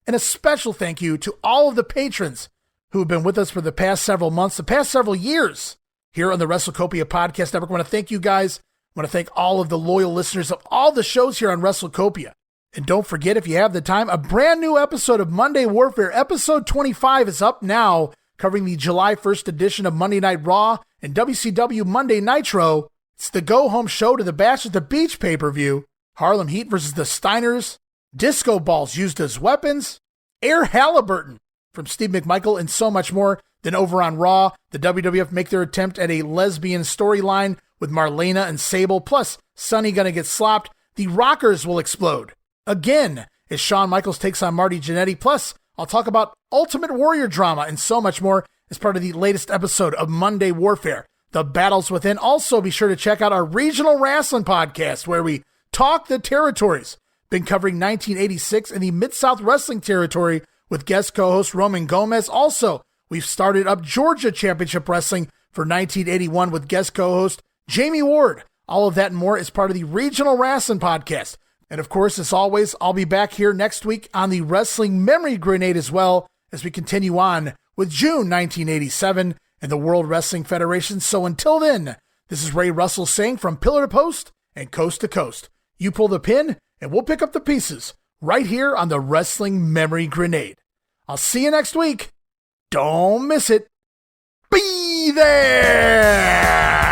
C: And a special thank you to all of the patrons who have been with us for the past several months, the past several years here on the WrestleCopia Podcast Network. I want to thank you guys. I want to thank all of the loyal listeners of all the shows here on WrestleCopia. And don't forget, if you have the time, a brand new episode of Monday Warfare, episode 25 is up now, covering the July 1st edition of Monday Night Raw and WCW Monday Nitro. It's the go-home show to the Bash at the Beach pay-per-view. Harlem Heat versus the Steiners, disco balls used as weapons, Air Halliburton from Steve McMichael, and so much more. Then over on Raw, the WWF make their attempt at a lesbian storyline with Marlena and Sable, plus Sonny gonna get slopped. The Rockers will explode again as Shawn Michaels takes on Marty Jannetty, plus I'll talk about Ultimate Warrior drama and so much more as part of the latest episode of Monday Warfare, The Battles Within. Also be sure to check out our regional wrestling podcast where we talk the territories. Been covering 1986 in the Mid-South Wrestling Territory with guest co-host Roman Gomez. Also, we've started up Georgia Championship Wrestling for 1981 with guest co-host Jamie Ward. All of that and more is part of the Regional Wrestling Podcast. And of course, as always, I'll be back here next week on the Wrestling Memory Grenade as well, as we continue on with June 1987 and the World Wrestling Federation. So until then, this is Ray Russell saying from pillar to post and coast to coast, you pull the pin and we'll pick up the pieces right here on the Wrestling Memory Grenade. I'll see you next week. Don't miss it. Be there!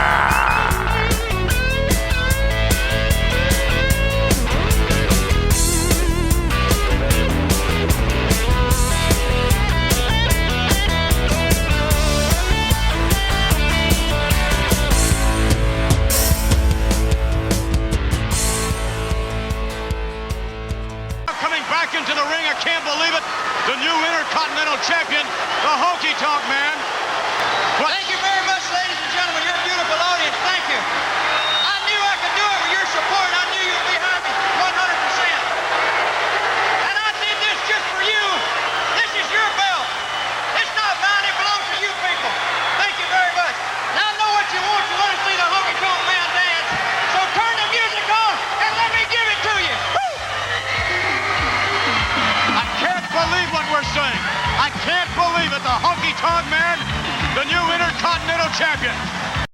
A: Into the ring, I can't believe it. The new Intercontinental Champion, the Honky Tonk Man. Thank you very much, ladies and gentlemen. You're a beautiful audience. Thank you. I knew I could do it with your support. I knew you'd be behind me 100%. And I did this just for you. This is your belt. It's not mine. It belongs to you people. Thank you very much. Now I know what you want. You want to see the Honky Tonk Man dance. So turn the music on and let me give it to you. Believe what we're saying. I can't believe it. The Honky Tonk Man, the new Intercontinental Champion.